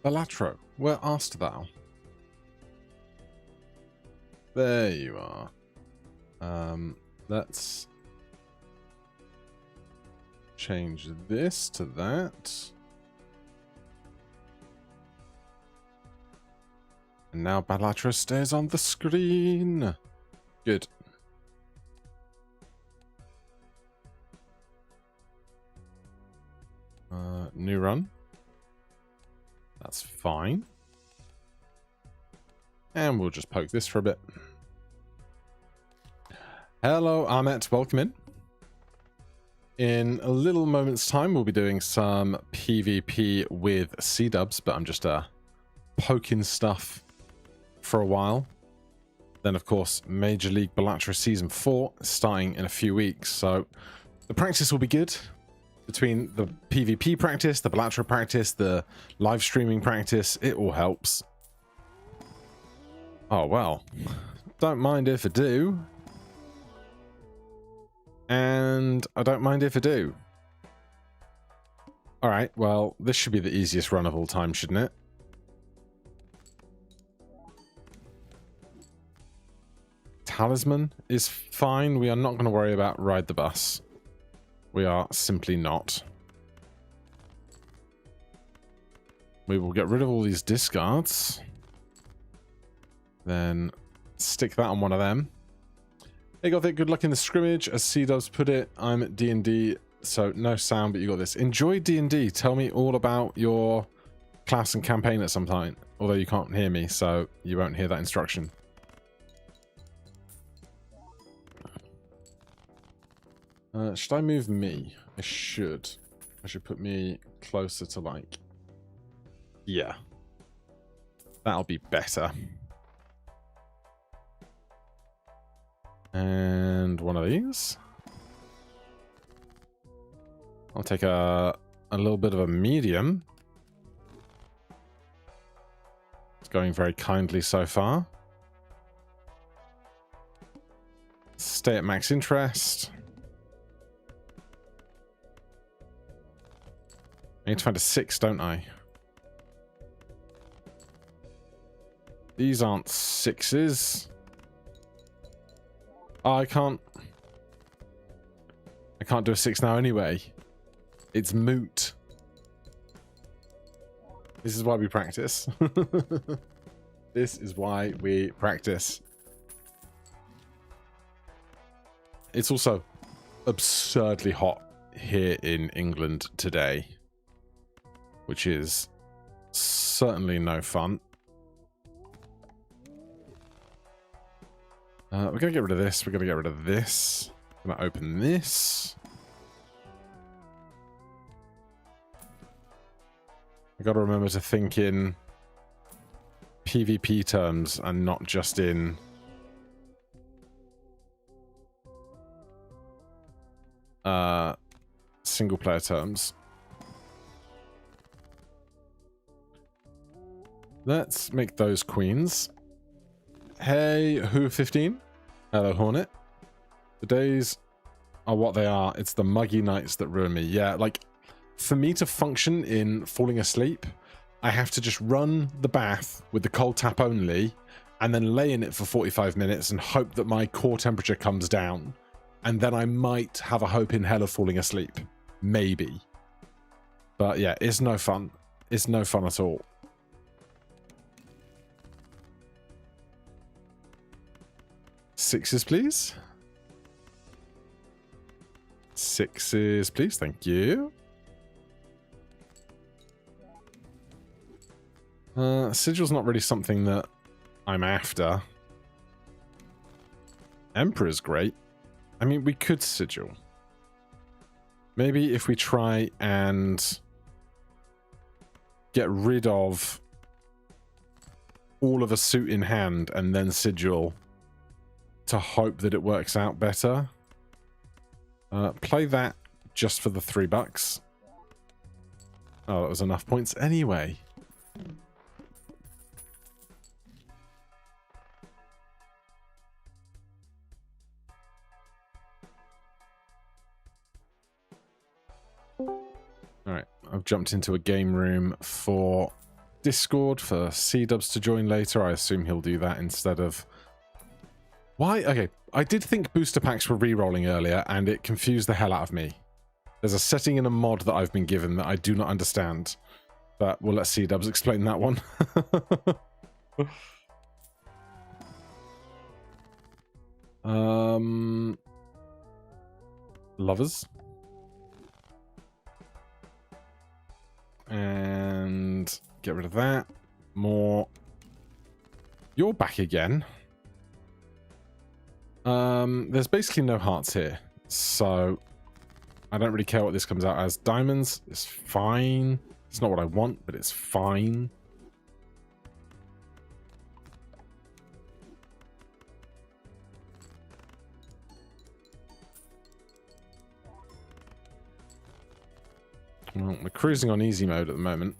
Balatro, where art thou? There you are. Let's change this to that. And now Balatro stays on the screen. Good. New run. That's fine. And we'll just poke this for a bit. Hello, Ahmet. Welcome in. In a little moment's time, we'll be doing some PvP with C-dubs, but I'm just poking stuff for a while. Then, of course, Major League Balatro Season 4 starting in a few weeks. So the practice will be good. Between the PvP practice, the Balatro practice, the live streaming practice, it all helps. Oh, well. Don't mind if I do. And I don't mind if I do. Alright, well, this should be the easiest run of all time, shouldn't it? Talisman is fine. We are not going to worry about Ride the Bus. We are simply not. We will get rid of all these discards. Then stick that on one of them. Hey Gothic, good luck in the scrimmage. As C-dubs put it, I'm at D&D, so no sound, but you got this. Enjoy D&D. Tell me all about your class and campaign at some time. Although you can't hear me, so you won't hear that instruction. Should I move me? I should. I should put me closer to, like... Yeah. That'll be better. And one of these. I'll take a little bit of a medium. It's going very kindly so far. Stay at max interest. I need to find a 6, don't I? These aren't 6s. Oh, I can't do a 6 now anyway. It's moot. This is why we practice. This is why we practice. It's also absurdly hot here in England today, which is certainly no fun. We're going to get rid of this. We're going to get rid of this. I'm going to open this. I've got to remember to think in PvP terms and not just in single player terms. Let's make those queens. Hey, who 15? Hello, Hornet. The days are what they are. It's the muggy nights that ruin me. Yeah, like, for me to function in falling asleep, I have to just run the bath with the cold tap only, and then lay in it for 45 minutes and hope that my core temperature comes down. And then I might have a hope in hell of falling asleep. Maybe. But yeah, it's no fun. It's no fun at all. Sixes, please. 6s, please. Thank you. Sigil's not really something that I'm after. Emperor's great. I mean, we could sigil. Maybe if we try and get rid of all of a suit in hand and then sigil to hope that it works out better. Play that just for the $3. Oh, that was enough points anyway. Alright, I've jumped into a game room for Discord for C-dubs to join later. I assume he'll do that instead of... Why? Okay, I did think booster packs were re-rolling earlier, and it confused the hell out of me. There's a setting in a mod that I've been given that I do not understand. But we'll let C-dubs explain that one. Lovers. And get rid of that. More. You're back again. There's basically no hearts here, so I don't really care what this comes out as. Diamonds is fine. It's not what I want, but it's fine. Well, we're cruising on easy mode at the moment.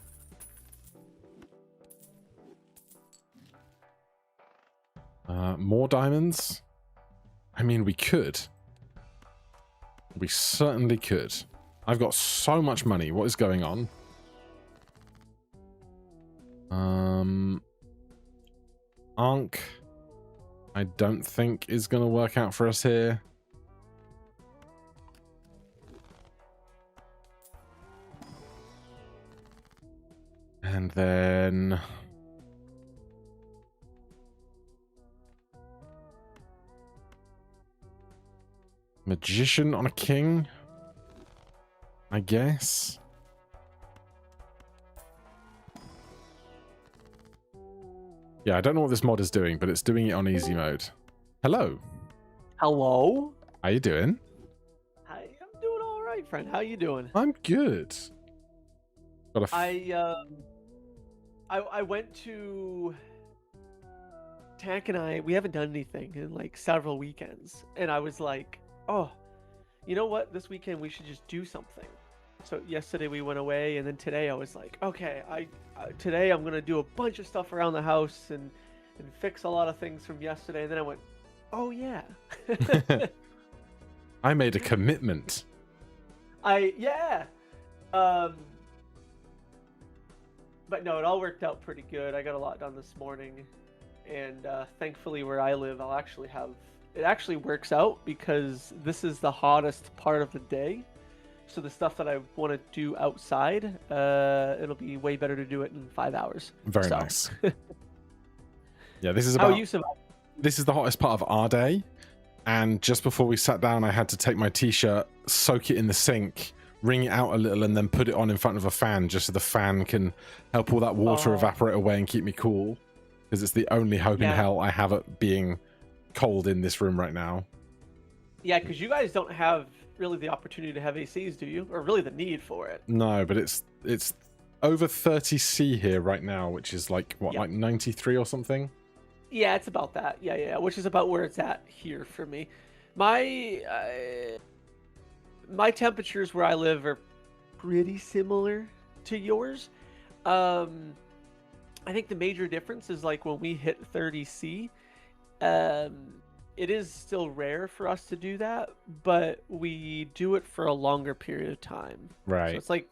More diamonds? I mean, we could. We certainly could. I've got so much money. What is going on? Ankh, I don't think is going to work out for us here. And then... Magician on a king, I guess. Yeah, I don't know what this mod is doing, but it's doing it on easy mode. Hello. Hello. How you doing? Hi, I'm doing all right, friend. How you doing? I'm good. Got a I went to Tank and I. We haven't done anything in like several weekends, and I was like, oh, you know what? This weekend we should just do something. So yesterday we went away, and then today I was like, okay, today I'm gonna do a bunch of stuff around the house and fix a lot of things from yesterday. And then I went, oh yeah. I made a commitment. Yeah. But no, it all worked out pretty good. I got a lot done this morning, and thankfully where I live, I'll actually have. It actually works out because this is the hottest part of the day. So the stuff that I want to do outside, it'll be way better to do it in 5 hours. Very so. nice. Yeah, this is How about. are you surviving? This is the hottest part of our day, and just before we sat down, I had to take my t-shirt, soak it in the sink, wring it out a little, and then put it on in front of a fan, just so the fan can help all that water evaporate away and keep me cool. Because it's the only hope in hell I have at being cold in this room right now. Yeah, because you guys don't have really the opportunity to have ACs, do you? Or really the need for it? No, but it's over 30 C here right now, which is like what, like 93 or something? Yeah, it's about that. Yeah, which is about where it's at here for me. My temperatures where I live are pretty similar to yours. I think the major difference is like when we hit 30 C, it is still rare for us to do that, but we do it for a longer period of time. Right. So it's like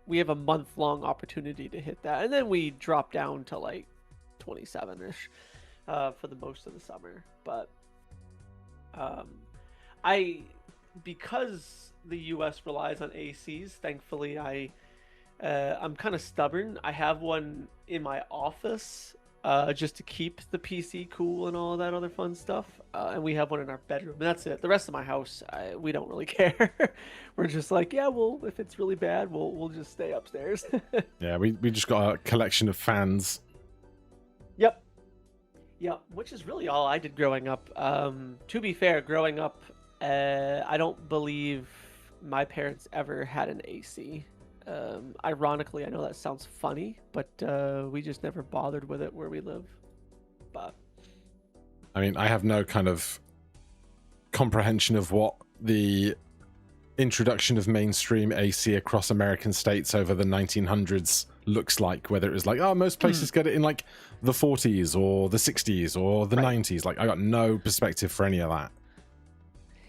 we have a month-long opportunity to hit that, and then we drop down to like 27-ish for the most of the summer. But because the U.S. relies on ACs, thankfully I'm kind of stubborn. I have one in my office. Just to keep the PC cool and all that other fun stuff. And we have one in our bedroom, and that's it. The rest of my house, we don't really care. We're just like, yeah, well, if it's really bad, we'll just stay upstairs. Yeah, we just got a collection of fans. Yep, which is really all I did growing up. To be fair, growing up, I don't believe my parents ever had an AC. Ironically, I know that sounds funny, but we just never bothered with it where we live. But I mean, I have no kind of comprehension of what the introduction of mainstream AC across American states over the 1900s looks like, whether it was like, oh, most places get it in like the 40s or the 60s or the 90s. Like, I got no perspective for any of that.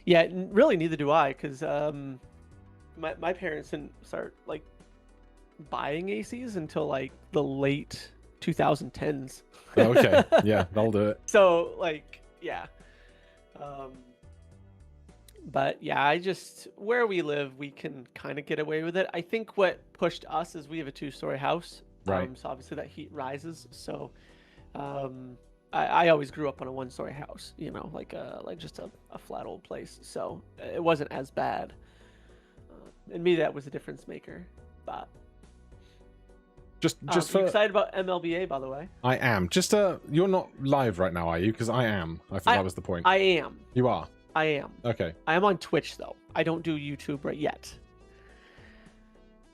Yeah, really, neither do I, because my parents didn't start like buying ACs until like the late 2010s. Oh, okay. Yeah, that'll do it. So like, yeah. Um, but yeah, where we live, we can kind of get away with it. I think what pushed us is we have a 2-story house. Right. So obviously that heat rises. So I always grew up on a 1-story house, you know, like just a flat old place. So it wasn't as bad. And maybe that was a difference maker. But Just you for excited about MLBA, by the way? I am. Just you're not live right now, are you? Because I am. I think that was the point. I am. You are. I am. Okay. I am on Twitch though. I don't do YouTube right yet.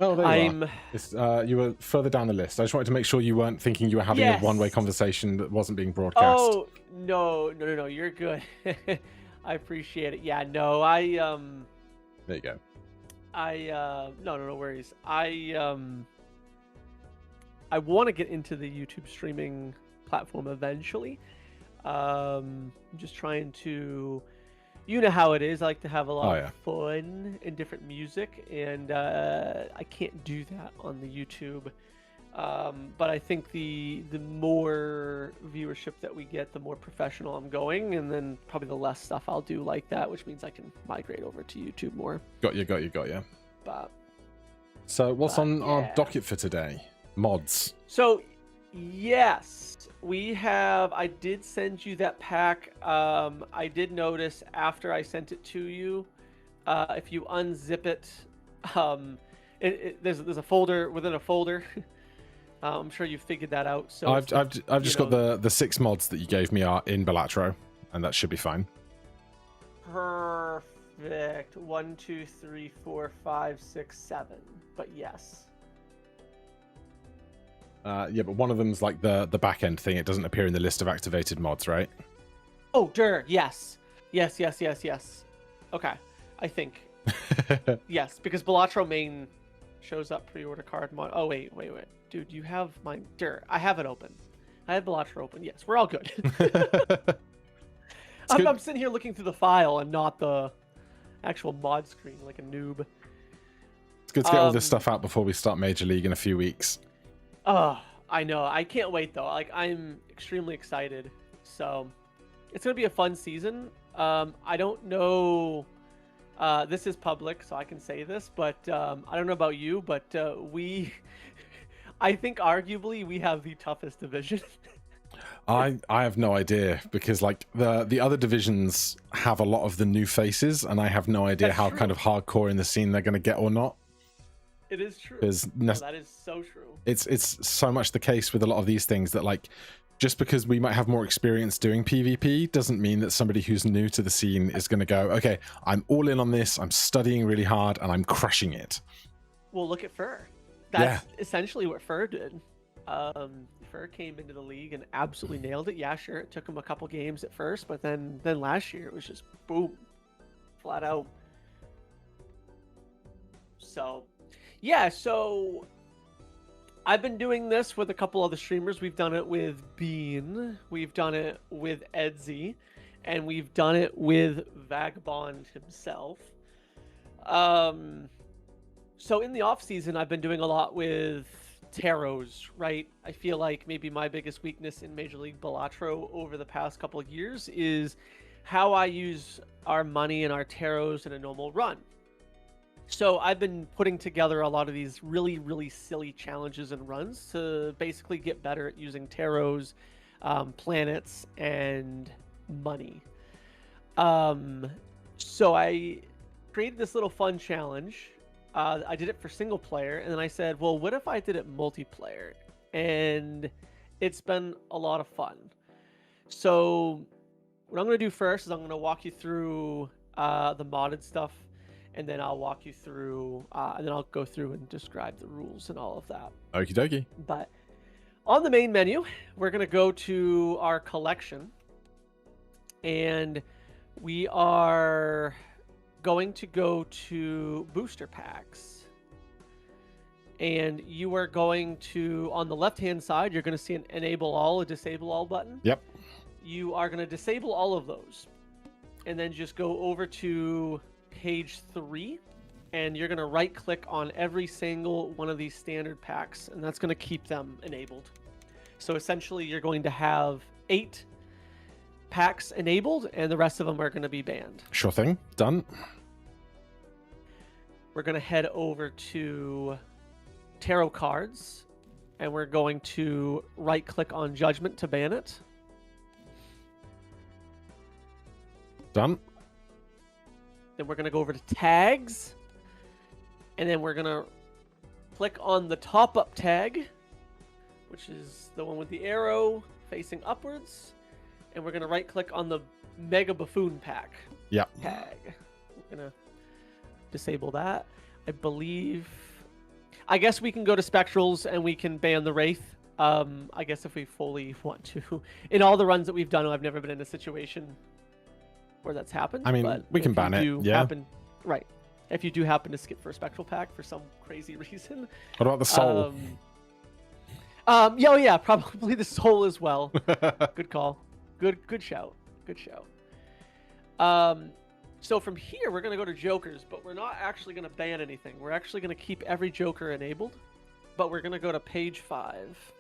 Oh, there you are. It's, you were further down the list. I just wanted to make sure you weren't thinking you were having a one-way conversation that wasn't being broadcast. Oh, no. You're good. I appreciate it. Yeah, no, There you go. no worries. I want to get into the YouTube streaming platform eventually. I'm just trying to, you know how it is. I like to have a lot of fun and different music, and I can't do that on the YouTube. But I think the more viewership that we get, the more professional I'm going, and then probably the less stuff I'll do like that, which means I can migrate over to YouTube more. Got you. But so what's on our docket for today? Mods. So yes, we have. I did send you that pack. I did notice after I sent it to you, if you unzip it, there's a folder within a folder. I'm sure you figured that out. So I've just got the 6 mods that you gave me are in Balatro, and that should be fine. Perfect. 1, 2, 3, 4, 5, 6, 7. But yes. Yeah, but one of them's like the back end thing. It doesn't appear in the list of activated mods, right? Oh, yes. Okay, I think. Yes, because Balatro main shows up pre-order card mod. Oh, wait. Dude, you have mine. I have it open. I have Balatro open. Yes, we're all good. I'm sitting here looking through the file and not the actual mod screen like a noob. It's good to get all this stuff out before we start Major League in a few weeks. Oh, I know. I can't wait though. Like, I'm extremely excited. So it's gonna be a fun season. I don't know. This is public, so I can say this, but I don't know about you, but I think arguably we have the toughest division. I have no idea, because like the other divisions have a lot of the new faces, and I have no idea how kind of hardcore in the scene they're going to get or not. It is true. That is so true. It's so much the case with a lot of these things that, like, just because we might have more experience doing PvP doesn't mean that somebody who's new to the scene is going to go, okay, I'm all in on this, I'm studying really hard, and I'm crushing it. Well, look at Fur. That's essentially what Fur did. Fur came into the league and absolutely nailed it. Yeah, sure, it took him a couple games at first, but then last year it was just boom, flat out. So, yeah, so I've been doing this with a couple other streamers. We've done it with Bean, we've done it with Edsy, and we've done it with Vagabond himself. So in the off season, I've been doing a lot with tarots, right? I feel like maybe my biggest weakness in Major League Balatro over the past couple of years is how I use our money and our tarots in a normal run. So I've been putting together a lot of these really, really silly challenges and runs to basically get better at using tarots, planets, and money. So I created this little fun challenge. I did it for single player, and then I said, well, what if I did it multiplayer? And it's been a lot of fun. So what I'm going to do first is I'm going to walk you through the modded stuff, and then I'll walk you through, and then I'll go through and describe the rules and all of that. Okie dokie. But on the main menu, we're going to go to our collection, and we are going to go to booster packs, and you are going to, on the left hand side, you're going to see an enable all, a disable all button. Yep. You are going to disable all of those, and then just go over to page 3, and you're going to right click on every single one of these standard packs, and that's going to keep them enabled. So essentially you're going to have 8 packs enabled, and the rest of them are going to be banned. Sure thing. Done. We're going to head over to tarot cards, and we're going to right click on Judgment to ban it. Done. Then we're going to go over to tags, and then we're going to click on the top up tag, which is the one with the arrow facing upwards, and we're going to right click on the Mega Buffoon pack tag. We're going to disable that. I guess we can go to spectrals and we can ban the Wraith. I guess if we fully want to. In all the runs that we've done, I've never been in a situation where that's happened. I mean, but we can ban it. Yeah. Right. If you do happen to skip for a spectral pack for some crazy reason. What about the soul? Yeah, probably the soul as well. Good call. Good shout. Good shout. So from here, we're going to go to Jokers, but we're not actually going to ban anything. We're actually going to keep every Joker enabled, but we're going to go to page 5.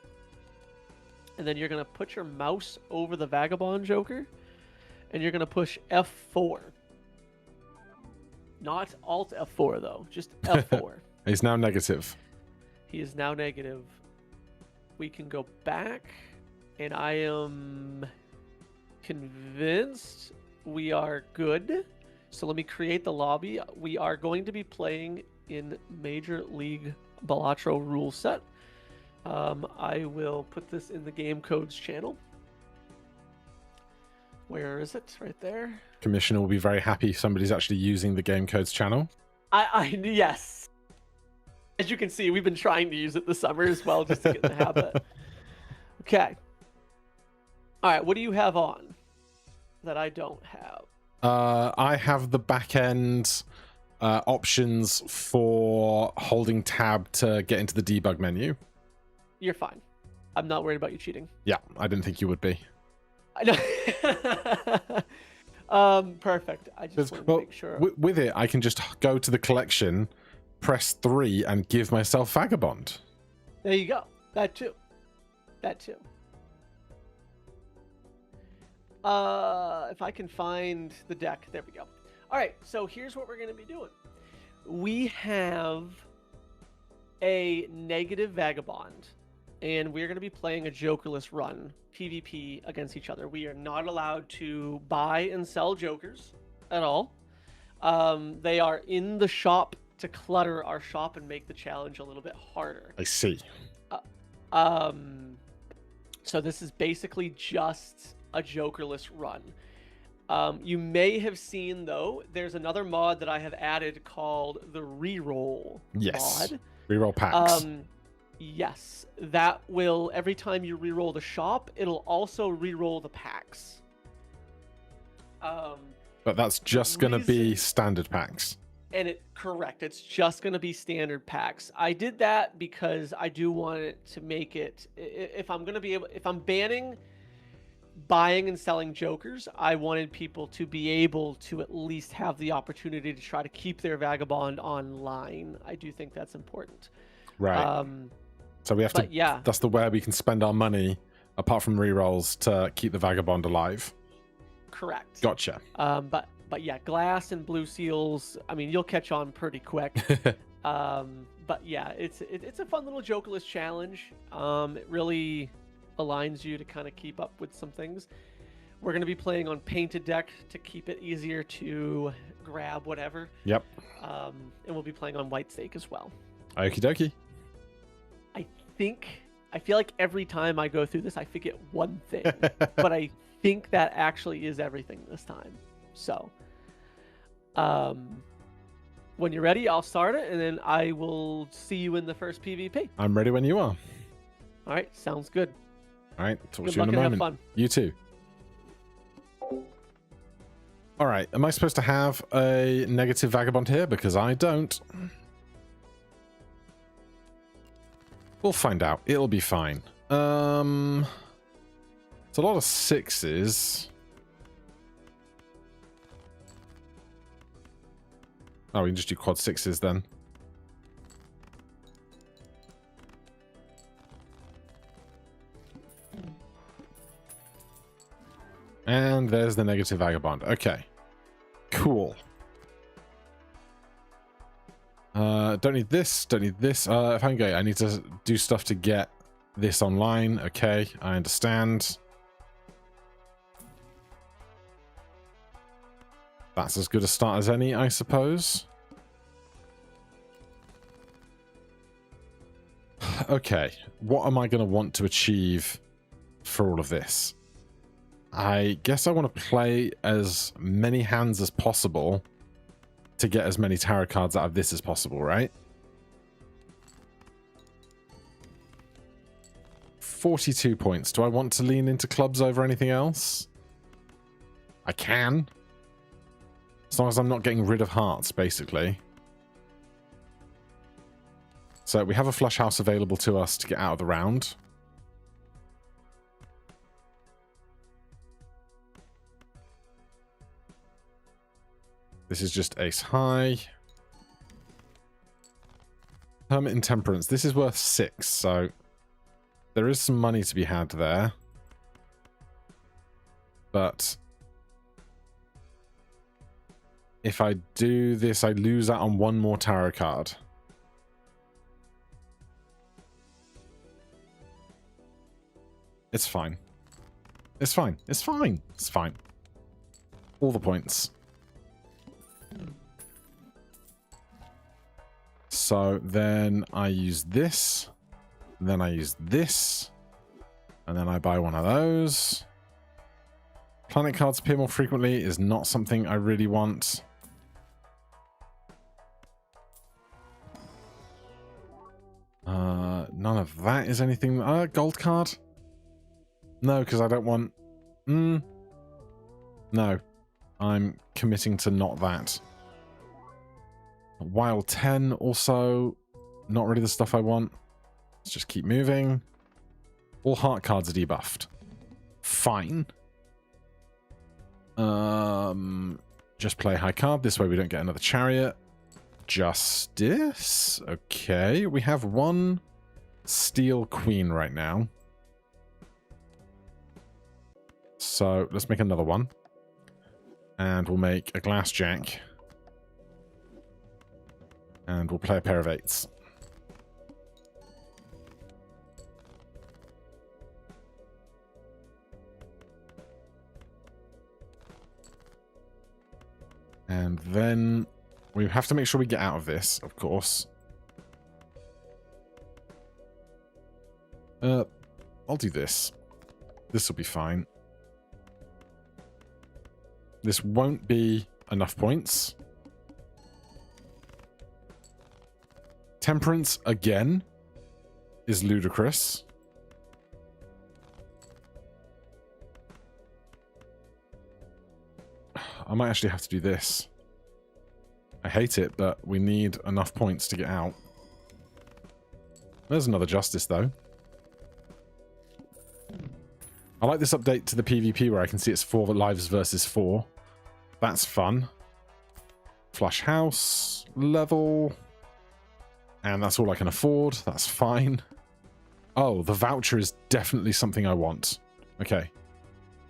And then you're going to put your mouse over the Vagabond Joker, and you're going to push F4. Not Alt F4, though. Just F4. He's now negative. He is now negative. We can go back, and I am convinced we are good. So let me create the lobby. We are going to be playing in Major League Balatro rule set. I will put this in the game codes channel. Where is it? Right there. Commissioner will be very happy somebody's actually using the game codes channel. Yes. As you can see, we've been trying to use it this summer as well, just to get in the habit. Okay. All right. What do you have on that I don't have? I have the back end options for holding tab to get into the debug menu. You're fine. I'm not worried about you cheating. Yeah, I didn't think you would be. I know. Perfect. I just want to make sure. With it, I can just go to the collection, press 3, and give myself Vagabond. There you go. That too. If I can find the deck, there we go. All right, so here's what we're going to be doing. We have a negative Vagabond, and we're going to be playing a Jokerless run, PvP against each other. We are not allowed to buy and sell Jokers at all. They are in the shop to clutter our shop and make the challenge a little bit harder. I see. So this is basically just a Jokerless run. You may have seen, though, there's another mod that I have added called the Reroll mod. Reroll packs. Yes, that will, every time you reroll the shop, it'll also reroll the packs. But that's just going to be standard packs. And correct, it's just going to be standard packs. I did that because I do want it to make it, if I'm banning buying and selling Jokers, I wanted people to be able to at least have the opportunity to try to keep their Vagabond online. I do think that's important. Right. So we have to, yeah. That's the way we can spend our money, apart from rerolls, to keep the Vagabond alive. Correct. Gotcha. But yeah, glass and blue seals, I mean, you'll catch on pretty quick. But yeah, it's a fun little Jokerless challenge. It really aligns you to kind of keep up with some things. We're going to be playing on painted deck to keep it easier to grab whatever. Yep. And we'll be playing on white stake as well. Okie dokie. I feel like every time I go through this, I forget one thing, but I think that actually is everything this time. So, when you're ready, I'll start it, and then I will see you in the first PvP. I'm ready when you are. All right, sounds good. All right, talk Good to you luck in a and have moment. fun. You too. All right, am I supposed to have a negative Vagabond here? Because I don't. We'll find out. It'll be fine. It's a lot of 6s. Oh, we can just do quad 6s then. And there's the negative vagabond. Okay. Cool. Don't need this. Don't need this. If I'm going, I need to do stuff to get this online. Okay, I understand. That's as good a start as any, I suppose. Okay, what am I going to want to achieve for all of this? I guess I want to play as many hands as possible to get as many tarot cards out of this as possible, right? 42 points. Do I want to lean into clubs over anything else? I can. As long as I'm not getting rid of hearts, basically. So we have a flush house available to us to get out of the round. This is just ace high. Hermit and Temperance. This is worth 6, so there is some money to be had there. But if I do this, I lose out on one more tarot card. It's fine. It's fine. It's fine. It's fine. All the points. So then I use this, then I use this, and then I buy one of those. Planet cards appear more frequently is not something I really want. None of that is anything. Gold card? No, because I don't want... No. I'm committing to not that. Wild 10 also not really the stuff I want. Let's just keep moving. All heart cards are debuffed. Fine. Just play high card. This way we don't get another chariot. Justice. Okay. We have one steel queen right now. So let's make another one. And we'll make a glass jack. And we'll play a pair of 8s. And then we have to make sure we get out of this, of course. I'll do this. This will be fine. This won't be enough points. Temperance, again, is ludicrous. I might actually have to do this. I hate it, but we need enough points to get out. There's another Justice, though. I like this update to the PvP where I can see it's 4 lives versus 4. That's fun. Flush house, level... And that's all I can afford. That's fine. Oh, the voucher is definitely something I want. Okay.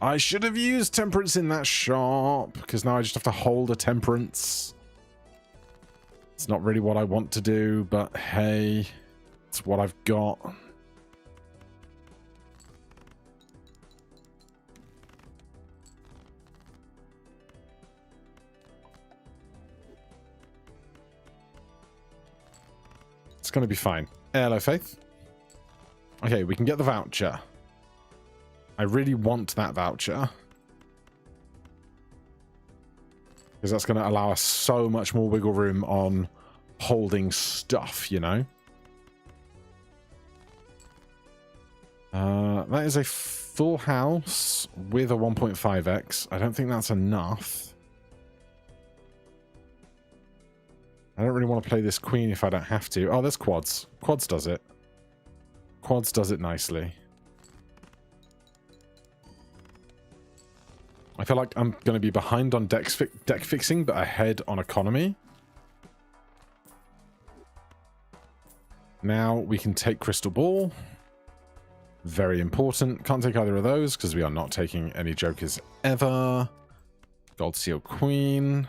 I should have used Temperance in that shop, because now I just have to hold a Temperance. It's not really what I want to do, but hey, it's what I've got. It's going to be fine. Hello, Faith. Okay, we can get the voucher. I really want that voucher. Because that's going to allow us so much more wiggle room on holding stuff, you know? That is a full house with a 1.5x. I don't think that's enough. I don't really want to play this queen if I don't have to. Oh, there's quads. Quads does it. Quads does it nicely. I feel like I'm going to be behind on deck fixing, but ahead on economy. Now we can take Crystal Ball. Very important. Can't take either of those because we are not taking any jokers ever. Gold Seal Queen.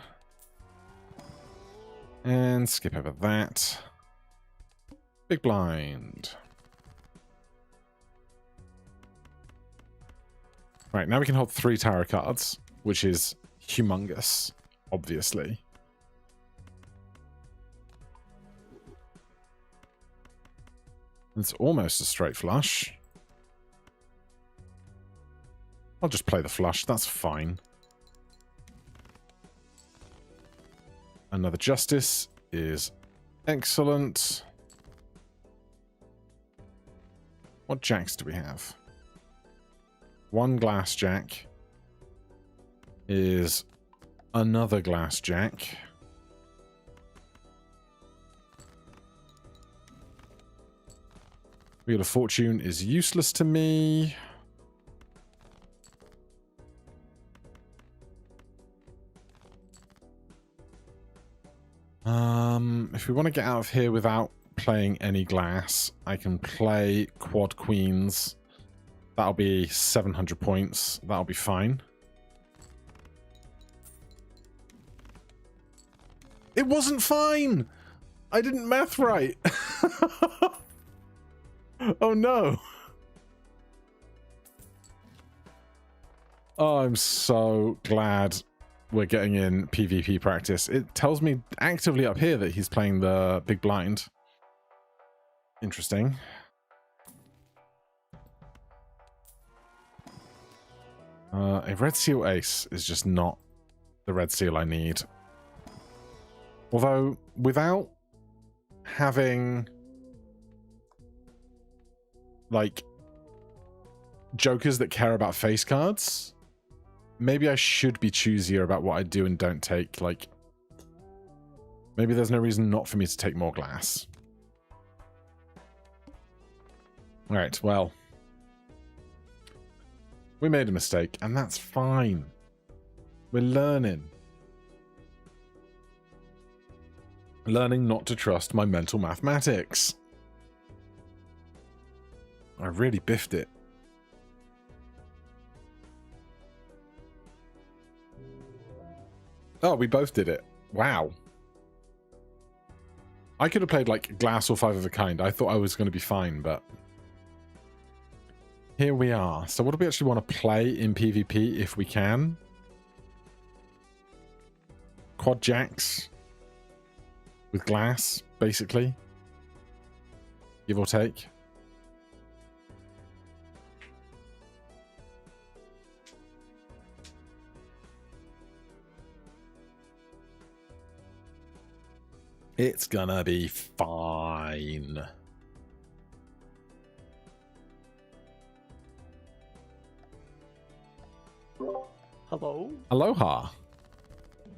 And skip over that. Big blind. Right, now we can hold 3 tarot cards, which is humongous, obviously. It's almost a straight flush. I'll just play the flush, that's fine. Another Justice is excellent. What jacks do we have? 1 glass jack is another glass jack. Wheel of Fortune is useless to me. If we want to get out of here without playing any glass, I can play quad queens. That'll be 700 points. That'll be fine. It wasn't fine! I didn't math right. Oh no. Oh, I'm so glad we're getting in PvP practice. It tells me actively up here that he's playing the big blind. Interesting. A red seal ace is just not the red seal I need. Although, without having like jokers that care about face cards, maybe I should be choosier about what I do and don't take. Like, maybe there's no reason not for me to take more glass. Alright, well, we made a mistake, and that's fine. We're learning. Learning not to trust my mental mathematics. I really biffed it. Oh, we both did it. Wow. I could have played like glass or 5 of a kind. I thought I was going to be fine, but here we are. So what do we actually want to play in PvP if we can? Quad jacks with glass, basically. Give or take. It's gonna be fine. Hello? Aloha.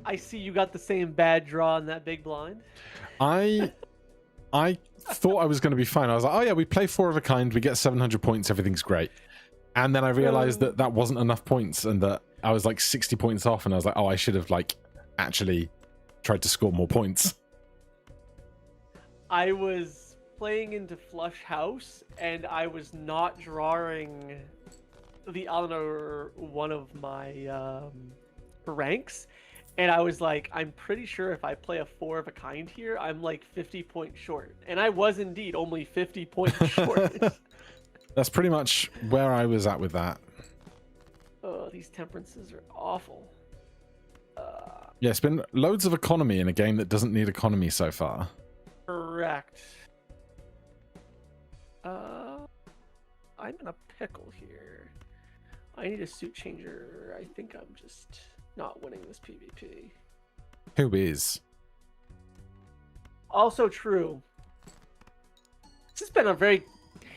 I see you got the same bad draw in that big blind. I thought I was going to be fine. I was like, oh yeah, we play 4 of a kind, we get 700 points, everything's great. And then I realized that that wasn't enough points and that I was like 60 points off, and I was like, oh, I should have like actually tried to score more points. I was playing into Flush House, and I was not drawing the other one of my ranks. And I was like, I'm pretty sure if I play a 4 of a kind here, I'm like 50 points short. And I was indeed only 50 points short. That's pretty much where I was at with that. Oh, these temperances are awful. Yeah, it's been loads of economy in a game that doesn't need economy so far. Correct. I'm in a pickle here. I need a suit changer. I think I'm just not winning this PvP. Who is? Also true. This has been a very...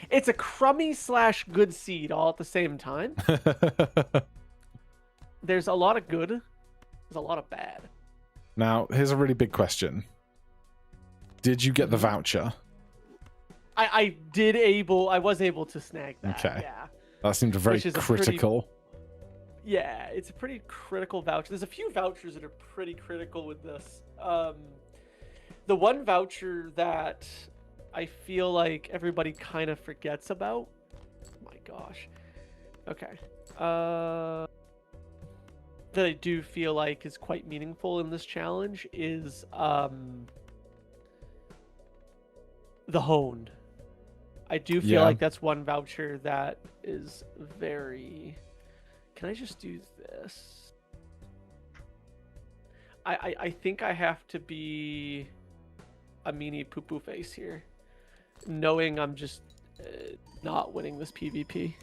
It's a crummy / good seed all at the same time. There's a lot of good. There's a lot of bad. Now, here's a really big question. Did you get the voucher? I was able to snag that. Okay. Yeah. That seemed very critical. Yeah, it's a pretty critical voucher. There's a few vouchers that are pretty critical with this. The one voucher that I feel like everybody kind of forgets about. Oh my gosh. Okay. That I do feel like is quite meaningful in this challenge is the hone. I do feel like that's one voucher that is very. Can I just do this? I think I have to be a meanie poo poo face here, knowing I'm just not winning this PvP.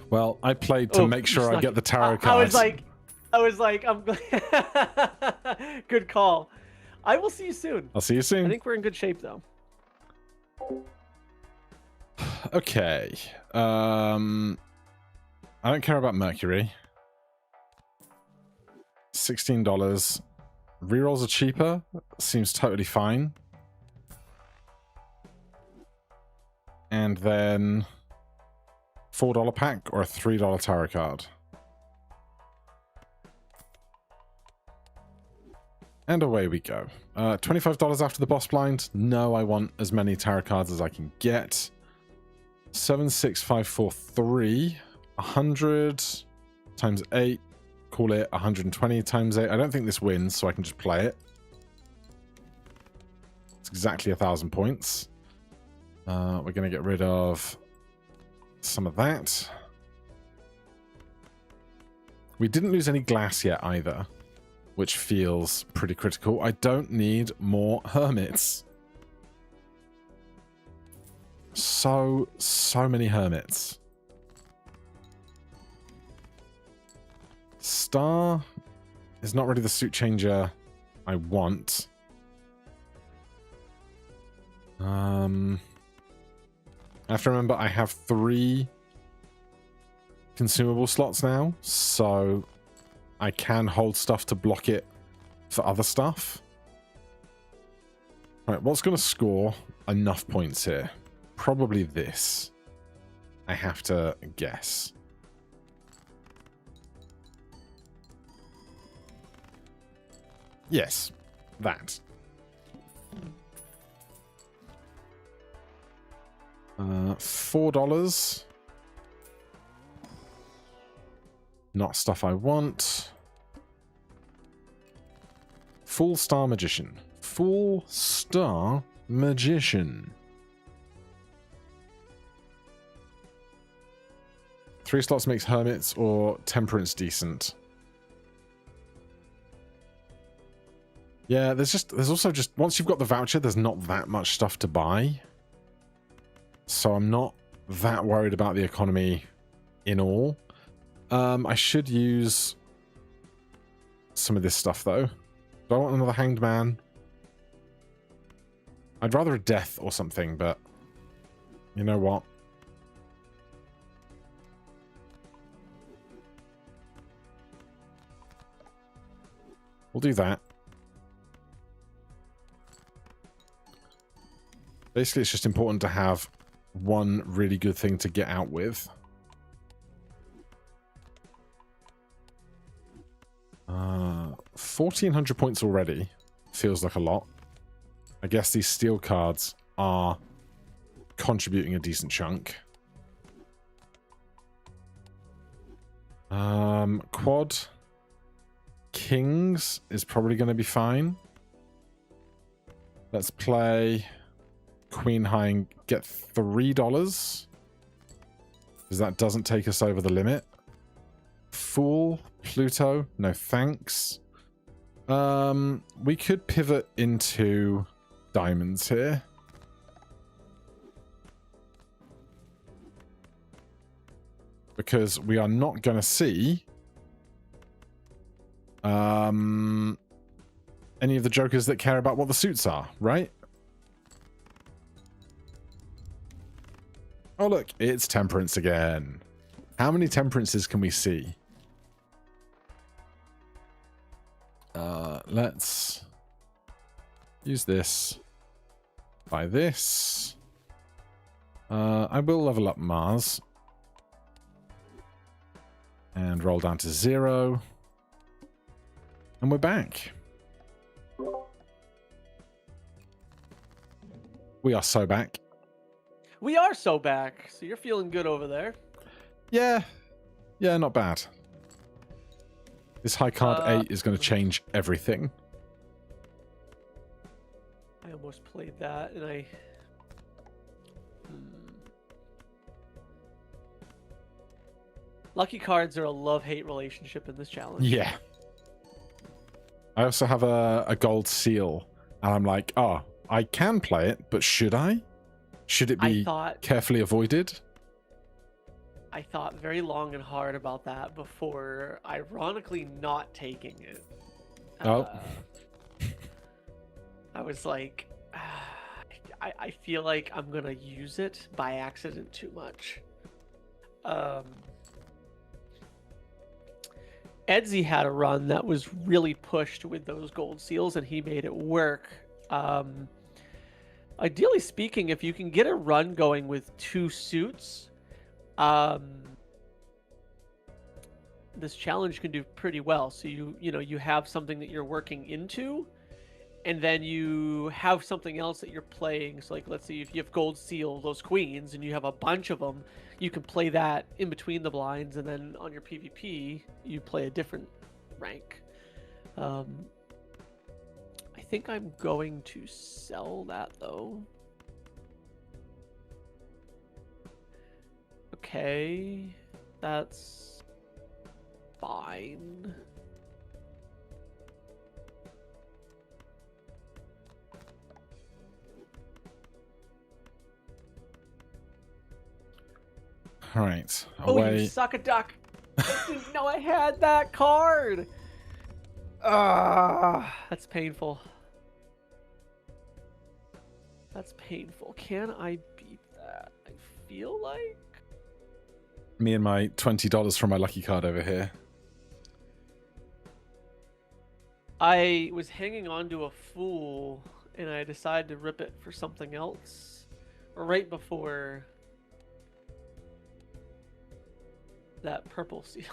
Well, I played to make sure I get the tarot cards. I was like, I'm good call. I will see you soon. I'll see you soon. I think we're in good shape though. Okay. I don't care about Mercury. $16. Rerolls are cheaper. Seems totally fine. And then $4 pack or a $3 tarot card. And away we go. $25 after the boss blind. No, I want as many tarot cards as I can get. 76543. 100 times 8. Call it 120 times 8. I don't think this wins, so I can just play it. It's exactly 1,000 points. We're going to get rid of some of that. We didn't lose any glass yet either, which feels pretty critical. I don't need more hermits. So many hermits. Star is not really the suit changer I want. I have to remember I have 3 consumable slots now, so I can hold stuff to block it for other stuff. Right, what's going to score enough points here? Probably this. I have to guess. Yes, that. $4. Not stuff I want. Full Star Magician. Full Star Magician. 3 slots makes Hermits or Temperance decent. Yeah, there's also just, once you've got the voucher, there's not that much stuff to buy. So I'm not that worried about the economy in all. I should use some of this stuff, though. Do I want another Hanged Man? I'd rather a Death or something, but you know what? We'll do that. Basically, it's just important to have one really good thing to get out with. 1,400 points already. Feels like a lot. I guess these steel cards are contributing a decent chunk. Quad Kings is probably going to be fine. Let's play Queen High and get $3. Because that doesn't take us over the limit. Fool, Pluto, no thanks. We could pivot into diamonds here. Because we are not going to see any of the jokers that care about what the suits are, right? Oh, look, it's Temperance again. How many Temperances can we see? Let's use this. Buy this. I will level up Mars. And roll down to 0. And we're back. We are so back. We are so back. So you're feeling good over there. Yeah. Yeah, not bad. This high card 8 is going to change everything. I almost played that, and I... Lucky cards are a love-hate relationship in this challenge. Yeah. I also have a gold seal, and I'm like, oh, I can play it, but should I? Should it be carefully avoided? I thought very long and hard about that before, ironically, not taking it. I was like, I feel like I'm gonna use it by accident too much. Edsy had a run that was really pushed with those gold seals, and he made it work. Ideally speaking, if you can get a run going with 2 suits, this challenge can do pretty well. So you have something that you're working into, and then you have something else that you're playing. So like, let's say if you have gold seal, those queens, and you have a bunch of them, you can play that in between the blinds, and then on your PvP, you play a different rank. I think I'm going to sell that, though. Okay, that's fine. All right. Oh, you suck a duck. I didn't know I had that card. That's painful. That's painful. Can I beat that? I feel like... Me and my $20 from my lucky card over here. I was hanging on to a fool, and I decided to rip it for something else. Right before... that purple seal.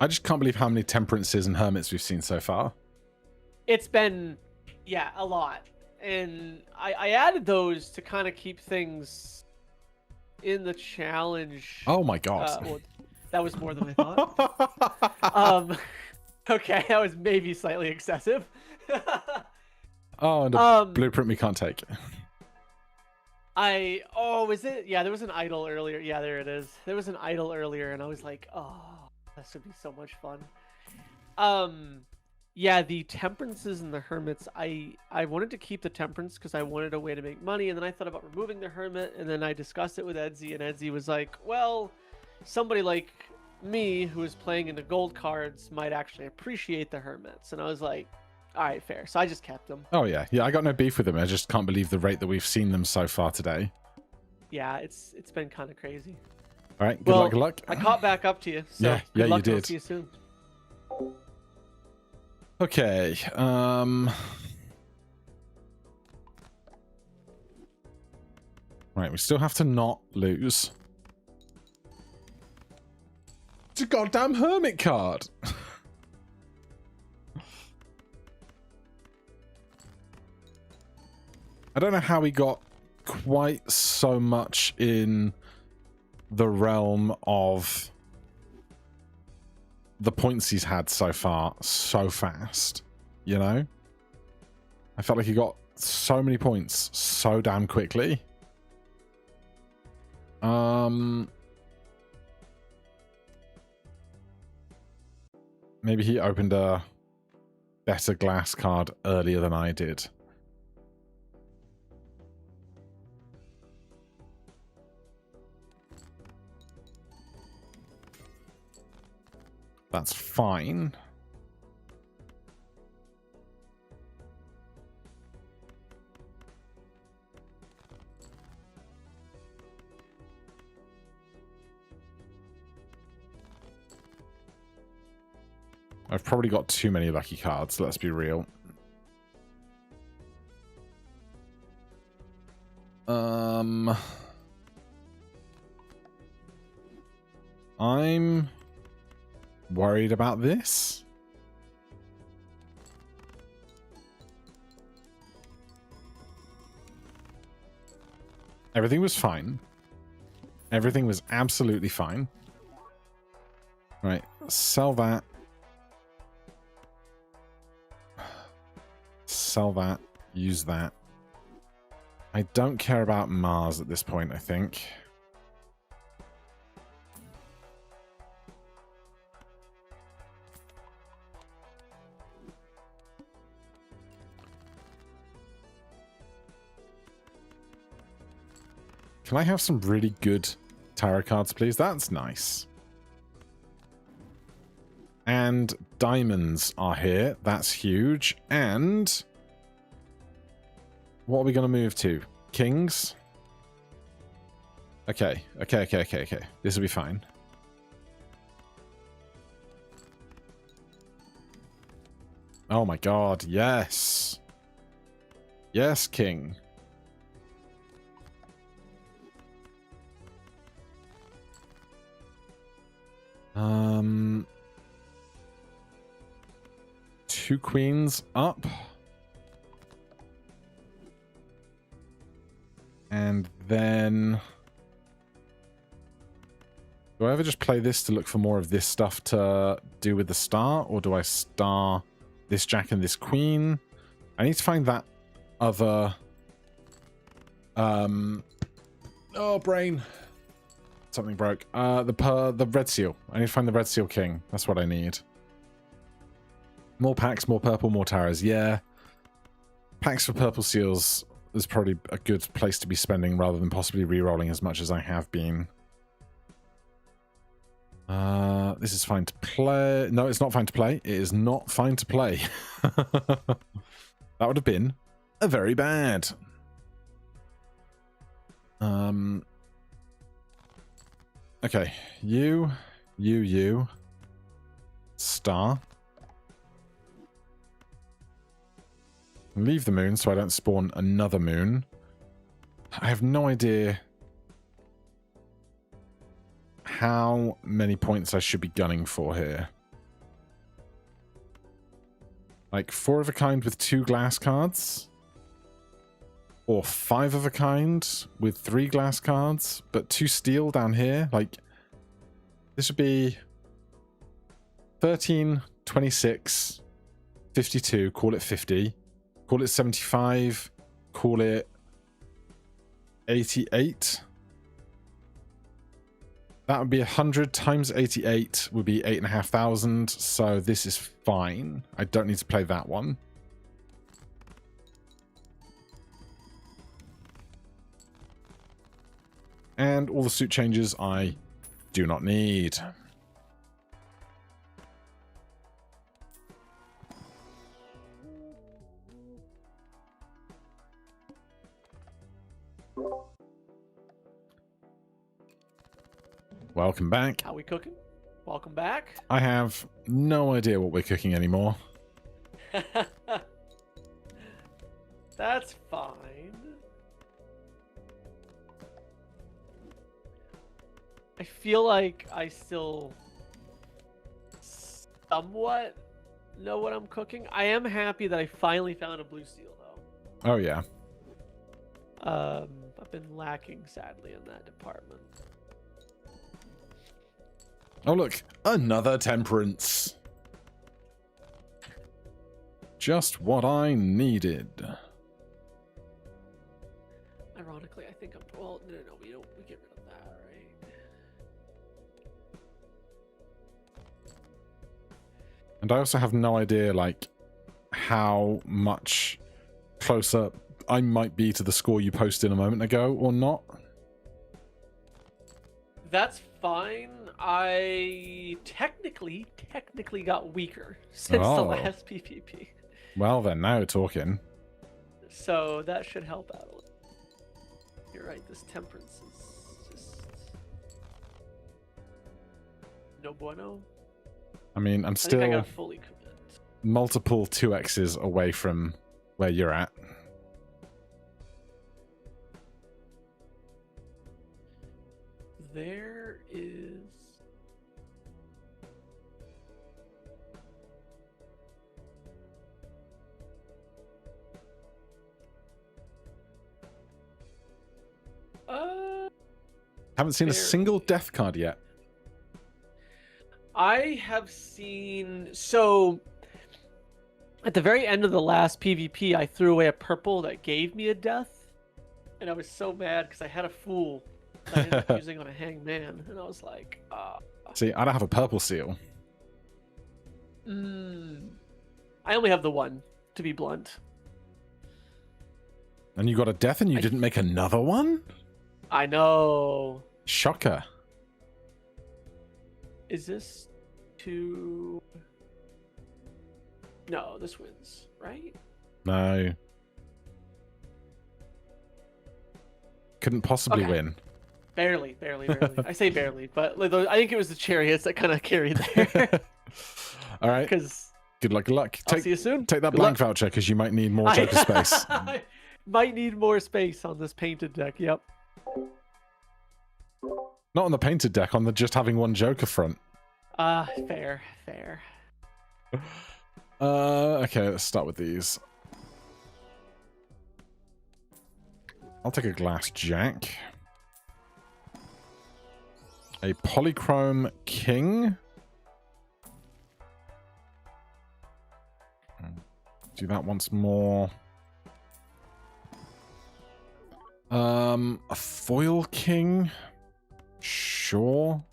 I just can't believe how many temperances and hermits we've seen so far. It's been, yeah, a lot. And I added those to kind of keep things in the challenge. Oh my god. Well, that was more than I thought. Okay, that was maybe slightly excessive. Oh, and a blueprint we can't take. Is it? Yeah, there was an idol earlier. Yeah, there it is. There was an idol earlier, and I was like, oh, that should be so much fun. Yeah, the temperances and the hermits, I wanted to keep the temperance because I wanted a way to make money, and then I thought about removing the hermit, and then I discussed it with Edsy, and Edsy was like, well, somebody like me who is playing into gold cards might actually appreciate the hermits, and I was like, all right, fair. So I just kept them. Oh, yeah. Yeah, I got no beef with them. I just can't believe the rate that we've seen them so far today. Yeah, it's been kind of crazy. All right, good luck. I caught back up to you. So yeah, you did. I'll see you soon. Okay. Right, we still have to not lose. It's a goddamn hermit card. I don't know how we got quite so much in the realm of the points he's had so far so fast, you know? I felt like he got so many points so damn quickly. Maybe he opened a better glass card earlier than I did. That's fine. I've probably got too many lucky cards, let's be real. I'm worried about this. Everything was fine. Everything was absolutely fine. Right, sell that. Sell that. Use that. I don't care about Mars at this point, I think. Can I have some really good tarot cards, please? That's nice. And diamonds are here. That's huge. And what are we going to move to? Kings? Okay. This will be fine. Oh my god, yes. Yes, king. Two queens up. And then... do I ever just play this to look for more of this stuff to do with the star? Or do I star this jack and this queen? I need to find that other... oh, brain. Something broke. The red seal. I need to find the red seal king. That's what I need. More packs, more purple, more tarots. Yeah. Packs for purple seals is probably a good place to be spending rather than possibly re-rolling as much as I have been. This is fine to play. No, it's not fine to play. It is not fine to play. That would have been a very bad. Okay, you, star. Leave the moon so I don't spawn another moon. I have no idea how many points I should be gunning for here. Like 4 of a kind with 2 glass cards? Or 5 of a kind with 3 glass cards, but 2 steel down here? Like, this would be 13, 26, 52, call it 50. Call it 75, call it 88. That would be 100 times 88 would be 8,500, so this is fine. I don't need to play that one. And all the suit changes I do not need. Welcome back. How we cooking? Welcome back. I have no idea what we're cooking anymore. That's fine. I feel like I still somewhat know what I'm cooking. I am happy that I finally found a blue seal, though. Oh, yeah. I've been lacking, sadly, in that department. Oh, look. Another temperance. Just what I needed. Ironically, I think I'm... well, no, we get rid of that, right? And I also have no idea, like, how much closer I might be to the score you posted a moment ago or not. That's fine. I technically got weaker since the last PvP. Well, then, now you're talking. So that should help out a little. You're right, this temperance is just... no bueno. I mean, I'm I still think I gotta fully commit. multiple 2x's away from where you're at. There is... Haven't seen a single death card yet. I have seen... So, at the very end of the last PvP, I threw away a purple that gave me a death. And I was so mad because I had a fool that I ended up using on a hangman. And I was like, See, I don't have a purple seal. I only have the one, to be blunt. And you got a death and you didn't make another one? I know. Shocker. Is this two? No, this wins, right? No. Couldn't possibly win. Barely. I say barely, but like, I think it was the chariots that kind of carried there. All right. Because good luck. I'll see you soon. Take that blank voucher because you might need more Joker space. Might need more space on this painted deck. Yep. Not on the painted deck, on the just having one Joker front. Fair. Okay, let's start with these. I'll take a glass jack. A polychrome king. Do that once more. A foil king. Sure.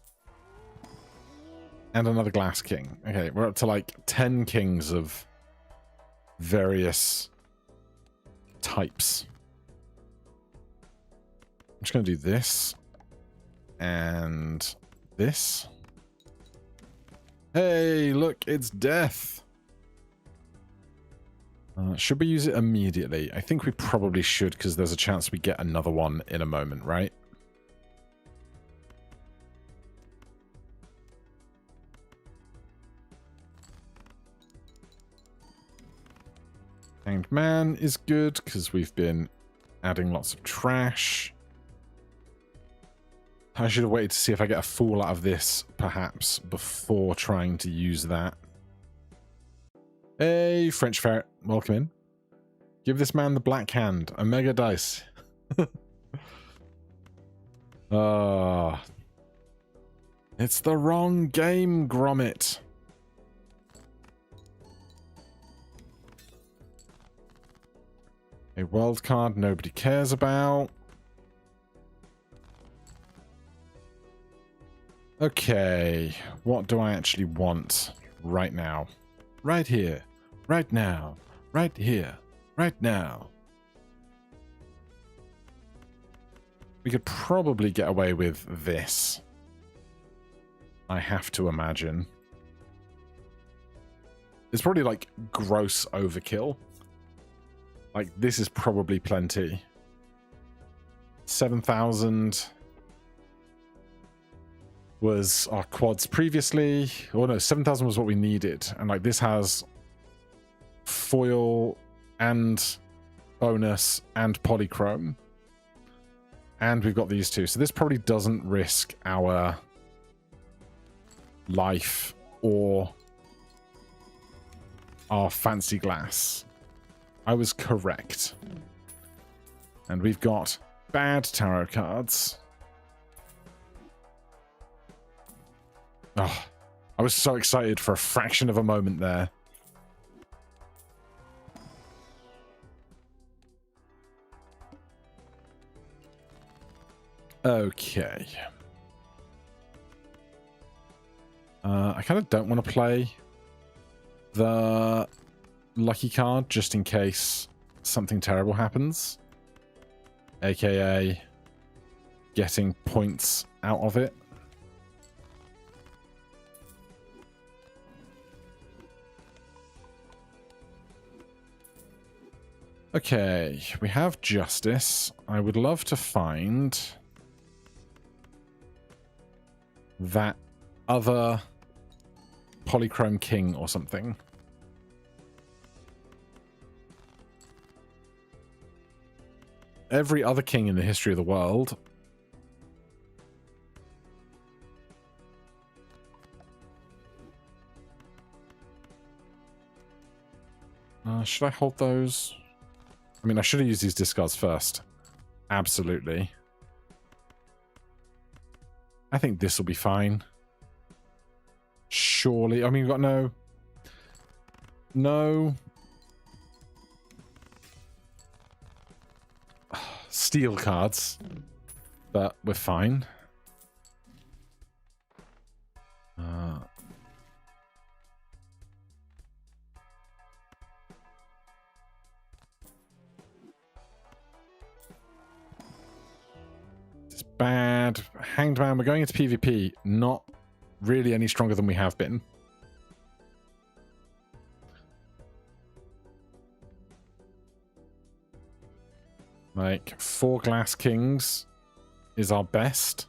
And another glass king. Okay, we're up to like 10 kings of various types. I'm just going to do this. And this. Hey, look, it's death. Should we use it immediately? I think we probably should because there's a chance we get another one in a moment, right? Hanged Man is good because we've been adding lots of trash. I should have waited to see if I get a fool out of this, perhaps, before trying to use that. Hey, French Ferret, welcome in. Give this man the black hand, a mega dice. It's the wrong game, Gromit. A world card nobody cares about. Okay, what do I actually want right now? Right here, right now, right here, right now. We could probably get away with this. I have to imagine. It's probably like gross overkill. Like, this is probably plenty. 7,000 was our quads previously. Oh no, 7,000 was what we needed. And like, this has foil and bonus and polychrome. And we've got these two. So this probably doesn't risk our life or our fancy glass. I was correct. And we've got bad tarot cards. Oh, I was so excited for a fraction of a moment there. Okay. I kind of don't want to play the lucky card just in case something terrible happens. AKA getting points out of it. Okay, we have justice. I would love to find that other polychrome king or something. Every other king in the history of the world should I hold those? I mean, I should have used these discards first. Absolutely. I think this will be fine. Surely. I mean, we've got no steel cards, but we're fine. It's bad. Hanged Man, we're going into PvP. Not really any stronger than we have been. Like, 4 Glass Kings is our best.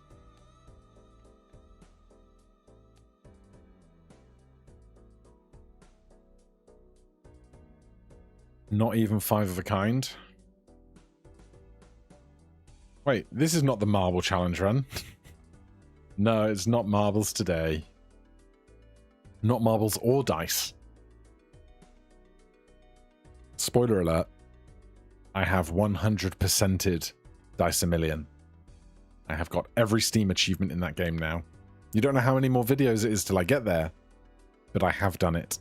Not even 5 of a kind. Wait, this is not the marble challenge run. No, it's not marbles today. Not marbles or dice. Spoiler alert. I have 100%ed Dice a Million. I have got every Steam achievement in that game now. You don't know how many more videos it is till I get there, but I have done it.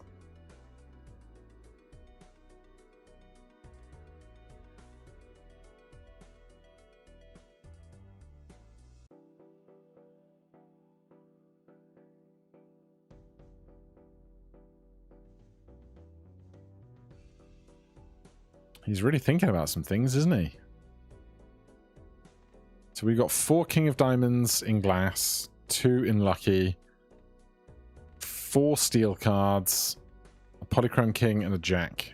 He's really thinking about some things, isn't he? So we got 4 King of Diamonds in glass, 2 in lucky, 4 steel cards, a Polychrome King, and a Jack.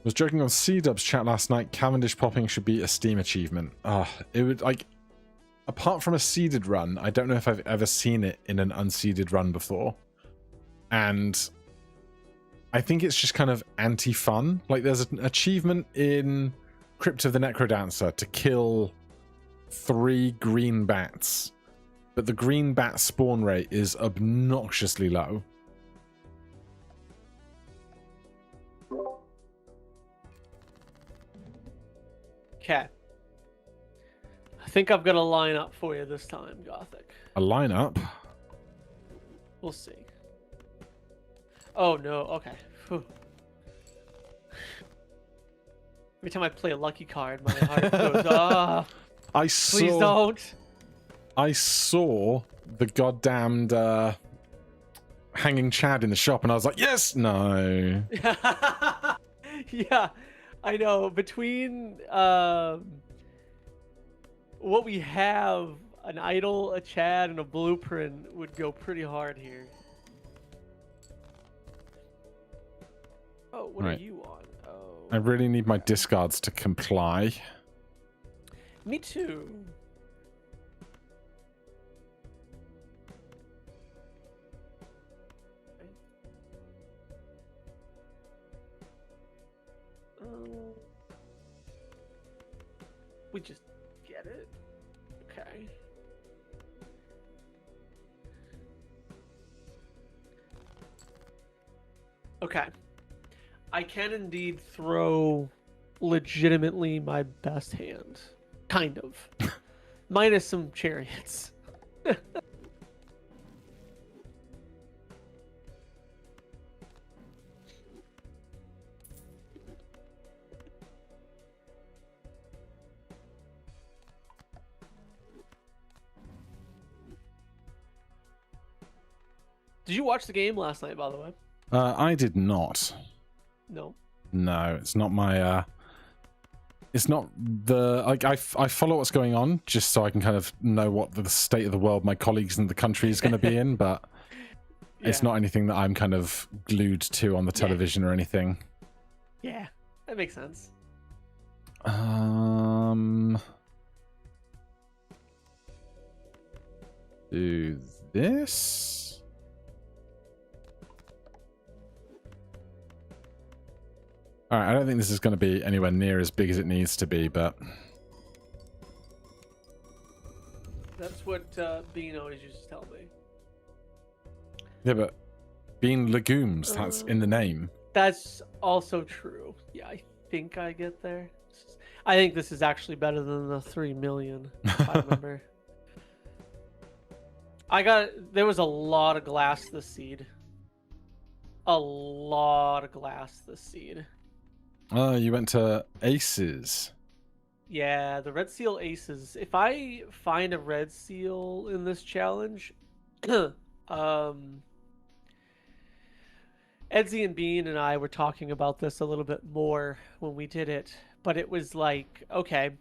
Was joking on C-Dub's chat last night, Cavendish popping should be a Steam achievement. It would, like, apart from a seeded run, I don't know if I've ever seen it in an unseeded run before. And I think it's just kind of anti-fun. Like, there's an achievement in Crypt of the Necrodancer to kill 3 green bats. But the green bat spawn rate is obnoxiously low. Okay. I think I've got a line up for you this time, Gothic. A lineup? We'll see. Oh no, okay. Whew. Every time I play a lucky card, my heart goes, ah. Please don't. I saw the goddamned hanging Chad in the shop, and I was like, yes, no. Yeah, I know. Between what we have, an idol, a Chad, and a blueprint would go pretty hard here. Oh, what are you on? Oh, I really need my discards to comply. Me too. We just get it. Okay. Okay. I can indeed throw legitimately my best hand. Kind of. Minus some chariots. Did you watch the game last night, by the way? I did not. No. No, it's not my it's not the like I follow what's going on just so I can kind of know what the state of the world my colleagues in the country is going to be in, but yeah. It's not anything that I'm kind of glued to on the television or anything. Yeah, that makes sense. Do this. Alright, I don't think this is going to be anywhere near as big as it needs to be, but... That's what Bean always used to tell me. Yeah, but bean legumes, that's in the name. That's also true. Yeah, I think I get there. I think this is actually better than the 3 million, if I remember. There was a lot of glass this seed. A lot of glass this seed. Oh, you went to Aces. Yeah, the red seal aces. If I find a red seal in this challenge, Edsy and Bean and I were talking about this a little bit more when we did it, but it was like, okay,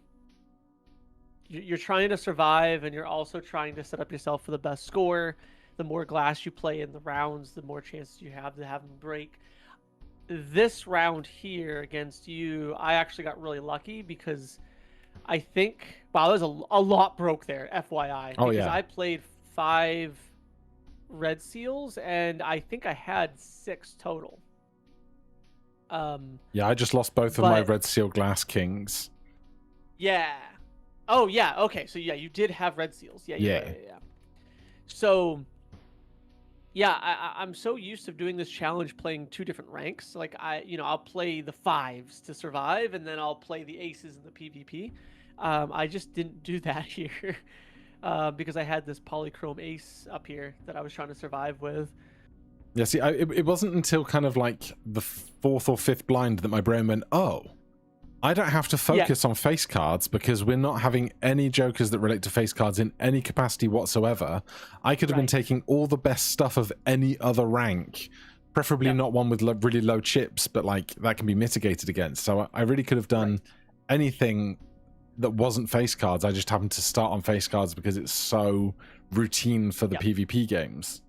you're trying to survive and you're also trying to set up yourself for the best score. The more glass you play in the rounds, the more chances you have to have them break. This round here against you, I actually got really lucky because I think, wow, there's a lot broke there, FYI. Oh, because yeah. I played 5 red seals and I think I had 6 total. Yeah, I just lost both of my red seal glass kings. Yeah. Oh, yeah. Okay. So, yeah, you did have red seals. Yeah. Yeah. So, yeah, I'm so used to doing this challenge playing 2 different ranks. Like, I'll play the 5s to survive, and then I'll play the aces in the PvP. I just didn't do that here because I had this polychrome ace up here that I was trying to survive with. Yeah, see, it wasn't until kind of like the 4th or 5th blind that my brain went, oh, I don't have to focus on face cards because we're not having any jokers that relate to face cards in any capacity whatsoever. I could have been taking all the best stuff of any other rank, preferably not one with really low chips, but like that can be mitigated against. So I really could have done anything that wasn't face cards. I just happened to start on face cards because it's so routine for the PvP games.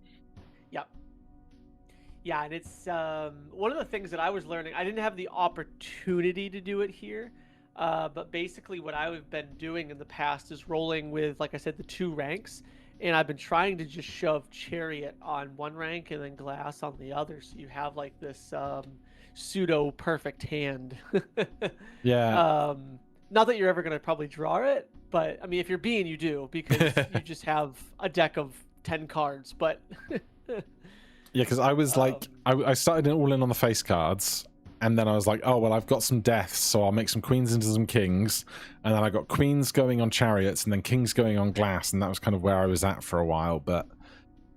Yeah, and it's one of the things that I was learning. I didn't have the opportunity to do it here, but basically what I've been doing in the past is rolling with, like I said, the 2 ranks, and I've been trying to just shove Chariot on one rank and then Glass on the other, so you have like this pseudo perfect hand. Yeah. Not that you're ever going to probably draw it, but I mean, if you're Bean, you do, because you just have a deck of 10 cards, but... Yeah, because I was like, I started all in on the face cards, and then I was like, oh, well, I've got some deaths, so I'll make some queens into some kings, and then I got queens going on chariots, and then kings going on glass, and that was kind of where I was at for a while, but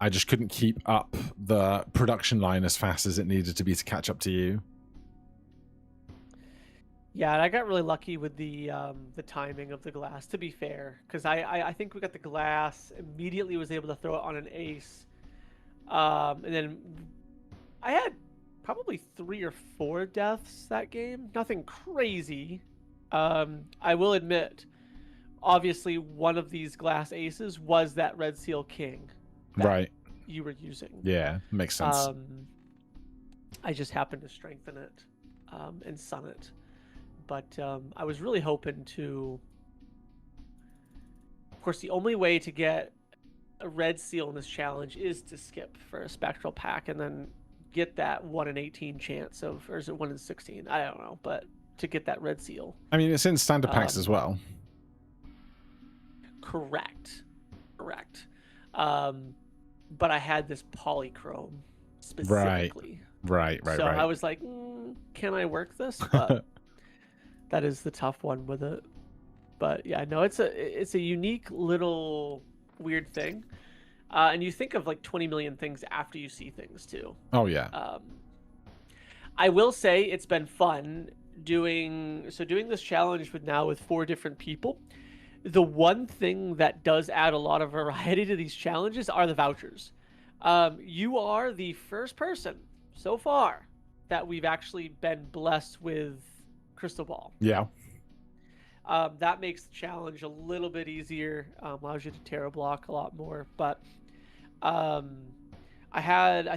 I just couldn't keep up the production line as fast as it needed to be to catch up to you. Yeah, and I got really lucky with the timing of the glass, to be fair, because I think we got the glass, immediately was able to throw it on an ace. And then I had probably 3 or 4 deaths that game. Nothing crazy. I will admit, obviously, one of these glass aces was that red seal king that you were using. Yeah, makes sense. I just happened to strengthen it and sun it. But I was really hoping to... Of course, the only way to get a red seal in this challenge is to skip for a spectral pack and then get that 1 in 18 chance of, or is it 1 in 16? I don't know, but to get that red seal. I mean, it's in standard packs as well. Correct. But I had this polychrome specifically. Right. So I was like, can I work this? But that is the tough one with it. But yeah, no, it's a unique little weird thing. And you think of like 20 million things after you see things too. Oh yeah. I will say it's been fun doing this challenge with 4 different people. The one thing that does add a lot of variety to these challenges are the vouchers. You are the first person so far that we've actually been blessed with Crystal Ball. Yeah. That makes the challenge a little bit easier, allows you to terra block a lot more. But I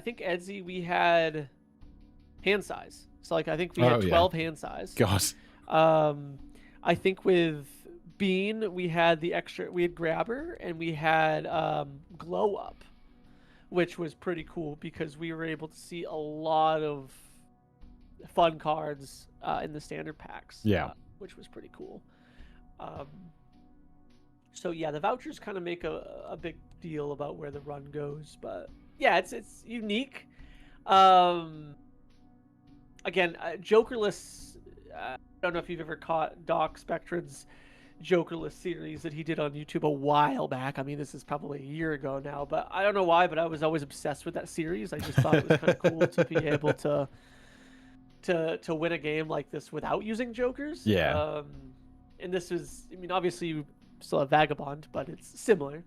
think Edsy, we had hand size. So like I think we had 12 hand size. God. I think with Bean we had grabber and we had glow up, which was pretty cool because we were able to see a lot of fun cards in the standard packs. Yeah. Which was pretty cool. So yeah, the vouchers kind of make a big deal about where the run goes, but yeah, it's unique. Again, Jokerless I don't know if you've ever caught Doc Spectred's Jokerless series that he did on YouTube a while back. I mean, this is probably a year ago now, but I don't know why, but I was always obsessed with that series. I just thought it was kind of cool to be able to win a game like this without using Jokers. Yeah. And this is, I mean, obviously you still have Vagabond, but it's similar.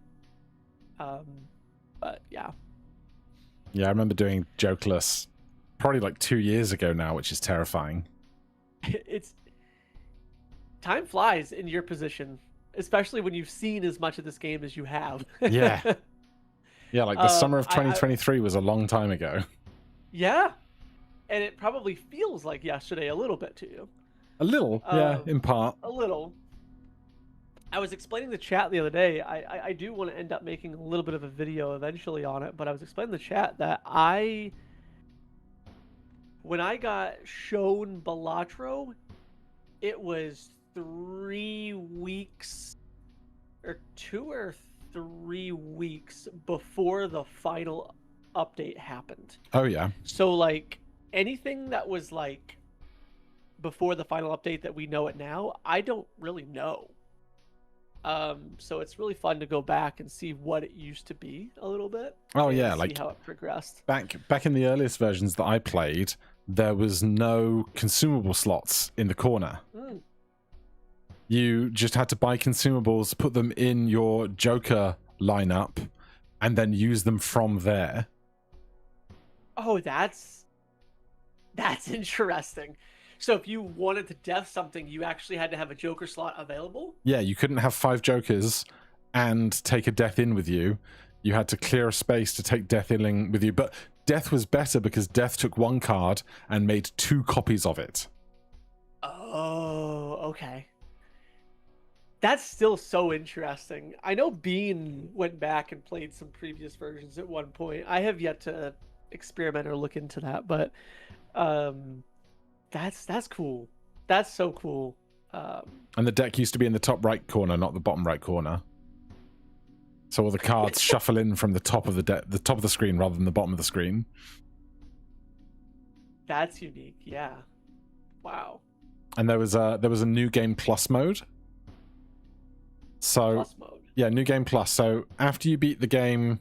But yeah. Yeah, I remember doing Jokeless probably like 2 years ago now, which is terrifying. It's time flies in your position, especially when you've seen as much of this game as you have. Yeah. Yeah, like the summer of 2023 was a long time ago. Yeah. And it probably feels like yesterday a little bit to you. A little, yeah, in part. A little. I was explaining the chat the other day. I do want to end up making a little bit of a video eventually on it, but I was explaining the chat that when I got shown Balatro, it was 3 weeks or 2 or 3 weeks before the final update happened. Oh yeah. So like anything that was like before the final update that we know it now, I don't really know. So it's really fun to go back and see what it used to be a little bit. Oh and yeah, see like how it progressed. Back in the earliest versions that I played, there was no consumable slots in the corner. You just had to buy consumables, put them in your Joker lineup, and then use them from there. Oh, that's interesting. So if you wanted to death something, you actually had to have a Joker slot available? Yeah, you couldn't have 5 Jokers and take a death in with you. You had to clear a space to take death in with you. But death was better because death took 1 card and made 2 copies of it. Oh, okay. That's still so interesting. I know Bean went back and played some previous versions at one point. I have yet to experiment or look into that, but that's cool. That's so cool. And the deck used to be in the top right corner, not the bottom right corner. So all the cards shuffle in from the top of the top of the screen rather than the bottom of the screen. That's unique. Yeah. Wow. And there was a new game plus mode. So Plus mode. Yeah, new game plus. So after you beat the game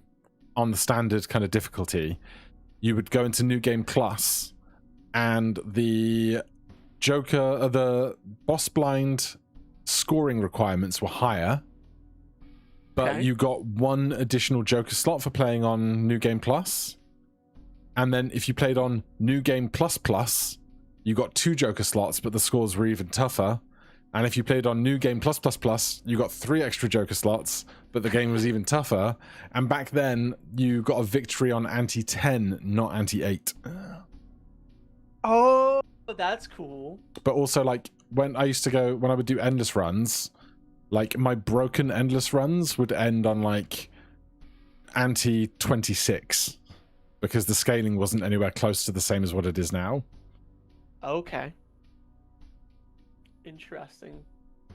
on the standard kind of difficulty, you would go into new game plus, and the Joker, the boss blind scoring requirements were higher, but you got 1 additional Joker slot for playing on new game plus, and then if you played on new game plus plus, you got 2 Joker slots, but the scores were even tougher. And if you played on New Game Plus Plus Plus, you got 3 extra Joker slots, but the game was even tougher. And back then, you got a victory on Ante-10, not Ante-8. Oh, that's cool. But also, like, when I would do endless runs, like, my broken endless runs would end on, like, Ante-26. Because the scaling wasn't anywhere close to the same as what it is now. Okay. Interesting.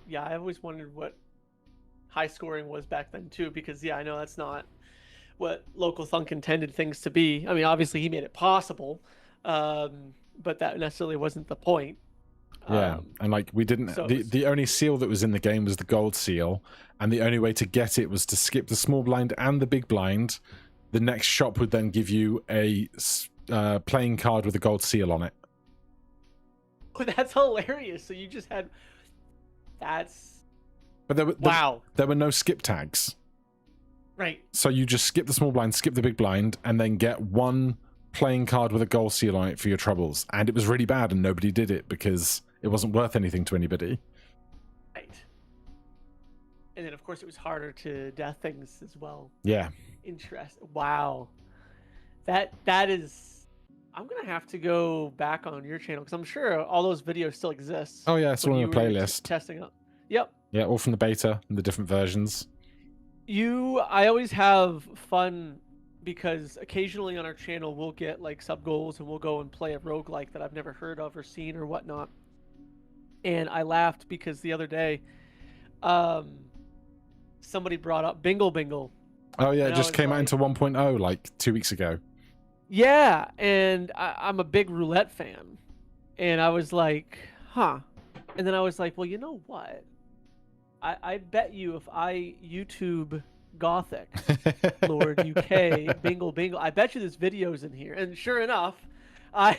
Yeah, I always wondered what high scoring was back then too, because yeah, I know that's not what Local Thunk intended things to be. I mean, obviously he made it possible, but that necessarily wasn't the point. Yeah, and like we didn't. So the only seal that was in the game was the gold seal, and the only way to get it was to skip the small blind and the big blind. The next shop would then give you a playing card with a gold seal on it. That's hilarious. So you just had But there were no skip tags. Right. So you just skip the small blind, skip the big blind, and then get 1 playing card with a gold seal on it for your troubles. And it was really bad, and nobody did it because it wasn't worth anything to anybody. Right. And then of course it was harder to death things as well. Yeah. Interesting. Wow. That is. I'm gonna have to go back on your channel because I'm sure all those videos still exist. Oh yeah, it's all in the playlist. Testing out. Yep. Yeah, all from the beta and the different versions. I always have fun because occasionally on our channel we'll get like sub goals and we'll go and play a roguelike that I've never heard of or seen or whatnot. And I laughed because the other day, somebody brought up Bingle Bingle. Oh yeah, it just came out into 1.0 like 2 weeks ago. Yeah, and I'm a big roulette fan, and I was like, huh. And then I was like, well, you know what? I bet you if I YouTube Gothic, Lord UK, Bingle Bingle, I bet you there's videos in here. And sure enough, I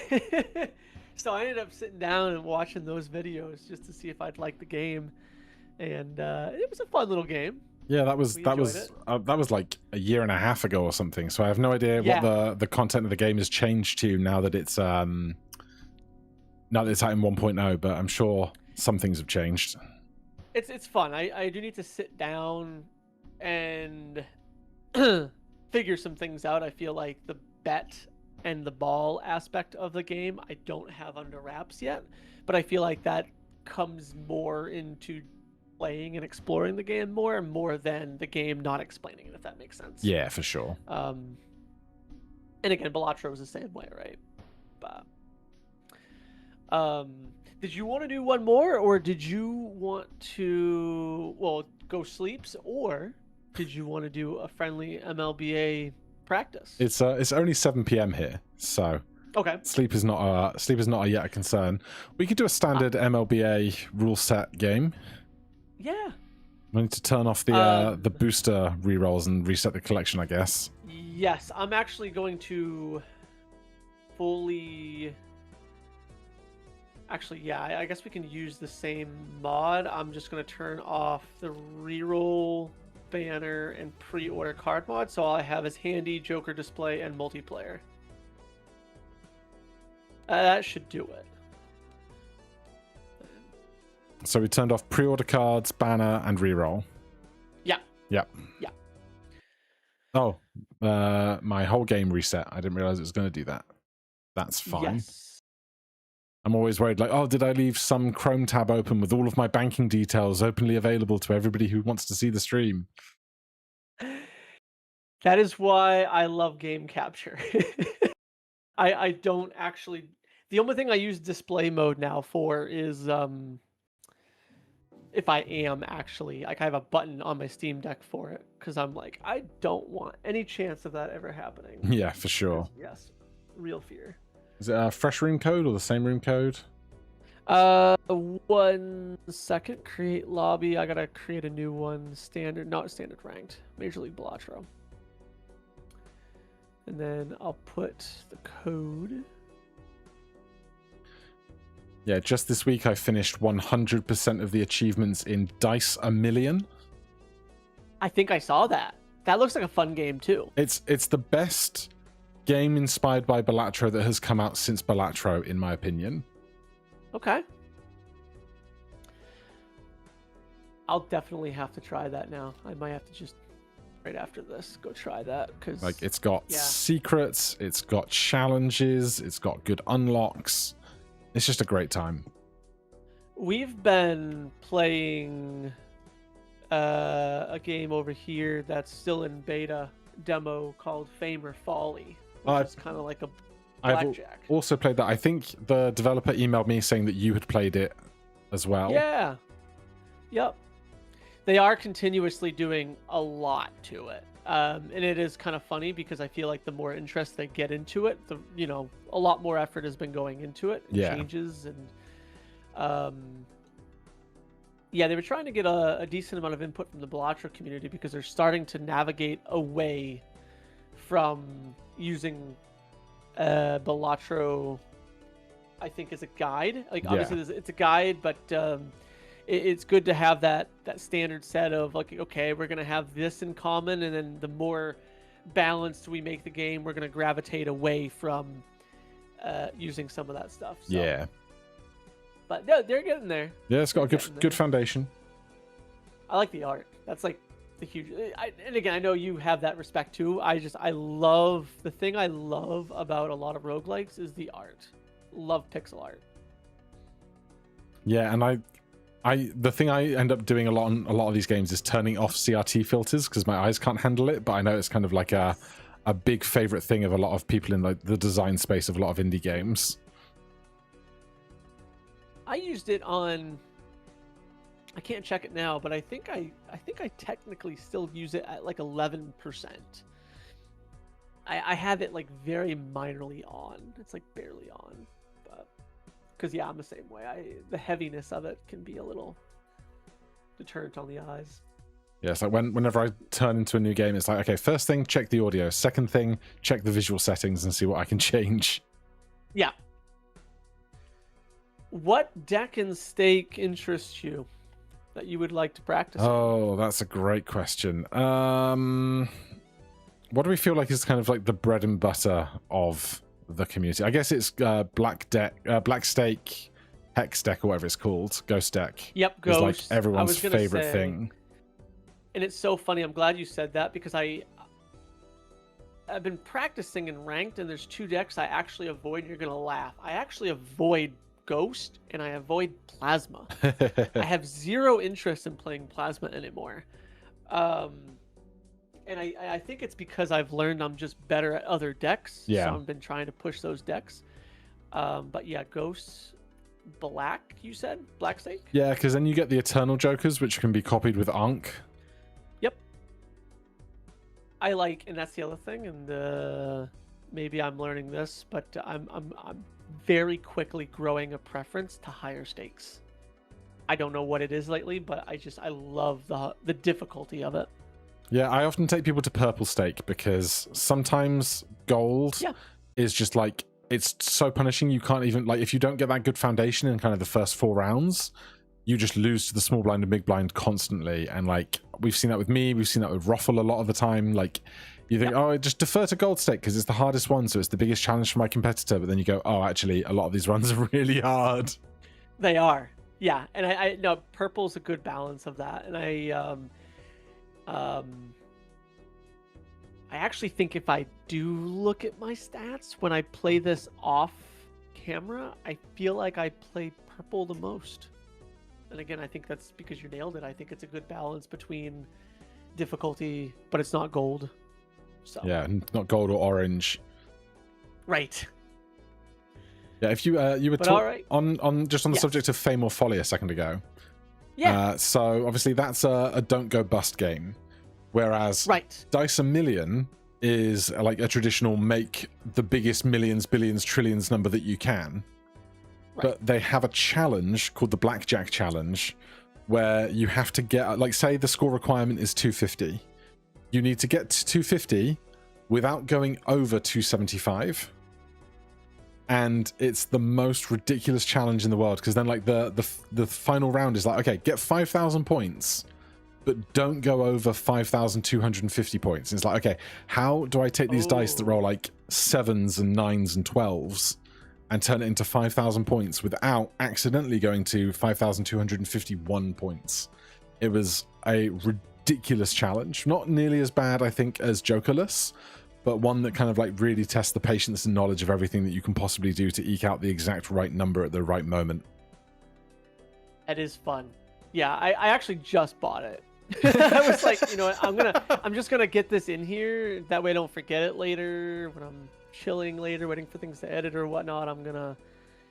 so I ended up sitting down and watching those videos just to see if I'd like the game. And it was a fun little game. Yeah, that We enjoyed it. that was like a year and a half ago or something. So I have no idea Yeah. what the content of the game has changed to now that it's out in 1.0. But I'm sure some things have changed. It's fun. I do need to sit down and figure some things out. I feel like the bet and the ball aspect of the game I don't have under wraps yet, but I feel like that comes more into playing and exploring the game more than the game not explaining it, if that makes sense. Yeah, for sure. And again, Balatro was the same way, right? But did you want to do one more, or did you want to go sleeps, or did you want to do a friendly MLBA practice? It's only 7 p.m. here, so okay. Sleep is not yet a concern. We could do a standard MLBA rule set game. Yeah. We need to turn off the booster rerolls and reset the collection, I guess. Yes, I'm actually going to fully. Actually, yeah, I guess we can use the same mod. I'm just going to turn off the reroll banner and pre-order card mod, so all I have is handy, Joker display, and multiplayer. That should do it. So we turned off pre-order cards, banner, and reroll. Yeah. Yep. Yeah. Oh, my whole game reset. I didn't realize it was going to do that. That's fine. Yes. I'm always worried, like, oh, did I leave some Chrome tab open with all of my banking details openly available to everybody who wants to see the stream? That is why I love game capture. I don't actually. The only thing I use display mode now for is if I am actually like I have a button on my Steam Deck for it because I'm like I don't want any chance of that ever happening. Yeah, for sure. Yes, real fear. Is it a fresh room code or the same room code? 1 second. Create lobby. I gotta create a new one. Standard, not standard ranked. Major League Balatro. And then I'll put the code. Yeah, just this week I finished 100% of the achievements in Dice a Million. I think I saw that. That looks like a fun game too. It's the best game inspired by Balatro that has come out since Balatro, in my opinion. Okay. I'll definitely have to try that now. I might have to just right after this go try that because like it's got secrets, it's got challenges, it's got good unlocks. It's just a great time. We've been playing a game over here that's still in beta demo called Fame or Folly, which is kind of like a blackjack. I've also played that. I think the developer emailed me saying that you had played it as well. Yeah. Yep. They are continuously doing a lot to it. And it is kind of funny because I feel like the more interest they get into it, a lot more effort has been going into it. And changes and they were trying to get a decent amount of input from the Balatro community because they're starting to navigate away from using Balatro, I think, as a guide. Like obviously it's a guide, but it's good to have that standard set of like, okay, we're gonna have this in common, and then the more balanced we make the game, we're gonna gravitate away from using some of that stuff. So. Yeah. But they're getting there. Yeah, it's got a good foundation. I like the art. That's like the huge. And again, I know you have that respect too. I love the thing I love about a lot of roguelikes is the art. Love pixel art. Yeah, and the thing I end up doing a lot on a lot of these games is turning off CRT filters because my eyes can't handle it. But I know it's kind of like a big favorite thing of a lot of people in like the design space of a lot of indie games. I used it on. I can't check it now, but I think I technically still use it at like 11%. I have it like very minorly on. It's like barely on. But Because yeah, I'm the same way. The heaviness of it can be a little deterrent on the eyes. Yeah, it's like whenever I turn into a new game, it's like, okay, first thing, check the audio. Second thing, check the visual settings and see what I can change. Yeah. What deck and stake interests you that you would like to practice? Oh, that's a great question. What do we feel like is kind of like the bread and butter of the community? I guess it's Black Stake, Hex deck, or whatever it's called, Ghost deck. Yep, Ghost. Is like everyone's favorite thing. And it's so funny. I'm glad you said that because I've been practicing in ranked, and there's 2 decks I actually avoid. And you're gonna laugh. I actually avoid Ghost and I avoid Plasma. I have 0 interest in playing Plasma anymore. And I think it's because I've learned I'm just better at other decks. Yeah. So I've been trying to push those decks. But yeah, Ghosts, Black, you said? Black Stake? Yeah, because then you get the Eternal Jokers, which can be copied with Ankh. Yep. I like, and that's the other thing, and maybe I'm learning this, but I'm very quickly growing a preference to higher stakes. I don't know what it is lately, but I love the difficulty of it. Yeah, I often take people to Purple Stake because sometimes gold is just like, it's so punishing. You can't even, like, if you don't get that good foundation in kind of the first 4 rounds, you just lose to the small blind and big blind constantly. And like, we've seen that with me, we've seen that with Roffle a lot of the time. Like, you think, oh, just defer to gold stake because it's the hardest one, so it's the biggest challenge for my competitor. But then you go, oh, actually, a lot of these runs are really hard. They are, yeah. And I no, purple's a good balance of that. And I actually think if I do look at my stats when I play this off camera, I feel like I play purple the most. And again, I think that's because you nailed it. I think it's a good balance between difficulty, but it's not gold. So yeah, not gold or orange. Right. Yeah, if you were on the subject of Fame or Folly a second ago. Yeah. So obviously that's a don't go bust game. Whereas Dice a Million is like a traditional make the biggest millions, billions, trillions number that you can. Right. But they have a challenge called the Blackjack Challenge where you have to get, like, say the score requirement is 250. You need to get to 250 without going over 275. And it's the most ridiculous challenge in the world because then like the final round is like, okay, get 5,000 points. But don't go over 5,250 points. And it's like, okay, how do I take these dice that roll like 7s and 9s and 12s and turn it into 5,000 points without accidentally going to 5,251 points? It was a ridiculous challenge. Not nearly as bad, I think, as Jokerless, but one that kind of like really tests the patience and knowledge of everything that you can possibly do to eke out the exact right number at the right moment. That is fun. Yeah, I actually just bought it. I was like, you know what, I'm just gonna get this in here. That way I don't forget it later when I'm chilling later, waiting for things to edit or whatnot. I'm gonna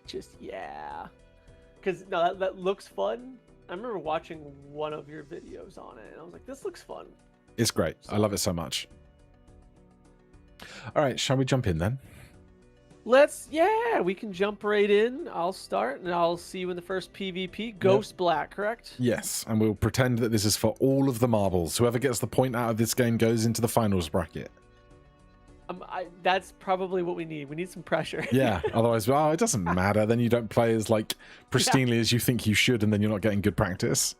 just, because no, that looks fun. I remember watching one of your videos on it, and I was like, this looks fun. It's great. So, I love it so much. All right, shall we jump in then? We can jump right in. I'll start, and I'll see you in the first PvP. Ghost Black, correct? Yes, and we'll pretend that this is for all of the marbles. Whoever gets the point out of this game goes into the finals bracket. That's probably what we need. We need some pressure. Yeah, otherwise, it doesn't matter. Then you don't play as like pristinely as you think you should, and then you're not getting good practice.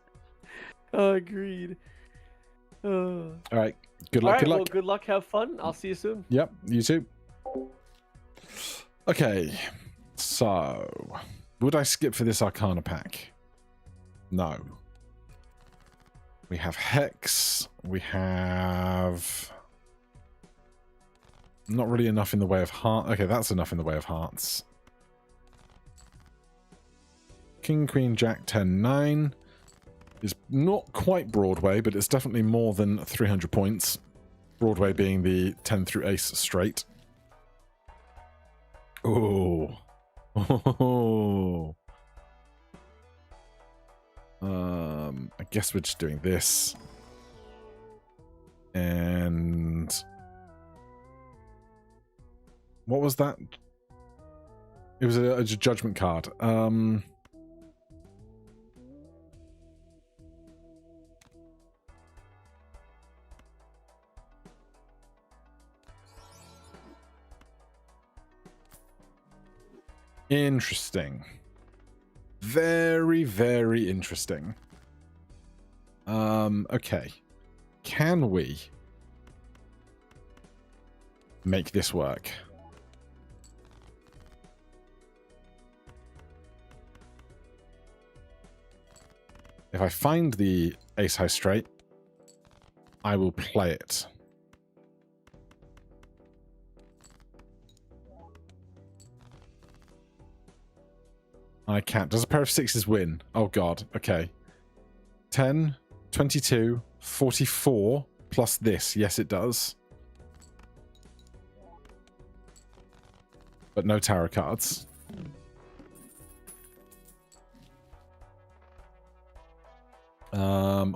Agreed. All right, good luck. Well, good luck. Have fun. I'll see you soon. Yep, you too. Okay, so would I skip for this Arcana pack? No. We have Hex. We have not really enough in the way of heart. Okay, that's enough in the way of hearts. King, Queen, Jack, 10, 9 is not quite Broadway, but it's definitely more than 300 points. Broadway being the 10 through ace straight. Oh. I guess we're just doing this. And what was that? It was a judgment card. Interesting. Very, very interesting. Okay. Can we make this work? If I find the ace high straight, I will play it. I can't. Does a pair of sixes win? Oh god. Okay. 10, 22, 44 plus this. Yes, it does. But no tarot cards.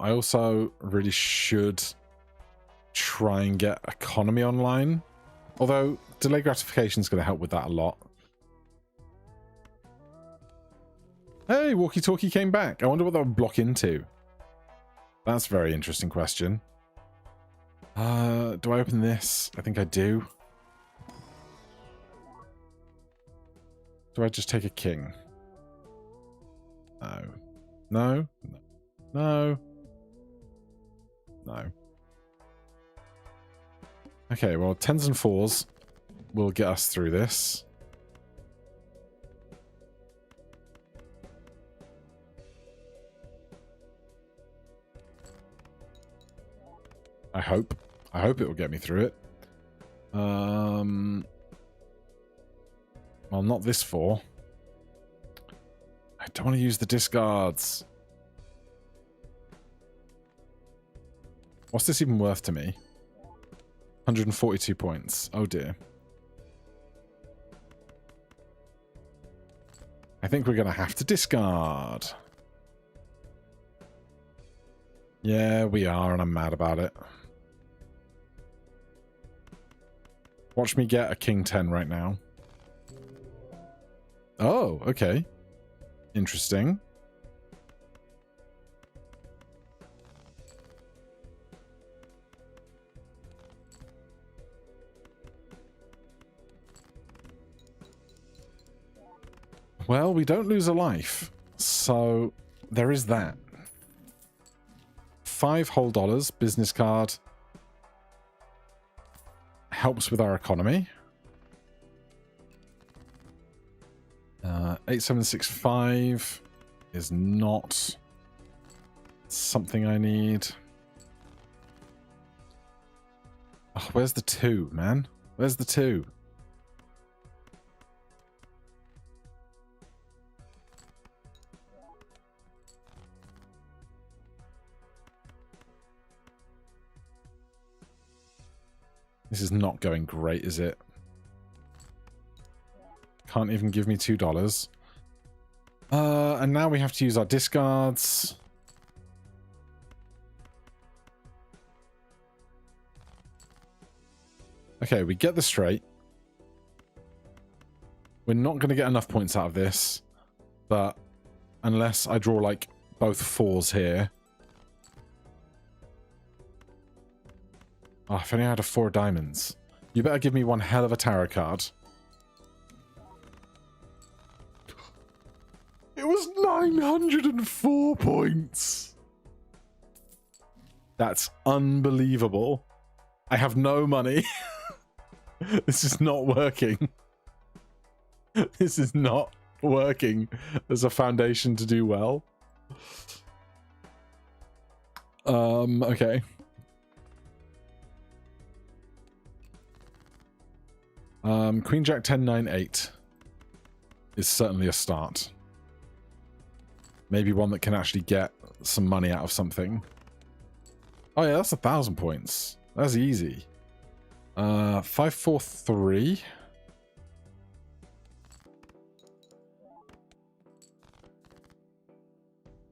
I also really should try and get economy online. Although delay gratification is going to help with that a lot. Hey, walkie-talkie came back. I wonder what that would block into. That's a very interesting question. Do I open this? I think I do. Do I just take a king? No. No? No. No. Okay, well, 10s and 4s will get us through this. I hope. I hope it will get me through it. Well, not this 4. I don't want to use the discards. What's this even worth to me? 142 points. Oh dear. I think we're going to have to discard. Yeah, we are, and I'm mad about it. Watch me get a king 10 right now. Oh, okay. Interesting. Well, we don't lose a life, so there is that. 5 whole dollars, business card. Helps with our economy. 8765 is not something I need. Oh, where's the 2, man? Where's the 2? This is not going great, is it? Can't even give me $2. And now we have to use our discards. Okay, we get the straight. We're not going to get enough points out of this. But unless I draw, like, both 4s here. Oh, if only I had a 4 diamonds. You better give me one hell of a tarot card. It was 904 points. That's unbelievable. I have no money. This is not working. This is not working as a foundation to do well. Okay. Queen Jack 10 9 8 is certainly a start. Maybe one that can actually get some money out of something. Oh yeah, that's 1,000 points. That's easy. 5 4 3.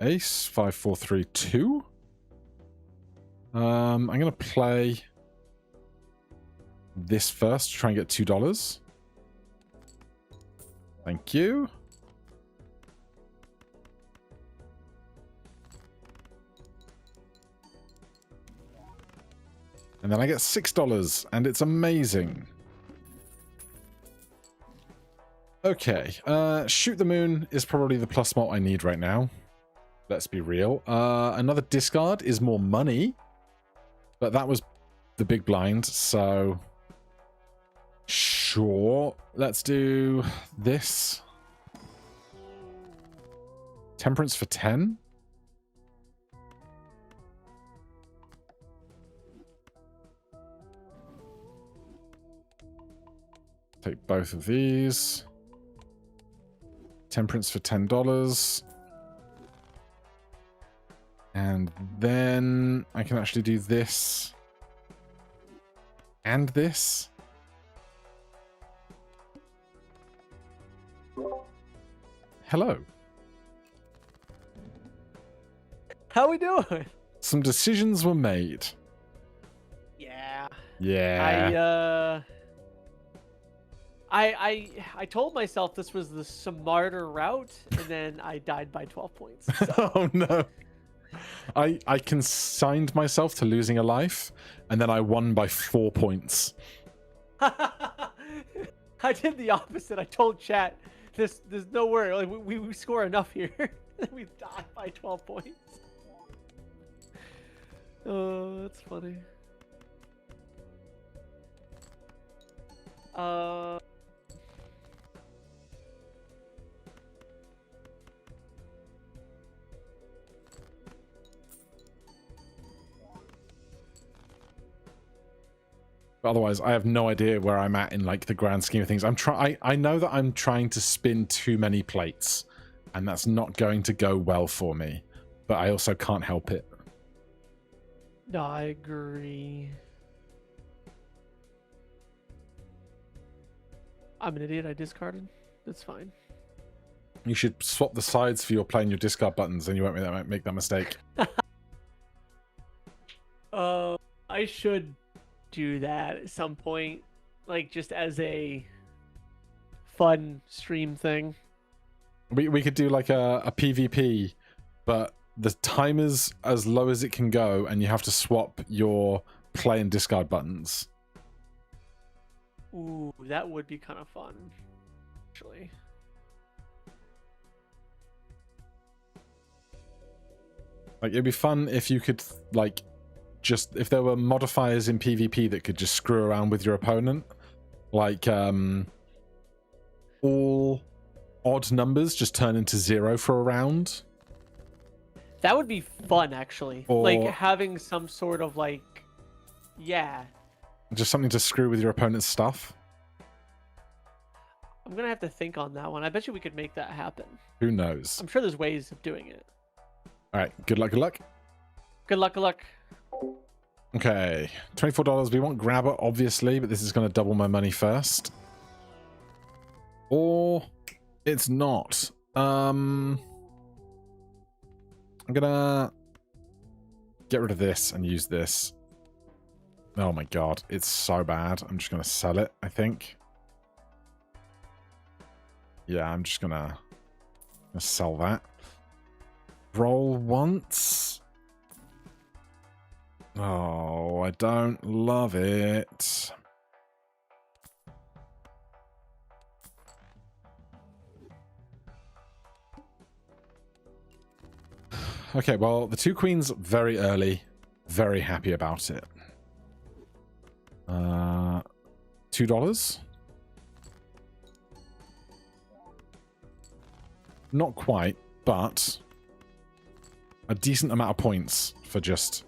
Ace 5 4 3 2. I'm gonna play this first to try and get $2. Thank you. And then I get $6, and it's amazing. Okay, Shoot the Moon is probably the plus mult I need right now. Let's be real. Another discard is more money, but that was the big blind, so sure. Let's do this. Temperance for 10. Take both of these. Temperance for $10. And then I can actually do this. And this. Hello. How we doing? Some decisions were made. Yeah. Yeah. I told myself this was the smarter route, and then I died by 12 points. So. Oh no. I consigned myself to losing a life, and then I won by 4 points. I did the opposite. I told chat, there's no worry. Like we score enough here. We die by 12 points. Oh, that's funny. Otherwise, I have no idea where I'm at in like the grand scheme of things. I know that I'm trying to spin too many plates, and that's not going to go well for me. But I also can't help it. No, I agree. I'm an idiot. I discarded. That's fine. You should swap the sides for your playing your discard buttons, and you won't make that mistake. I should do that at some point, like just as a fun stream thing. We could do like a PvP, but the timer's as low as it can go, and you have to swap your play and discard buttons. Ooh, that would be kind of fun, actually. Like, it'd be fun if you could, like, just, if there were modifiers in PvP that could just screw around with your opponent. Like, all odd numbers just turn into 0 for a round. That would be fun, actually. Or, like, having some sort of, like, yeah. Just something to screw with your opponent's stuff. I'm going to have to think on that one. I bet you we could make that happen. Who knows? I'm sure there's ways of doing it. All right, good luck, good luck. Good luck, good luck. Okay, $24. We want grabber, obviously, but this is going to double my money first. Or it's not. I'm gonna get rid of this and use this. Oh my god, it's so bad. I'm just gonna sell it, I think. Yeah, I'm just gonna sell that. Roll once. Oh, I don't love it. Okay, well, the 2 queens very early. Very happy about it. $2. Not quite, but a decent amount of points for just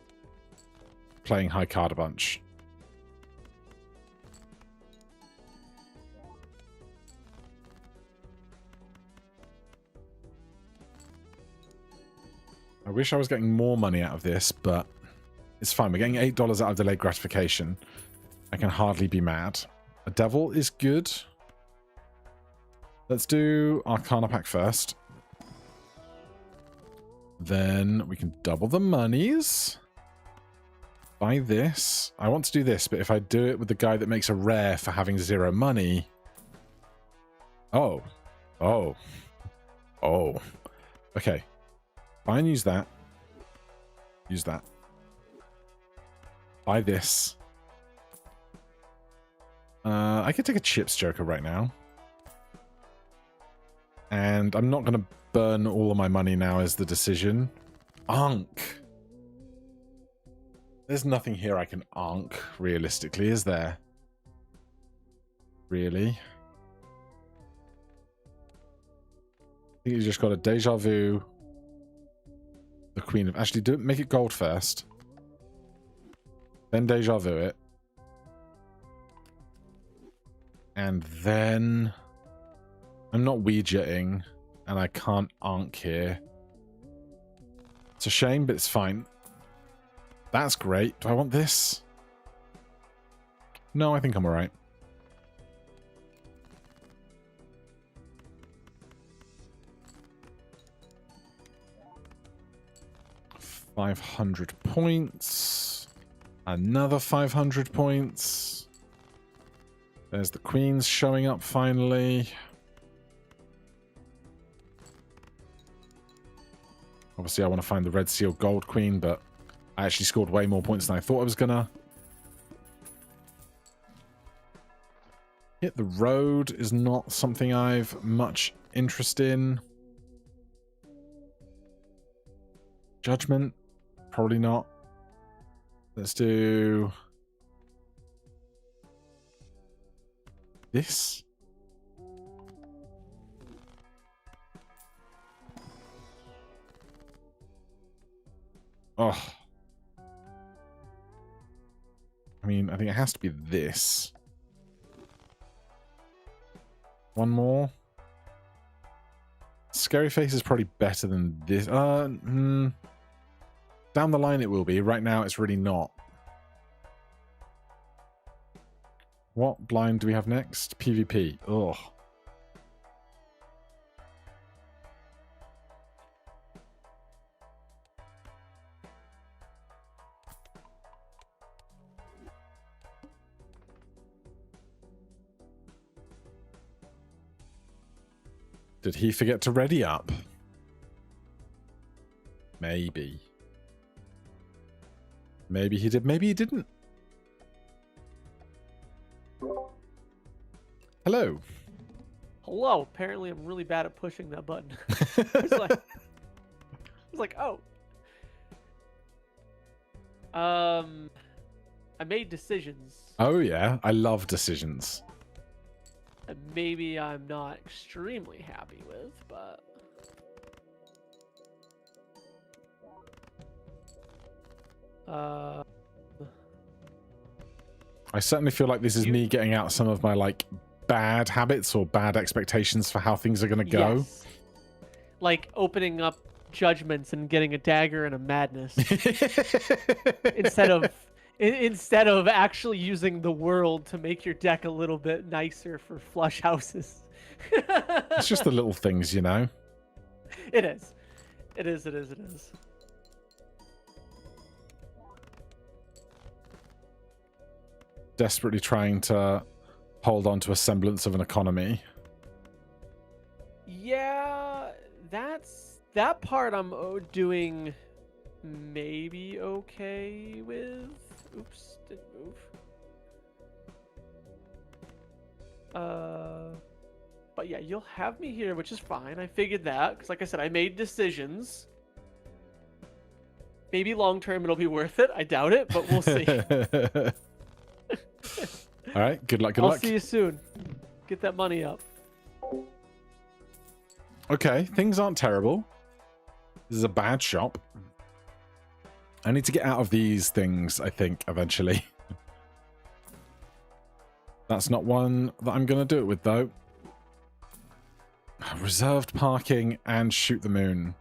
playing high card a bunch. I wish I was getting more money out of this, but it's fine. We're getting $8 out of delayed gratification. I can hardly be mad. A devil is good. Let's do Arcana pack first. Then we can double the monies. Buy this. I want to do this, but if I do it with the guy that makes a rare for having 0 money... Oh. Oh. Oh. Okay. Fine, use that. Use that. Buy this. I could take a chips joker right now. And I'm not going to burn all of my money now is the decision. Ankh. There's nothing here I can ankh, realistically, is there? Really? I think you just got a deja vu. The Queen of... Actually, do it, make it gold first. Then deja vu it. And then... I'm not Ouija-ing, and I can't ankh here. It's a shame, but it's fine. That's great. Do I want this? No, I think I'm alright. $500 points. Another 500 points. There's the queens showing up finally. Obviously, I want to find the Red Seal Gold Queen, but I actually scored way more points than I thought I was gonna. Hit the road is not something I've much interest in. Judgment? Probably not. Let's do... this? Oh. I mean, I think it has to be this. One more. Scary Face is probably better than this. Down the line it will be. Right now it's really not. What blind do we have next? PvP. Ugh. Did he forget to ready up? Maybe. Maybe he did, maybe he didn't. Hello. Hello. Apparently I'm really bad at pushing that button. It's like, oh. I made decisions. Oh yeah, I love decisions. That maybe I'm not extremely happy with, but... I certainly feel like this is me getting out some of my, like, bad habits or bad expectations for how things are going to go. Yes. Like opening up judgments and getting a dagger and a madness. Instead of actually using the world to make your deck a little bit nicer for flush houses. It's just the little things, you know? It is. It is, it is, it is. Desperately trying to hold on to a semblance of an economy. Yeah, that part I'm doing maybe okay with. Oops, didn't move. But yeah, you'll have me here, which is fine. I figured that, because like I said, I made decisions. Maybe long term it'll be worth it. I doubt it, but we'll see. All right, good luck, good luck. I'll see you soon. Get that money up. Okay, things aren't terrible. This is a bad shop. I need to get out of these things, I think, eventually. That's not one that I'm going to do it with, though. Reserved parking and shoot the moon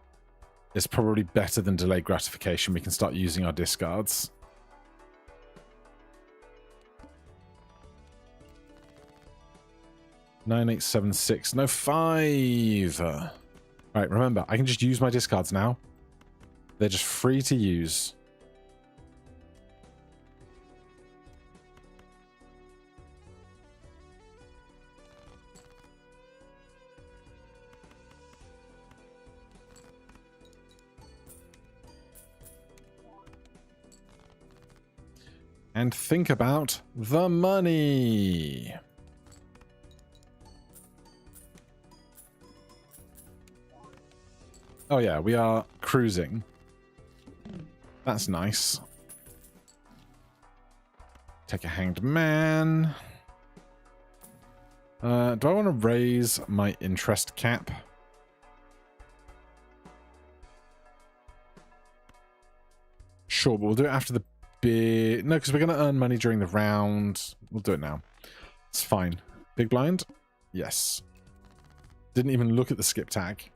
is probably better than delayed gratification. We can start using our discards. $9,876. No, 5. Right, remember, I can just use my discards now. They're just free to use. and think about the money. Oh yeah, we are cruising. That's nice. Take a hanged man. Do I want to raise my interest cap? Sure, but we'll do it after the big... No, because we're going to earn money during the round. We'll do it now. It's fine. Big blind? Yes. Didn't even look at the skip tag.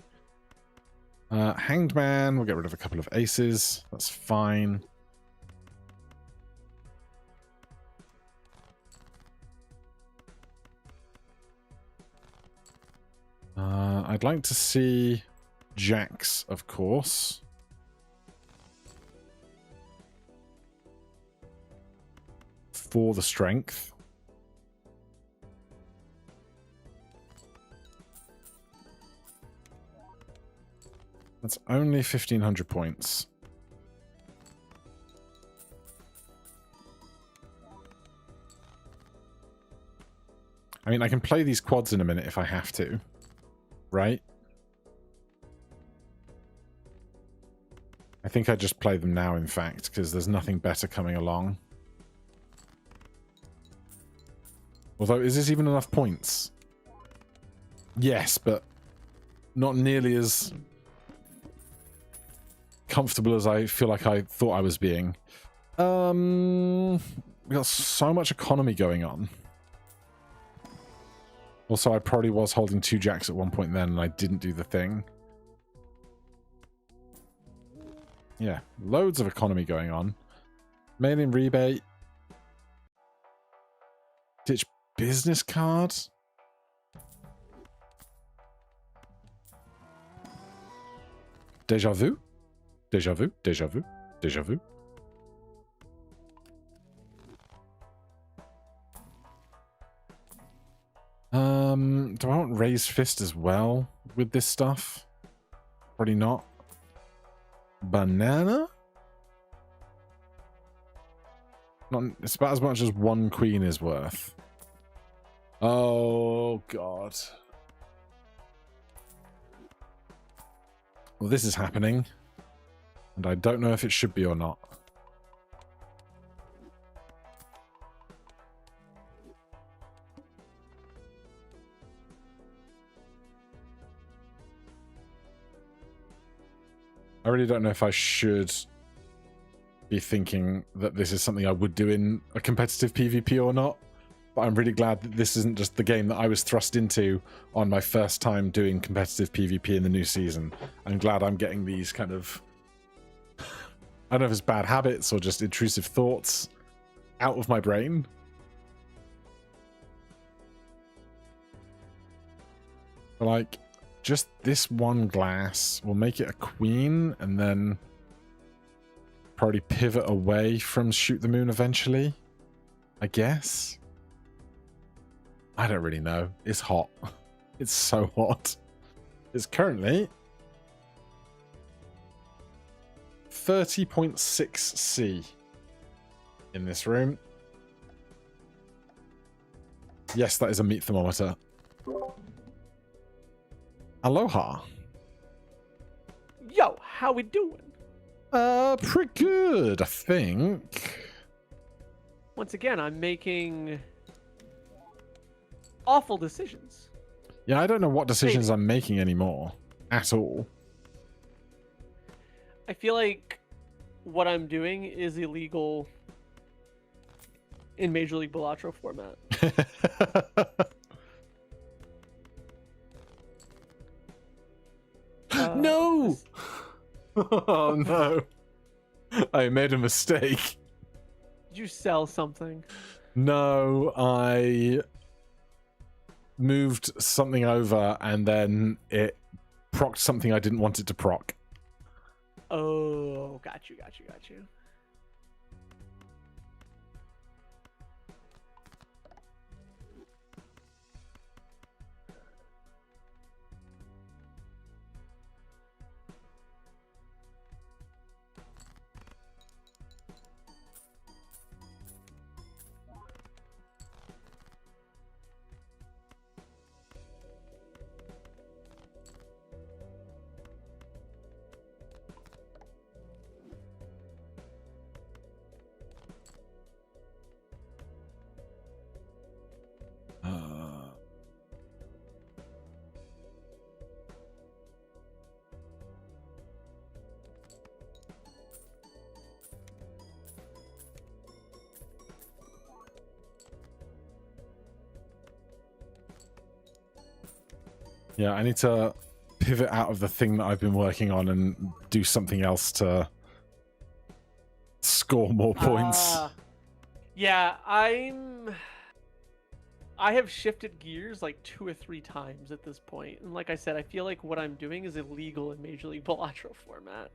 Hanged man. We'll get rid of a couple of aces. That's fine. I'd like to see jacks, of course. For the strength. That's only 1,500 points. I mean, I can play these quads in a minute if I have to. Right? I think I just play them now, in fact, because there's nothing better coming along. Although, is this even enough points? Yes, but not nearly as comfortable as I feel like I thought I was being. We got so much economy going on. Also, I probably was holding 2 jacks at one point then, and I didn't do the thing. Yeah, loads of economy going on. Mail-in rebate. Ditch business card. Deja vu? Deja vu? Deja vu? Deja vu? Do I want raised fist as well with this stuff? Probably not. Banana? Not, it's about as much as 1 queen is worth. Oh, God. Well, this is happening. And I don't know if it should be or not. I really don't know if I should be thinking that this is something I would do in a competitive PvP or not. But I'm really glad that this isn't just the game that I was thrust into on my first time doing competitive PvP in the new season. I'm glad I'm getting these kind of... I don't know if it's bad habits or just intrusive thoughts out of my brain. But like, just this one glass will make it a queen and then probably pivot away from shoot the moon eventually, I guess. I don't really know. It's hot. It's so hot. It's currently 30.6 C in this room. Yes, that is a meat thermometer. Aloha. Yo, how we doing? Pretty good, I think. Once again, I'm making awful decisions. Yeah, I don't know what decisions I'm making anymore. At all. I feel like what I'm doing is illegal in Major League Balatro format. No! Oh, no. I made a mistake. Did you sell something? No, I moved something over and then it procced something I didn't want it to proc. Oh, got you, got you, got you. Yeah, I need to pivot out of the thing that I've been working on and do something else to score more points. Yeah, I have shifted gears like 2 or 3 times at this point. And like I said, I feel like what I'm doing is illegal in Major League Balatro format.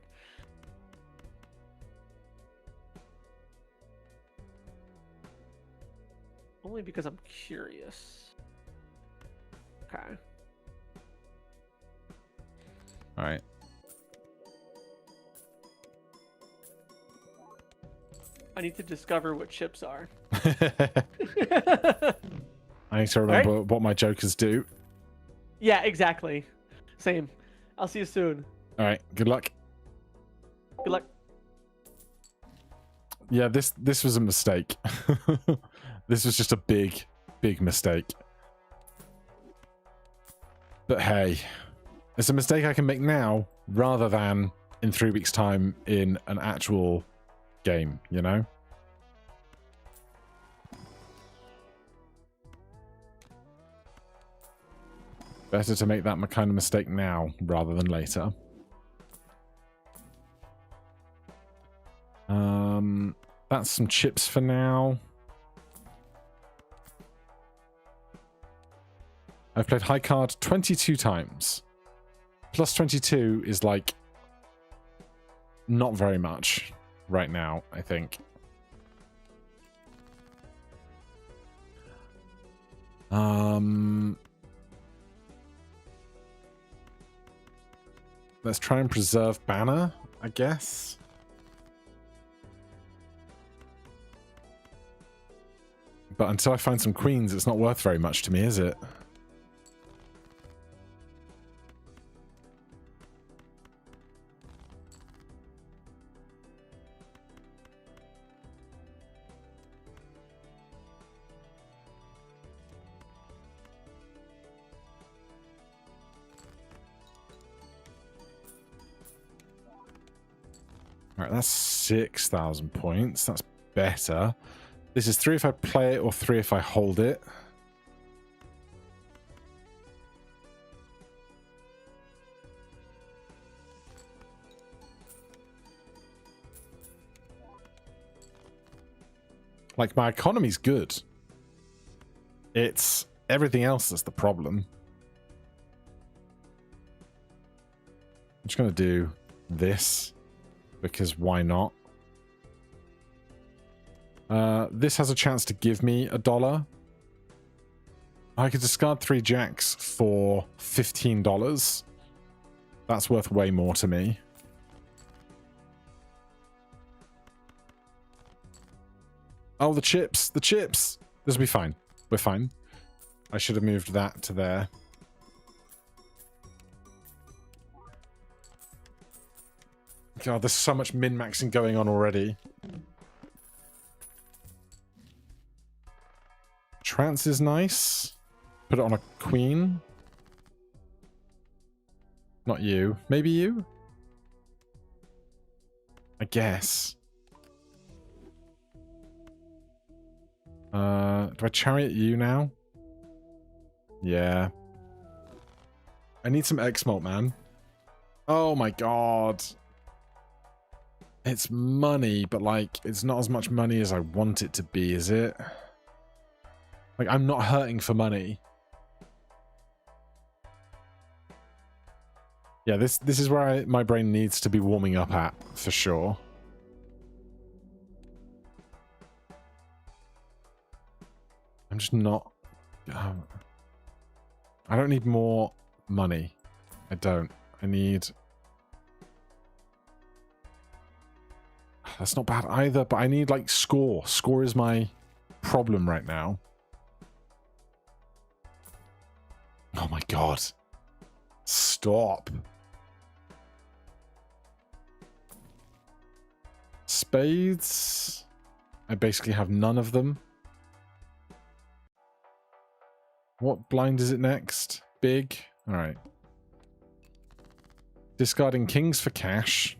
Only because I'm curious. Okay. All right. I need to discover what chips are. I need to remember Right? what my jokers do. Yeah, exactly. Same. I'll see you soon. All right. Good luck. Good luck. Yeah, this was a mistake. This was just a big mistake. But hey, it's a mistake I can make now rather than in 3 weeks' time in an actual game, you know? Better to make that kind of mistake now rather than later. That's some chips for now. I've played high card 22 times. Plus 22 is like not very much right now, I think. Let's try and preserve banner, I guess. But until I find some queens, it's not worth very much to me, is it? Alright, that's 6,000 points. That's better. This is 3 if I play it or 3 if I hold it. Like, my economy's good. It's everything else that's the problem. I'm just going to do this, because why not? This has a chance to give me $1. I could discard 3 jacks for $15. That's worth way more to me. Oh, the chips! The chips! This will be fine. We're fine. I should have moved that to there. God, there's so much min-maxing going on already. Trance is nice. Put it on a queen. Not you. Maybe you? I guess. Do I chariot you now? Yeah. I need some X-Malt, man. Oh my god. It's money, but like, it's not as much money as I want it to be, is it? Like, I'm not hurting for money. Yeah, this is where my brain needs to be warming up at, for sure. I'm just not... I don't need more money. I don't. I need... That's not bad either, but I need, like, score. Score is my problem right now. Oh my god. Stop. Spades. I basically have none of them. What blind is it next? Big. Alright. Discarding kings for cash.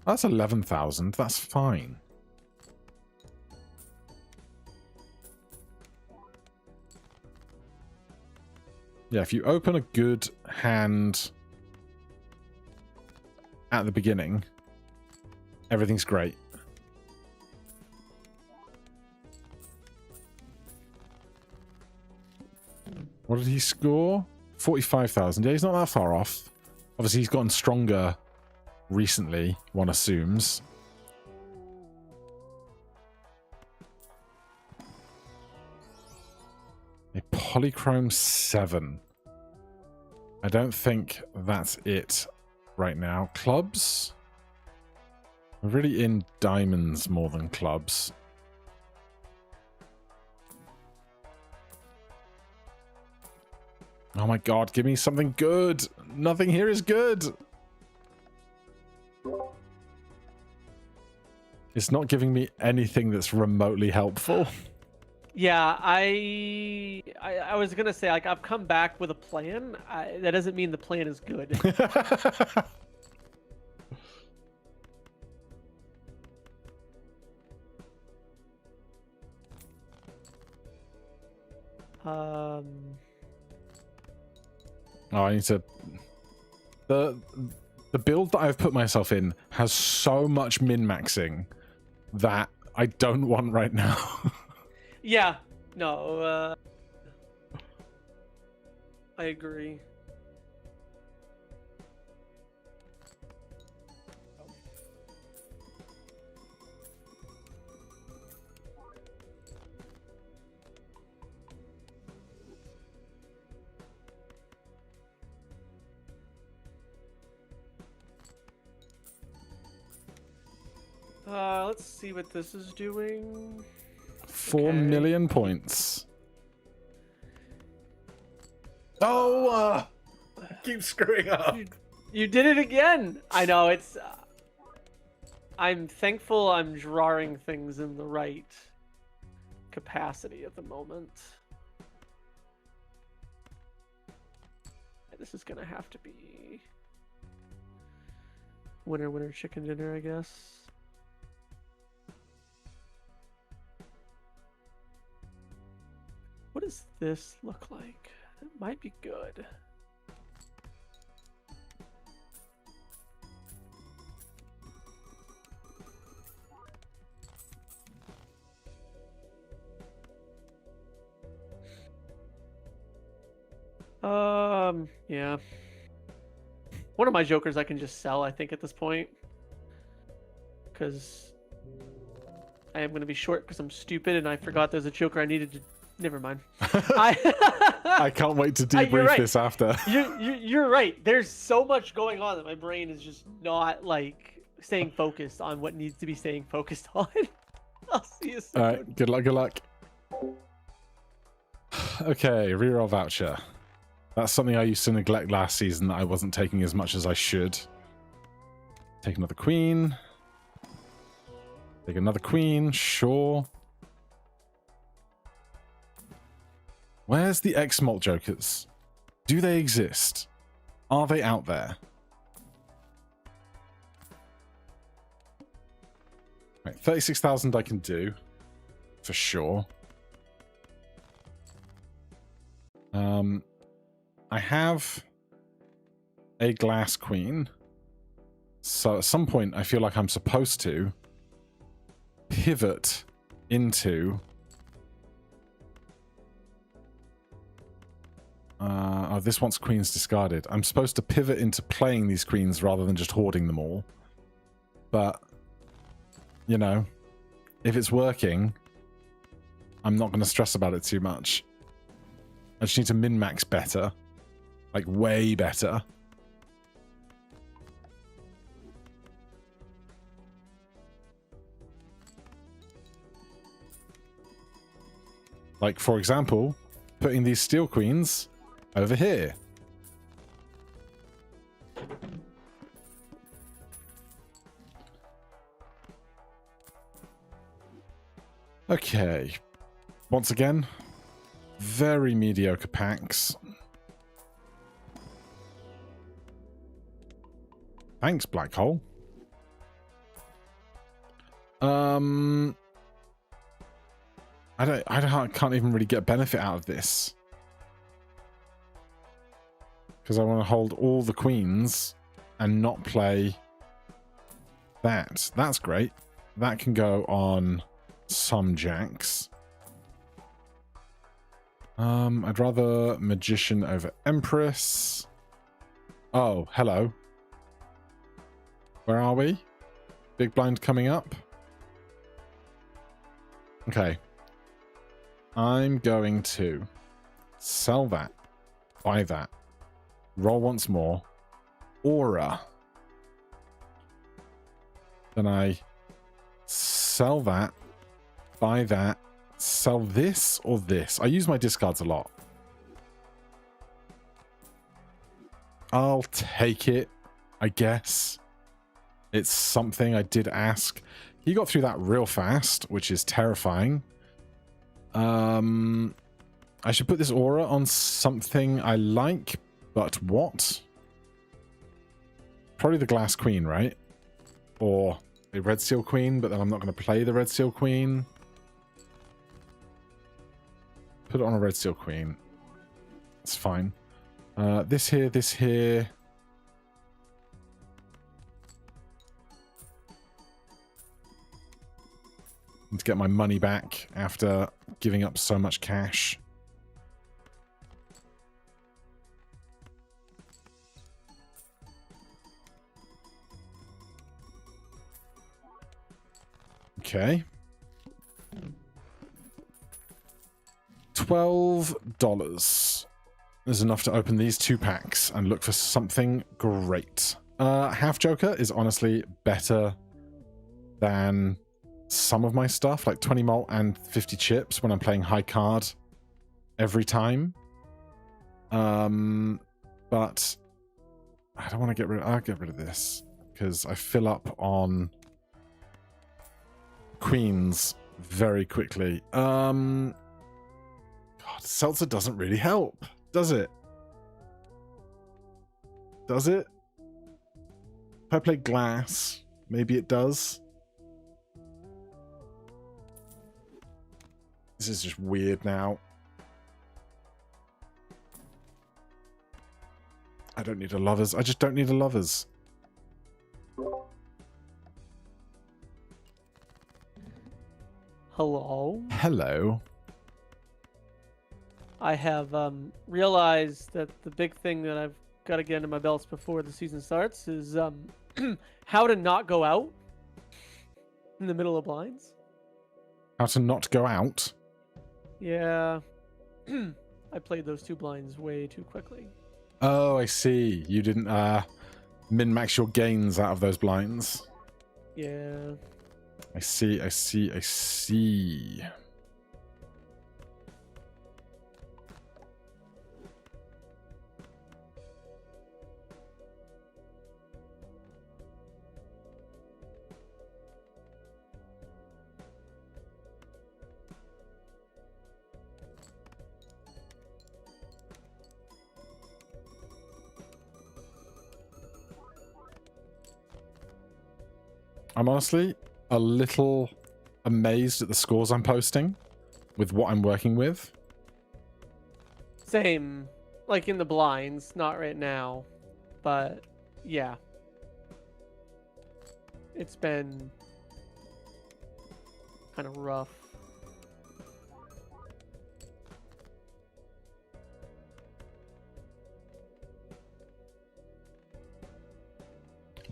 That's 11,000. That's fine. Yeah, if you open a good hand at the beginning, everything's great. What did he score? 45,000. Yeah, he's not that far off. Obviously, he's gotten stronger recently, one assumes. A polychrome 7. I don't think that's it right now. Clubs? We're really in diamonds more than clubs. Oh my god, give me something good. Nothing here is good. It's not giving me anything that's remotely helpful. Yeah, I was gonna say, like, I've come back with a plan. That doesn't mean the plan is good. Oh, I need to... The build that I've put myself in has so much min-maxing that I don't want right now. Yeah, no, I agree. Let's see what this is doing. 4 million points. Oh, I keep screwing up. You did it again. I know, it's... I'm thankful I'm drawing things in the right capacity at the moment. This is gonna have to be winner, winner, chicken dinner, I guess. What does this look like? It might be good. Yeah. One of my jokers I can just sell, I think, at this point. Because I am going to be short because I'm stupid and I forgot there's a joker I needed to... Never mind. I can't wait to debrief right. this after. You're right. There's so much going on that my brain is just not, like, staying focused on what needs to be staying focused on. I'll see you soon. Alright, good luck, good luck. Okay, reroll voucher. That's something I used to neglect last season that I wasn't taking as much as I should. Take another queen. Take another queen, sure. Where's the X-Malt Jokers? Do they exist? Are they out there? Right, 36,000 I can do. For sure. I have a glass queen. So at some point I feel like I'm supposed to pivot into... oh, this wants queens discarded. I'm supposed to pivot into playing these queens rather than just hoarding them all. But, you know, if it's working, I'm not going to stress about it too much. I just need to min-max better. Like, way better. Like, for example, putting these steel queens over here. Okay. Once again, very mediocre packs. Thanks, Black Hole. I can't even really get benefit out of this. Because I want to hold all the queens and not play that. That's great. That can go on some jacks. I'd rather Magician over Empress. Oh, hello. Where are we? Big blind coming up. Okay. I'm going to sell that, buy that, roll once more, aura. Then I sell that, buy that, sell this or this. I use my discards a lot. I'll take it, I guess. It's something I did ask. He got through that real fast, which is terrifying. I should put this aura on something I like, but what? Probably the Glass Queen, right? Or a Red Seal Queen, but then I'm not going to play the Red Seal Queen. Put it on a Red Seal Queen. It's fine. This here, this here. Need to get my money back after giving up so much cash. Okay. $12 is enough to open these 2 packs and look for something great. Half Joker is honestly better than some of my stuff, like 20 malt and 50 chips when I'm playing high card every time. But I don't want to get rid of, I'll get rid of this because I fill up on queens very quickly. God, seltzer doesn't really help, does it? Does it? If I play glass, maybe it does. This is just weird now. I don't need a lovers. I just don't need a lovers. Hello? Hello. I have realized that the big thing that I've got to get into my belts before the season starts is how to not go out in the middle of blinds. How to not go out? Yeah. I played those 2 blinds way too quickly. Oh, I see. You didn't min-max your gains out of those blinds. Yeah. I see, I see, I see. I'm honestly a little amazed at the scores I'm posting with what I'm working with. Same. Like in the blinds, not right now. But yeah. It's been kind of rough.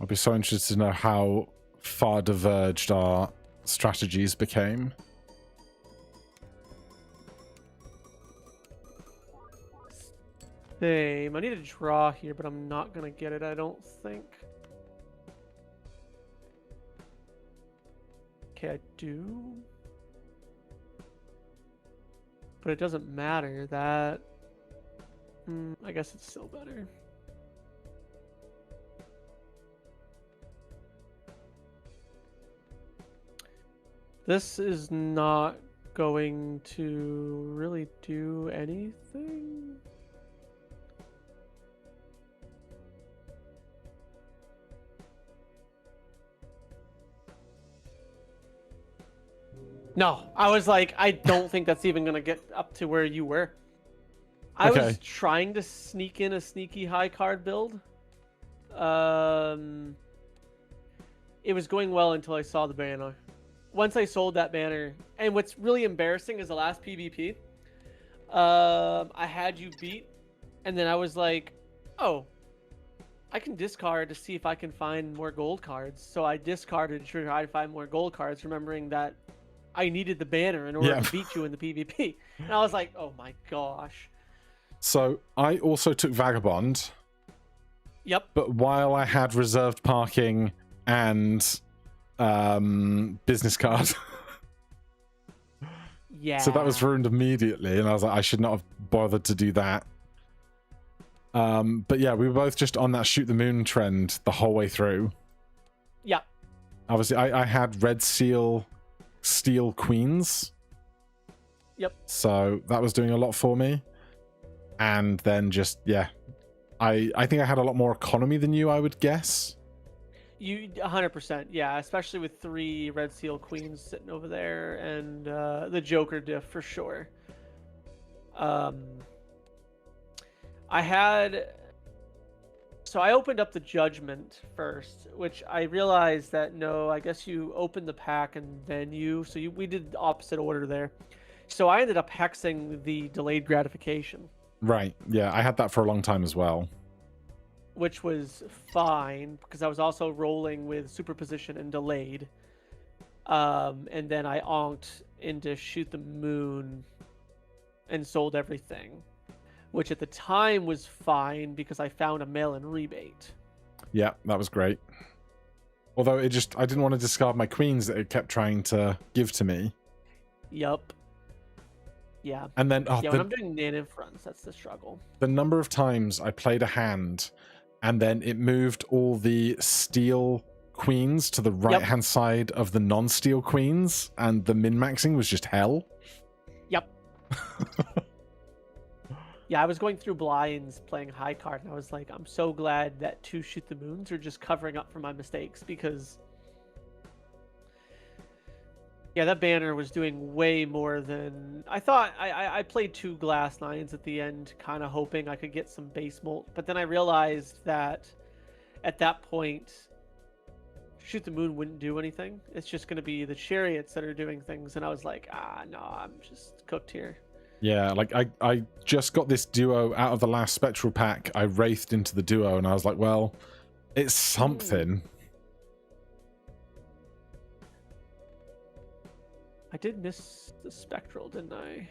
I'd be so interested to know how far diverged our strategies became. Same. I need a draw here, but I'm not going to get it, I don't think. Okay, I do. But it doesn't matter. That... I guess it's still better. This is not going to really do anything. No, I was like, I don't think that's even going to get up to where you were. I was Okay. trying to sneak in a sneaky high card build. It was going well until I saw the banner. Once I sold that banner, and what's really embarrassing is the last PvP. I had you beat, and then I was like, oh, I can discard to see if I can find more gold cards. So I discarded to try to find more gold cards, remembering that I needed the banner in order Yeah. to beat you in the PvP. And I was like, oh my gosh. So I also took Vagabond, Yep. but while I had reserved parking and business card. Yeah. So that was ruined immediately, and I was like, I should not have bothered to do that. But yeah, we were both just on that shoot the moon trend the whole way through. Yeah. Obviously, I had red seal steel queens. Yep. So that was doing a lot for me. And then just, yeah, I think I had a lot more economy than you, I would guess. You 100%, yeah, especially with 3 red seal queens sitting over there and the Joker diff for sure. So I opened up the Judgment first, which I realized that no, I guess you open the pack and then we did the opposite order there. So I ended up hexing the delayed gratification. Right, yeah, I had that for a long time as well. Which was fine because I was also rolling with superposition and delayed. And then I onked into shoot the moon and sold everything, which at the time was fine because I found a mail-in rebate. Yeah, that was great. Although I didn't want to discard my queens that it kept trying to give to me. Yup. Yeah. And then when I'm doing native fronts, that's the struggle. The number of times I played a hand and then it moved all the steel queens to the right-hand side of the non-steel queens, and the min-maxing was just hell. Yep. Yeah, I was going through blinds playing high card, and I was like, I'm so glad that 2 shoot the moons are just covering up for my mistakes, because yeah, that banner was doing way more than I thought. I played 2 glass 9s at the end, kind of hoping I could get some base molt, but then I realized that at that point, shoot the moon wouldn't do anything. It's just going to be the chariots that are doing things, and I was like, no, I'm just cooked here. Yeah, like I just got this duo out of the last spectral pack. I wraithed into the duo, and I was like, well, it's something. I did miss the spectral, didn't I?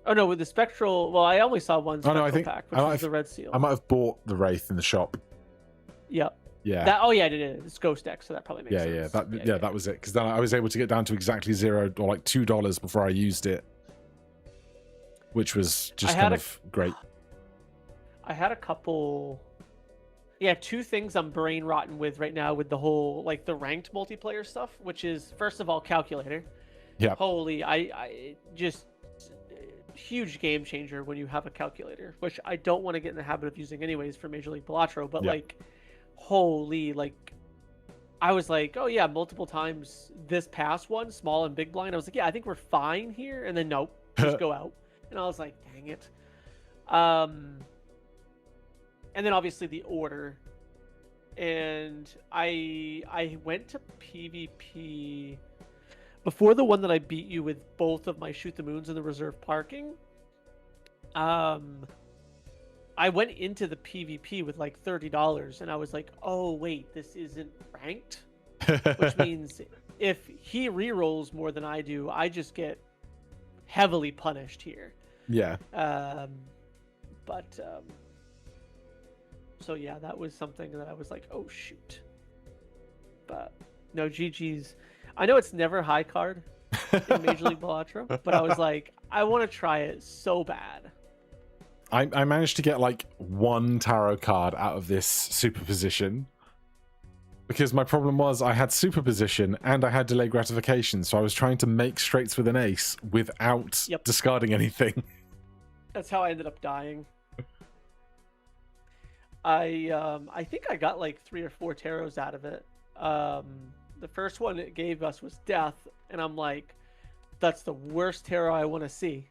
Oh no, with the spectral. Well, I only saw one spectral pack, which was the red seal. I might have bought the wraith in the shop. Yep. Yeah. Oh yeah, I did it. It's Ghost Deck, so that probably makes sense. Yeah, that was it. Because then I was able to get down to exactly $0 or like $2 before I used it, which was just kind of great. I had a couple. Yeah, 2 things I'm brain rotten with right now with the whole like the ranked multiplayer stuff, which is first of all calculator. Yeah. Holy, I just huge game changer when you have a calculator, which I don't want to get in the habit of using anyways for Major League Balatro, but like holy, like I was like, oh yeah, multiple times this past one, small and big blind. I was like, yeah, I think we're fine here, and then nope, just go out. And I was like, dang it. And then obviously the order. And I went to PvP before the one that I beat you with both of my shoot the moons and the reserve parking. I went into the PvP with like $30, and I was like, oh wait, this isn't ranked, which means if he rerolls more than I do, I just get heavily punished here. Yeah. So yeah, that was something that I was like, oh shoot. But no, GG's. I know it's never high card in Major League Balatro, but I was like, I want to try it so bad. I managed to get like 1 tarot card out of this superposition, because my problem was I had superposition and I had delay gratification, so I was trying to make straights with an ace without discarding anything. That's how I ended up dying. I think I got like 3 or 4 tarots out of it. The first one it gave us was death, and I'm like, that's the worst tarot I want to see,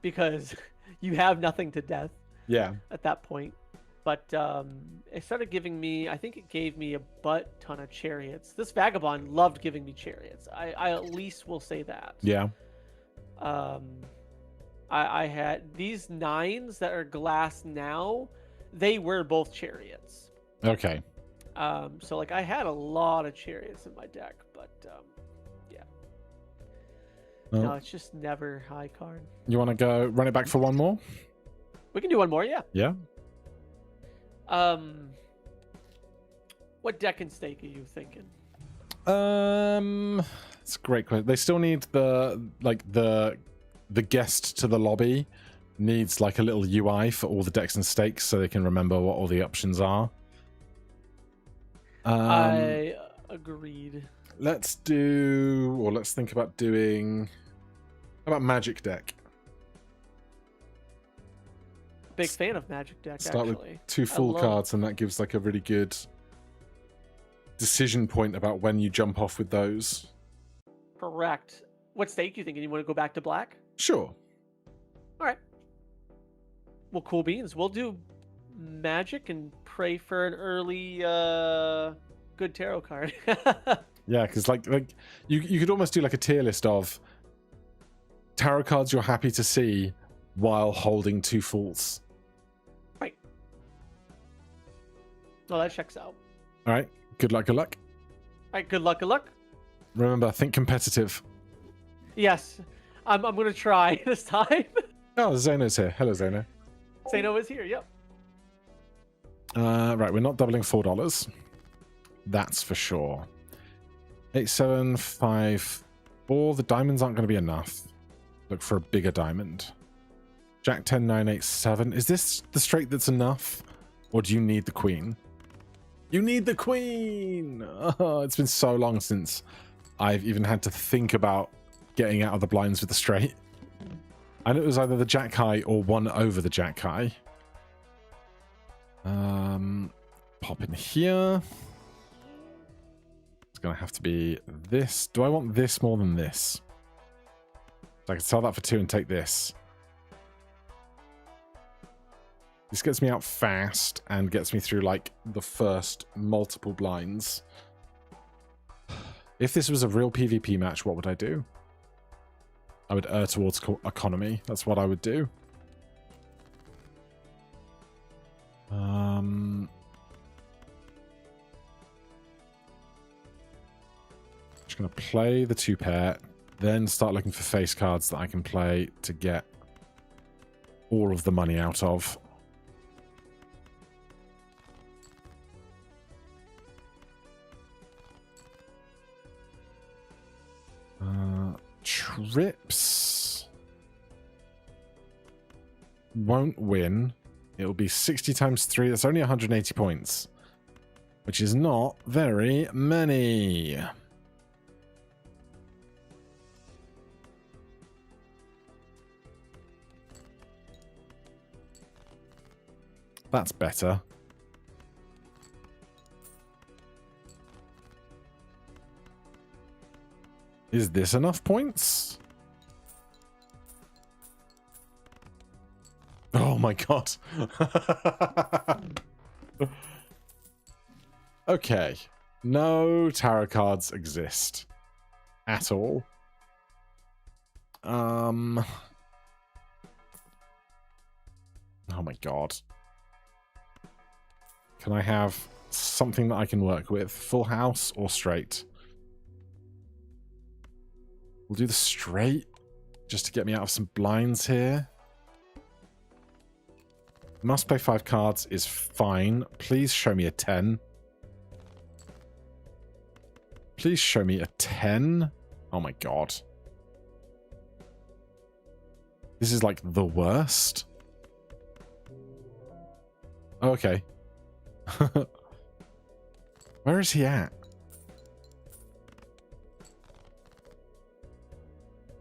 because you have nothing to death Yeah. at that point. But it started giving me, I think it gave me a butt ton of chariots. This vagabond loved giving me chariots. I at least will say that. Yeah. I had these 9s that are glass now. They were both chariots. Okay. So like I had a lot of chariots in my deck, but yeah. Oh. No, it's just never high card. You want to go run it back for one more? We can do one more, yeah. Yeah. What deck and stake are you thinking? It's a great question. They still need the guest to the lobby needs like a little UI for all the decks and stakes so they can remember what all the options are. I agreed. Let's think about doing. How about Magic deck? Big fan of Magic deck. Start actually. with 2 full cards, and that gives like a really good decision point about when you jump off with those. Correct. What stake you thinking? You want to go back to black? Sure. All right. Well, cool beans. We'll do Magic and pray for an early good tarot card. Yeah, because like you could almost do like a tier list of tarot cards you're happy to see while holding 2 fools. Right. Well, that checks out. All right. Good luck. Good luck. All right. Good luck. Good luck. Remember, think competitive. Yes, I'm gonna try this time. Oh, Zeno's here. Hello, Zeno. Zeno is here. Yep. Right, we're not doubling $4. That's for sure. 8, 7, 5, 4. The diamonds aren't going to be enough. Look for a bigger diamond. Jack 10, 9, 8, 7. Is this the straight that's enough? Or do you need the queen? You need the queen! Oh, it's been so long since I've even had to think about getting out of the blinds with the straight. I know it was either the Jack High or 1 over the Jack High. Pop in here. It's going to have to be this. Do I want this more than this? So I can sell that for 2 and take this. This gets me out fast and gets me through like the first multiple blinds. If this was a real PvP match, what would I do? I would err towards economy. That's what I would do. Just going to play the 2 pair, then start looking for face cards that I can play to get all of the money out of. Trips won't win. It'll be 60 times 3. That's only 180 points, which is not very many. That's better. Is this enough points? Oh my god. Okay. No tarot cards exist. At all. Oh my god. Can I have something that I can work with? Full house or straight? We'll do the straight, just to get me out of some blinds here. Must play 5 cards is fine. Please show me a 10. Please show me a 10. Oh my god. This is like the worst. Oh, okay. Where is he at?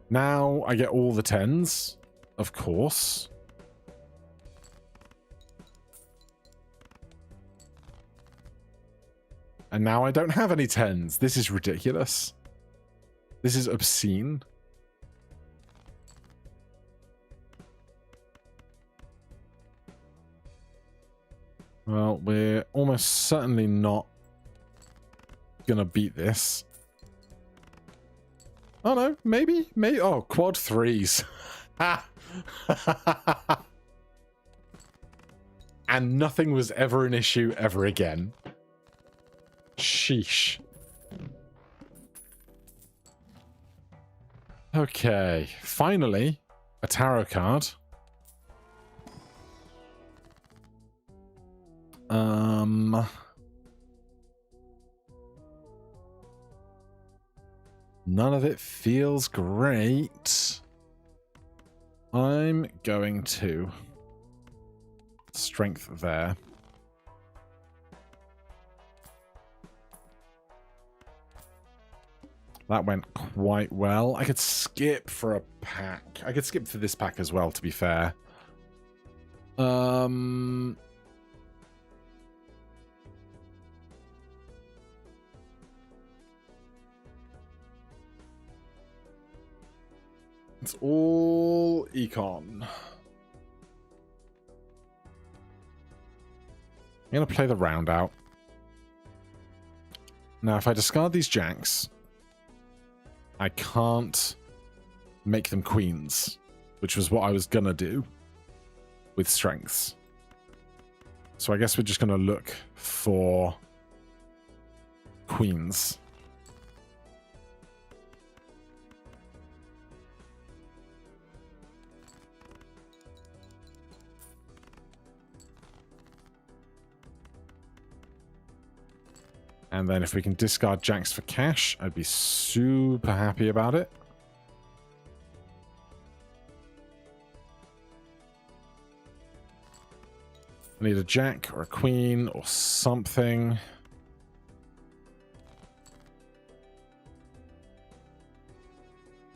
Now I get all the 10s, of course. And now I don't have any 10s. This is ridiculous. This is obscene. Well, we're almost certainly not gonna beat this. Oh no, maybe? Maybe. Oh, quad threes. And nothing was ever an issue ever again. Sheesh. Okay, finally, a tarot card. None of it feels great. I'm going to strength there. That went quite well. I could skip for a pack. I could skip for this pack as well, to be fair. It's all econ. I'm going to play the round out. Now, if I discard these jacks, I can't make them queens, which was what I was going to do with strengths. So I guess we're just going to look for queens. And then if we can discard jacks for cash, I'd be super happy about it. I need a jack or a queen or something.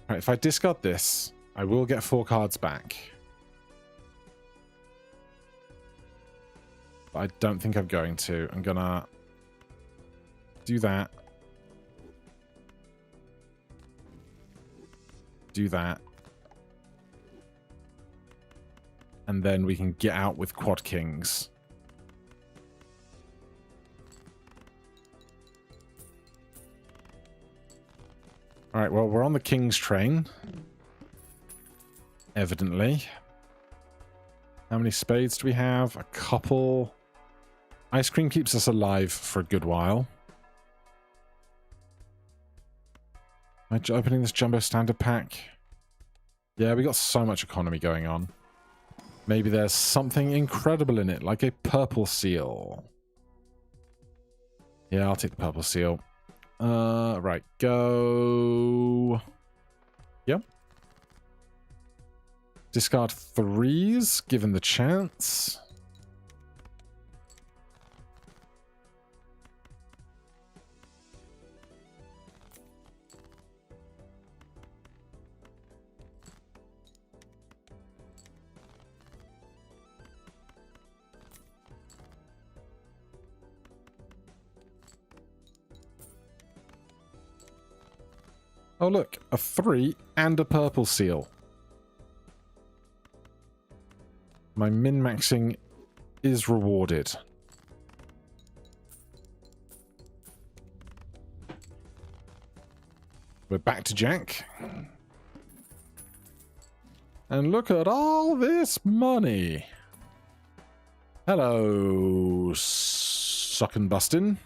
Right, if I discard this, I will get 4 cards back. But I don't think I'm going to. I'm gonna do that. Do that. And then we can get out with quad kings. Alright, well, we're on the king's train. Evidently. How many spades do we have? A couple. Ice cream keeps us alive for a good while. Am I opening this jumbo standard pack? Yeah, we got so much economy going on. Maybe there's something incredible in it, like a purple seal. Yeah, I'll take the purple seal. Right, go. Yep. Discard 3s, given the chance. Oh, look, a 3 and a purple seal. My min-maxing is rewarded. We're back to Jack. And look at all this money. Hello, suckin' bustin'.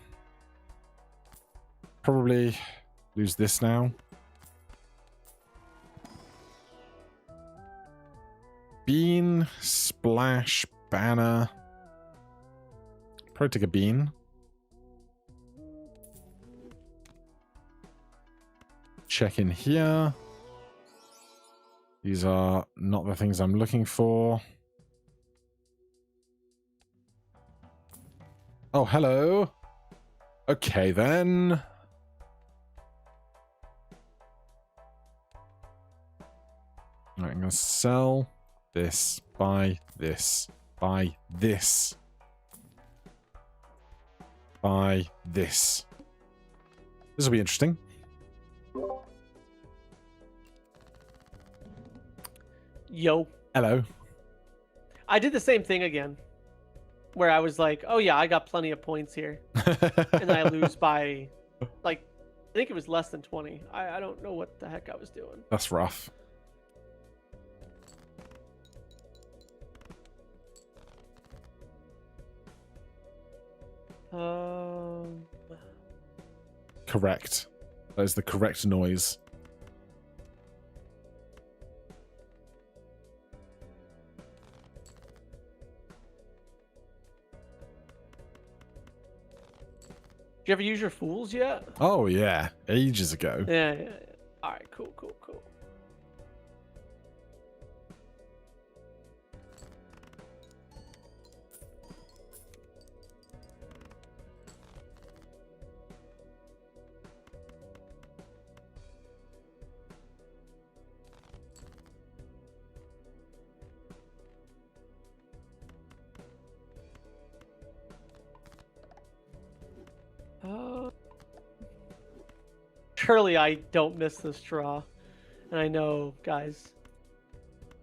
Probably lose this now. Bean, splash, banner. Probably take a bean. Check in here. These are not the things I'm looking for. Oh, hello. Okay, then. All right, I'm going to sell this, buy this, buy this, buy this. This will be interesting. Yo. Hello. I did the same thing again. where I was like, oh yeah, I got plenty of points here, and then I lose by, like, I think it was less than 20. I don't know what the heck I was doing. That's rough. Correct. That is the correct noise. Did you ever use your fools yet? Oh, yeah. Ages ago. Yeah. All right, cool. Surely I don't miss this draw. And I know, guys,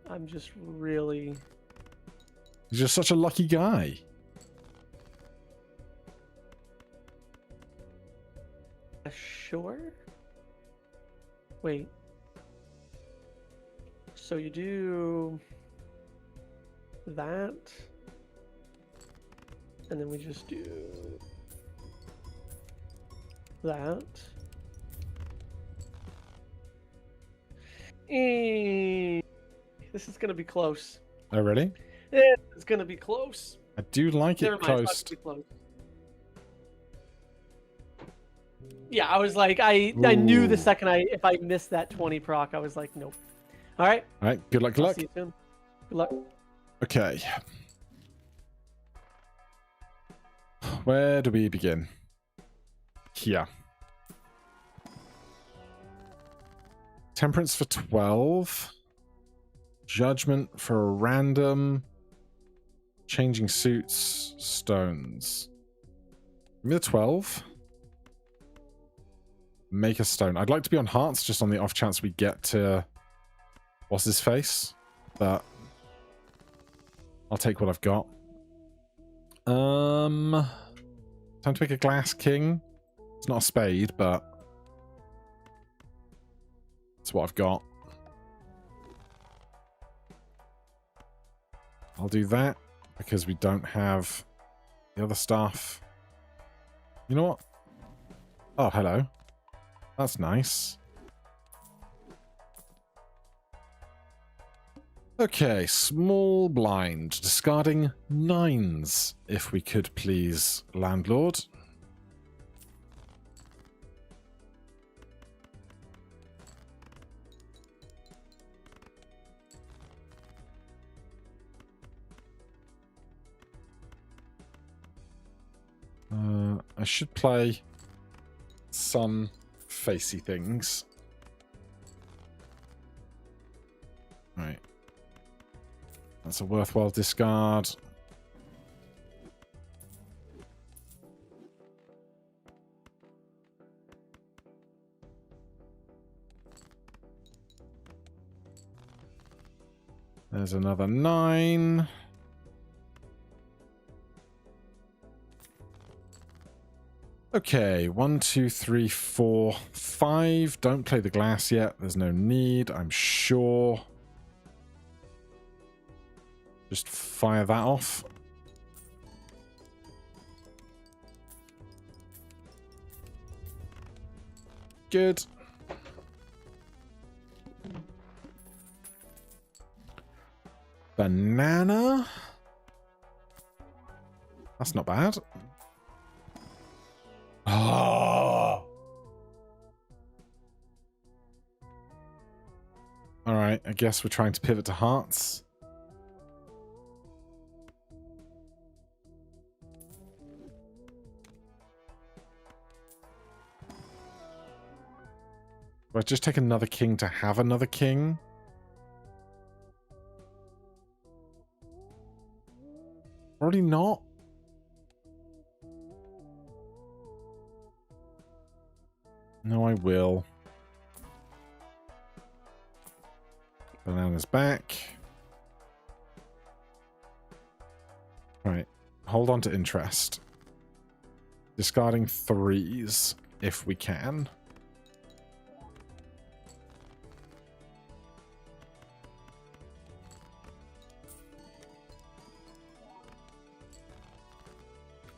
I'm just really... He's just such a lucky guy. Sure? Wait. So you do... that. And then we just do... that. This is gonna be close. Oh, really? It's gonna be close. I do like Never it mind, close. it's not gonna be close. Yeah, I was like, I knew the second if I missed that 20 proc, I was like, nope. All right. All right. Good luck. Good I'll luck. see you soon. Good luck. Okay. Where do we begin? Here. Temperance for 12. Judgment for a random. Changing suits. Stones. Give me the 12. Make a stone. I'd like to be on hearts just on the off chance we get to... what's his face? But... I'll take what I've got. Time to pick a glass king. It's not a spade, but... it's what I've got. I'll do that, because we don't have the other stuff. You know what? Oh, hello. That's nice. Okay, small blind. Discarding 9s, if we could please, landlord. I should play some facey things. Right. That's a worthwhile discard. There's another 9. Okay, 1, 2, 3, 4, 5. Don't play the glass yet. There's no need, I'm sure. Just fire that off. Good. Banana? That's not bad. Oh. Alright, I guess we're trying to pivot to hearts. Do I just take another king to have another king? Probably not. No, I will. Banana's back. Right. Hold on to interest. Discarding 3s, if we can.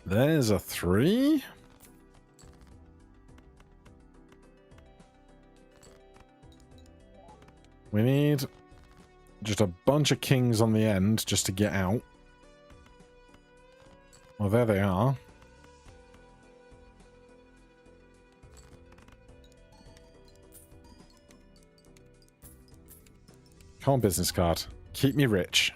There's a 3. We need just a bunch of kings on the end just to get out. Well, there they are. Come on, business card. Keep me rich.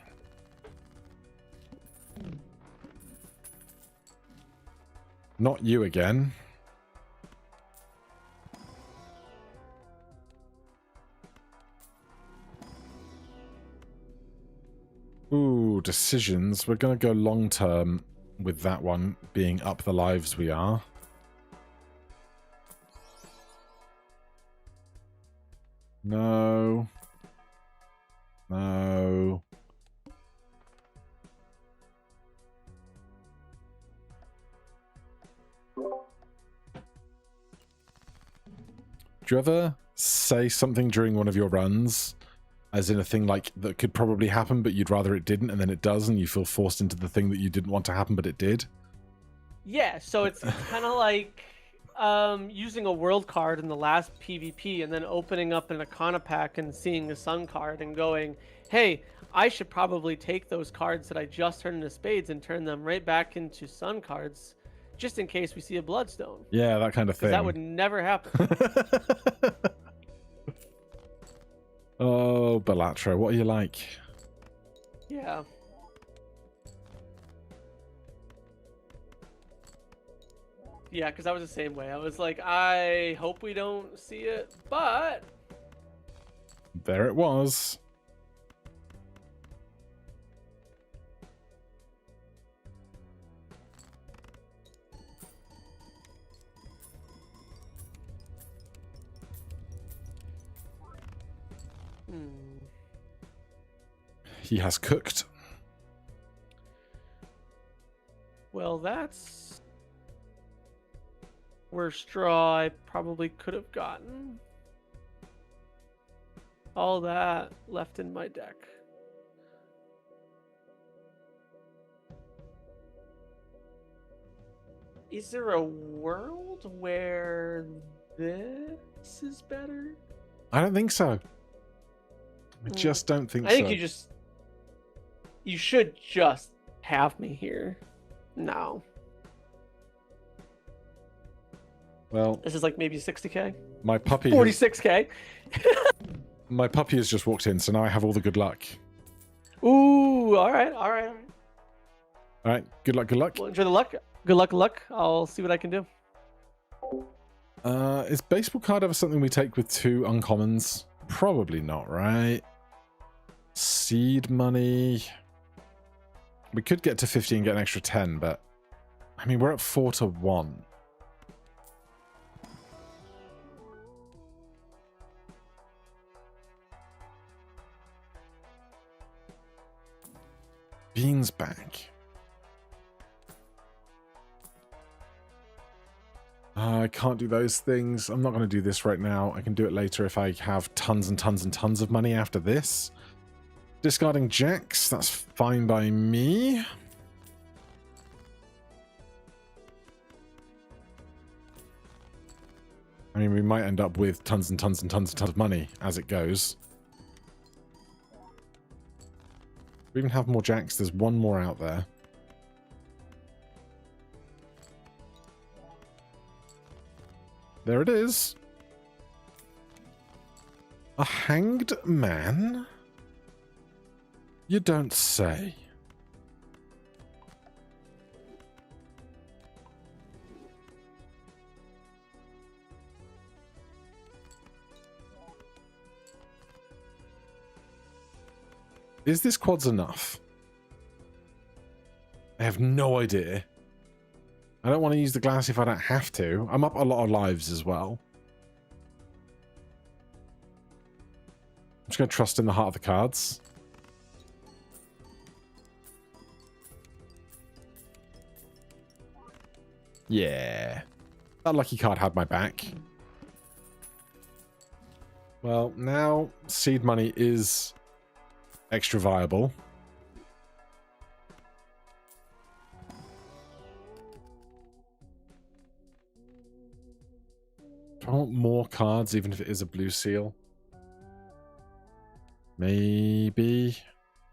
Not you again. Ooh, decisions. We're going to go long term with that one being up the lives we are. No. No. Do you ever say something during one of your runs, as in a thing like that could probably happen, but you'd rather it didn't, and then it does, and you feel forced into the thing that you didn't want to happen, but it did? Yeah, so it's kind of like using a world card in the last PvP and then opening up an Arcana pack and seeing the Sun card and going, hey, I should probably take those cards that I just turned into spades and turn them right back into Sun cards, just in case we see a Bloodstone. Yeah, that kind of thing. That would never happen. Oh, Balatro, what are you like? Yeah. Yeah, because I was the same way. I was like, I hope we don't see it, but... There it was. He has cooked. Well, that's where straw I probably could have gotten. All that left in my deck. Is there a world where this is better? I don't think so. I just don't think so. I think you should just have me here. No. Well, this is like maybe 60k. My puppy 46k. My puppy has just walked in, so now I have all the good luck. Ooh, all right, all right, all right. All right, good luck, good luck. Well, enjoy the luck. Good luck, good luck. I'll see what I can do. Is baseball card ever something we take with 2 uncommons? Probably not, right? Seed money. We could get to 50 and get an extra 10, but I mean, we're at 4-1. Beans back. I can't do those things. I'm not going to do this right now. I can do it later if I have tons and tons and tons of money after this. Discarding jacks. That's fine by me. I mean, we might end up with tons and tons and tons and tons of money as it goes. We even have more jacks. There's one more out there. There it is. A hanged man? You don't say. Is this quads enough? I have no idea. I don't want to use the glass if I don't have to. I'm up a lot of lives as well. I'm just going to trust in the heart of the cards. Yeah. That lucky card had my back. Well, now seed money is extra viable. Do I want more cards, even if it is a blue seal? Maybe.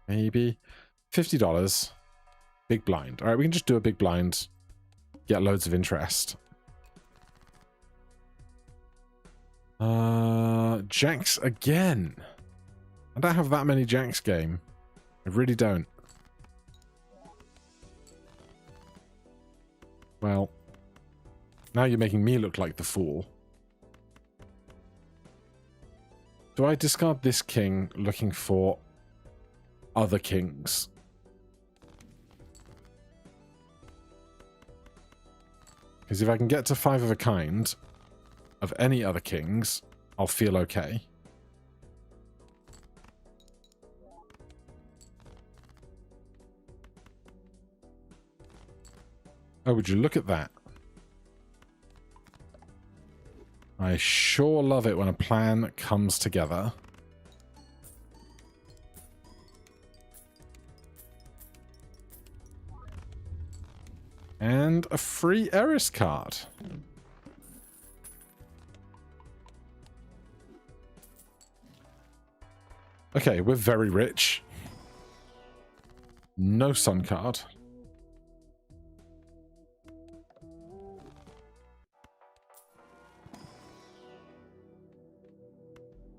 Maybe. $50. Big blind. All right, we can just do a big blind. Get loads of interest. Jacks again. I don't have that many jacks game. I really don't. Well, now you're making me look like the fool. Do I discard this king looking for other kings? Because if I can get to 5 of a kind of any other kings, I'll feel okay. Oh, would you look at that? I sure love it when a plan comes together. And a free Eris card. Okay, we're very rich. No sun card.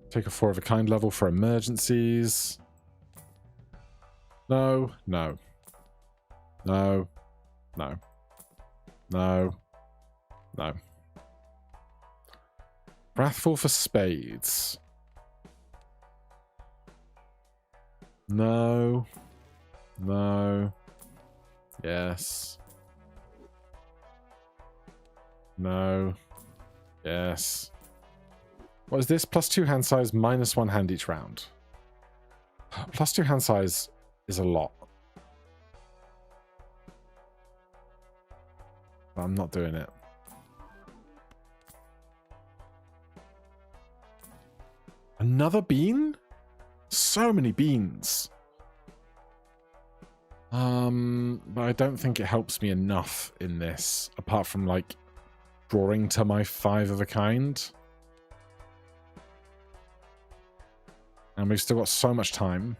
Take a 4 of a kind level for emergencies. No, no. No. No. No. No. Wrathful for spades. No. No. Yes. No. Yes. What is this? +2 hand size, -1 hand each round. +2 hand size is a lot. But I'm not doing it. Another bean? So many beans. But I don't think it helps me enough in this, apart from, like, drawing to my 5 of a kind. And we've still got so much time.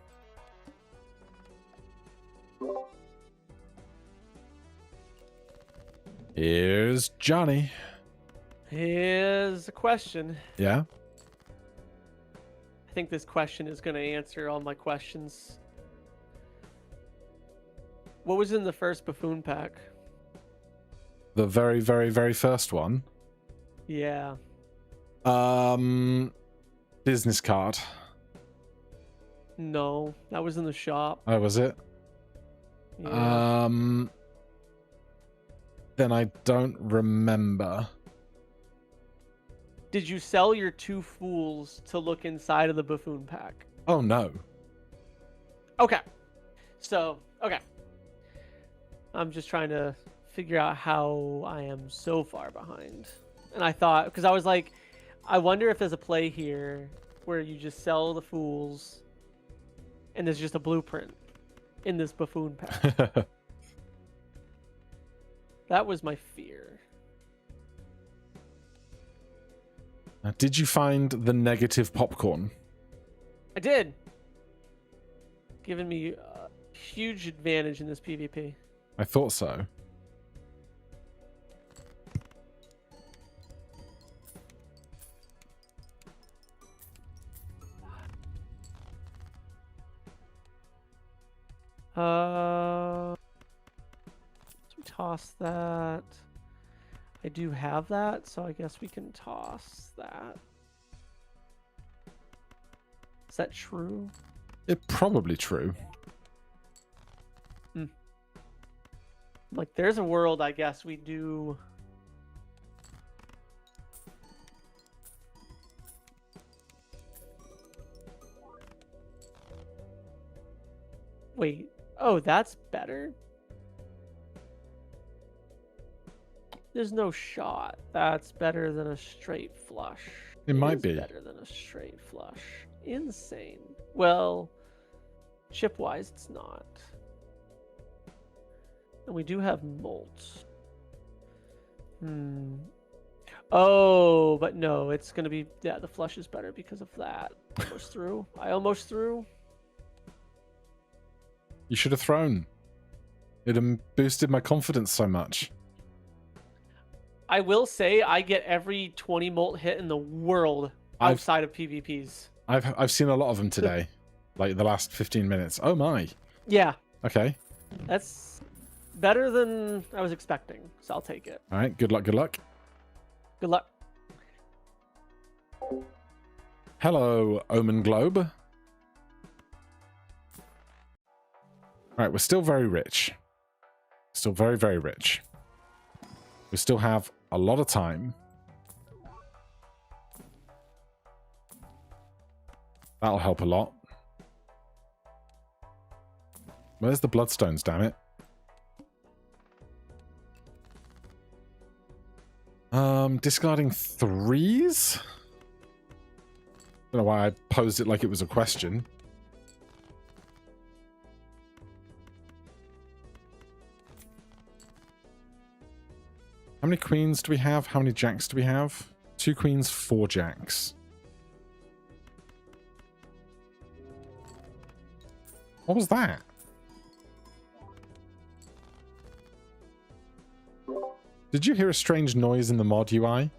Here's Johnny. Here's a question. Yeah? I think this question is going to answer all my questions. What was in the first buffoon pack? The very, very, very first one? Yeah. Business card. No, that was in the shop. Oh, was it? Yeah. Then I don't remember. Did you sell your 2 fools to look inside of the buffoon pack? Oh, no. Okay. So, okay. I'm just trying to figure out how I am so far behind. And I thought, because I was like, I wonder if there's a play here where you just sell the fools and there's just a blueprint in this buffoon pack. That was my fear. Now, did you find the negative popcorn? I did. Giving me a huge advantage in this PvP. I thought so. So we toss that. I do have that, so I guess we can toss that. Is that true? It's probably true. Like, there's a world, I guess we do. Wait. Oh, that's better. There's no shot. That's better than a straight flush. It might is be. better than a straight flush. Insane. Well, chip-wise, it's not. And we do have molts. Oh, but no, it's going to be... Yeah, the flush is better because of that. Almost through. I almost threw. You should have thrown. It boosted my confidence so much. I will say I get every 20 molt hit in the world outside of PvPs. I've seen a lot of them today. Like the last 15 minutes. Oh my. Yeah. Okay. That's better than I was expecting, so I'll take it. All right. Good luck. Good luck. Good luck. Hello, Omen Globe. All right. We're still very rich. Still very, very rich. We still have a lot of time. That'll help a lot. Where's the bloodstones, damn it? Discarding 3s? Don't know why I posed it like it was a question. How many queens do we have? How many jacks do we have? 2 queens, 4 jacks. What was that? Did you hear a strange noise in the mod UI?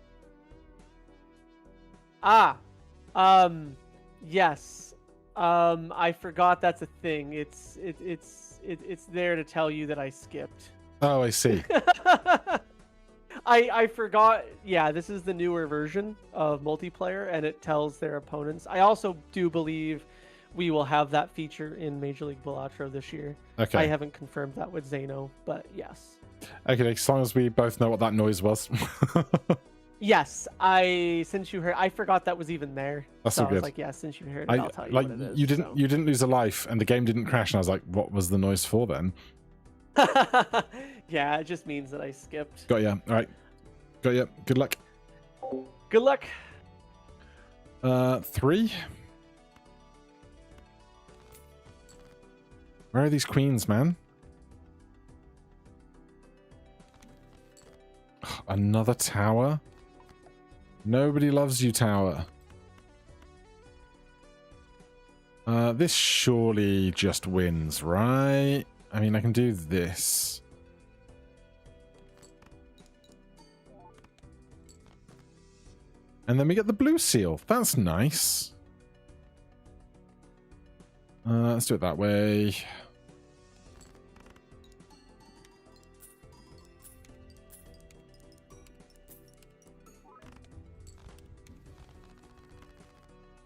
Yes. I forgot that's a thing. It's there to tell you that I skipped. Oh, I see. I forgot. Yeah, this is the newer version of multiplayer, and it tells their opponents. I also do believe we will have that feature in Major League Balatro this year. Okay. I haven't confirmed that with Zeno, but yes. Okay, as long as we both know what that noise was. Yes, since you heard, I forgot that was even there. That's so all I was good. like, yeah, since you heard it, I'll tell you like what it is. you didn't lose a life, and the game didn't crash, and I was like, what was the noise for then? Yeah, it just means that I skipped. Got ya. All right. Got ya. Good luck. Good luck. 3. Where are these queens, man? Another tower? Nobody loves you, tower. This surely just wins, right? I mean, I can do this. And then we get the blue seal. That's nice. Let's do it that way.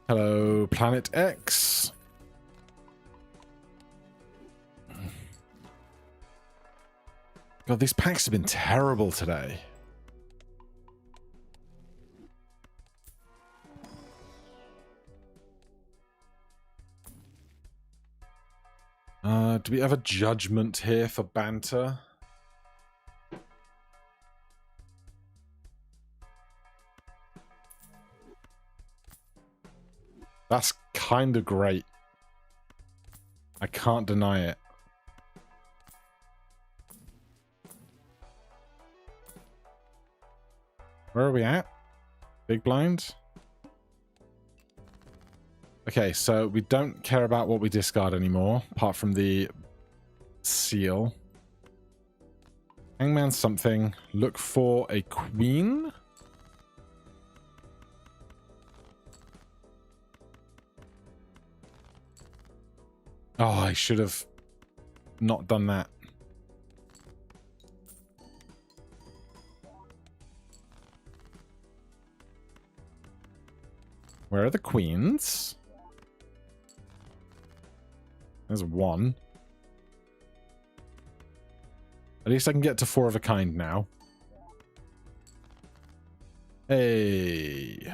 Hello, Planet X. God, these packs have been terrible today. Do we have a judgment here for banter? That's kind of great. I can't deny it. Where are we at? Big blind? Okay, so we don't care about what we discard anymore, apart from the seal. Hangman something. Look for a queen. Oh, I should have not done that. Where are the queens? There's 1. At least I can get to 4 of a kind now. Hey.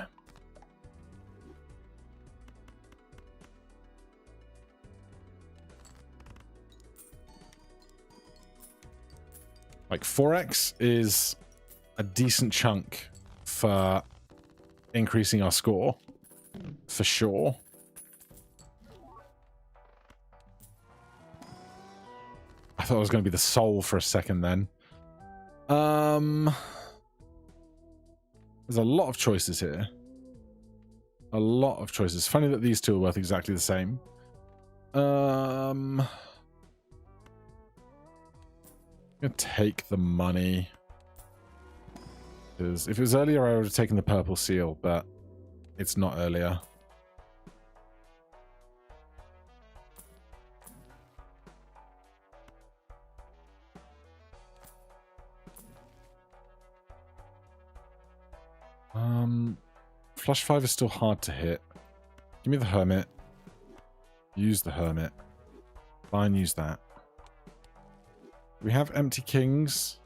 Like 4x is a decent chunk for increasing our score, for sure. I thought it was going to be the soul for a second then. There's a lot of choices here. A lot of choices. Funny that these two are worth exactly the same. I'm going to take the money. Because if it was earlier, I would have taken the purple seal, but it's not earlier. Flush 5 is still hard to hit. Give me the hermit. Use the hermit. Fine, use that. We have empty kings.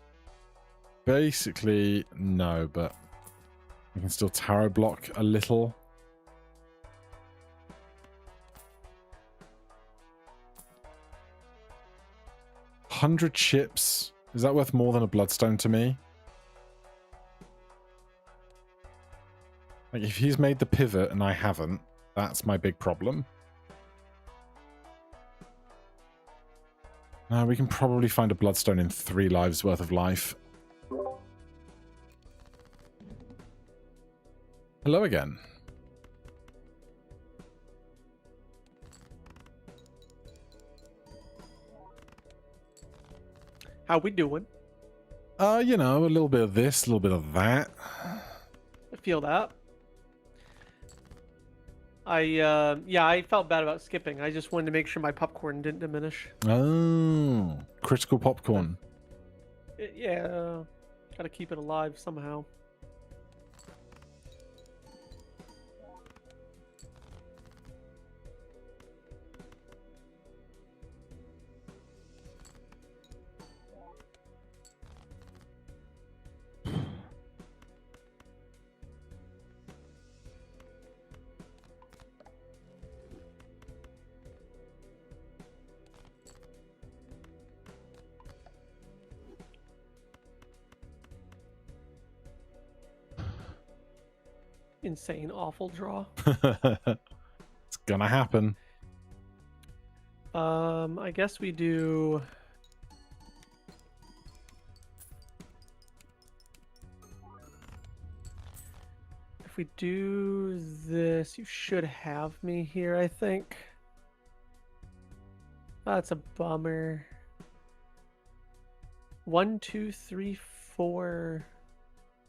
Basically, no, but we can still tarot block a little. $100 chips. Is that worth more than a bloodstone to me? Like, if he's made the pivot and I haven't, that's my big problem. Now, we can probably find a bloodstone in 3 lives worth of life. Hello again. How we doing? You know, a little bit of this, a little bit of that. I feel that. Yeah, I felt bad about skipping. I just wanted to make sure my popcorn didn't diminish. Oh, critical popcorn. Yeah, gotta keep it alive somehow. Insane, awful draw. It's gonna happen. I guess we do. If we do this, you should have me here, I think. That's a bummer. 1, 2, 3, 4.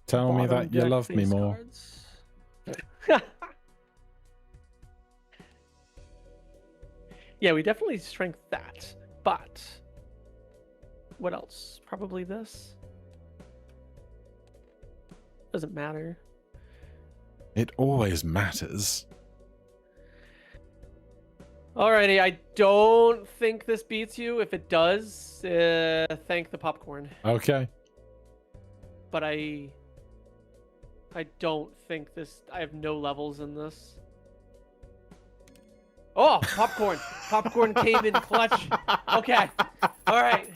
Tell me that you love me more. Cards. Yeah, we definitely strength that, but what else? Probably this. Doesn't matter. It always matters. Alrighty, I don't think this beats you. If it does, thank the popcorn. Okay. But I don't think this. I have no levels in this. Oh, popcorn! Popcorn came in clutch. Okay, all right.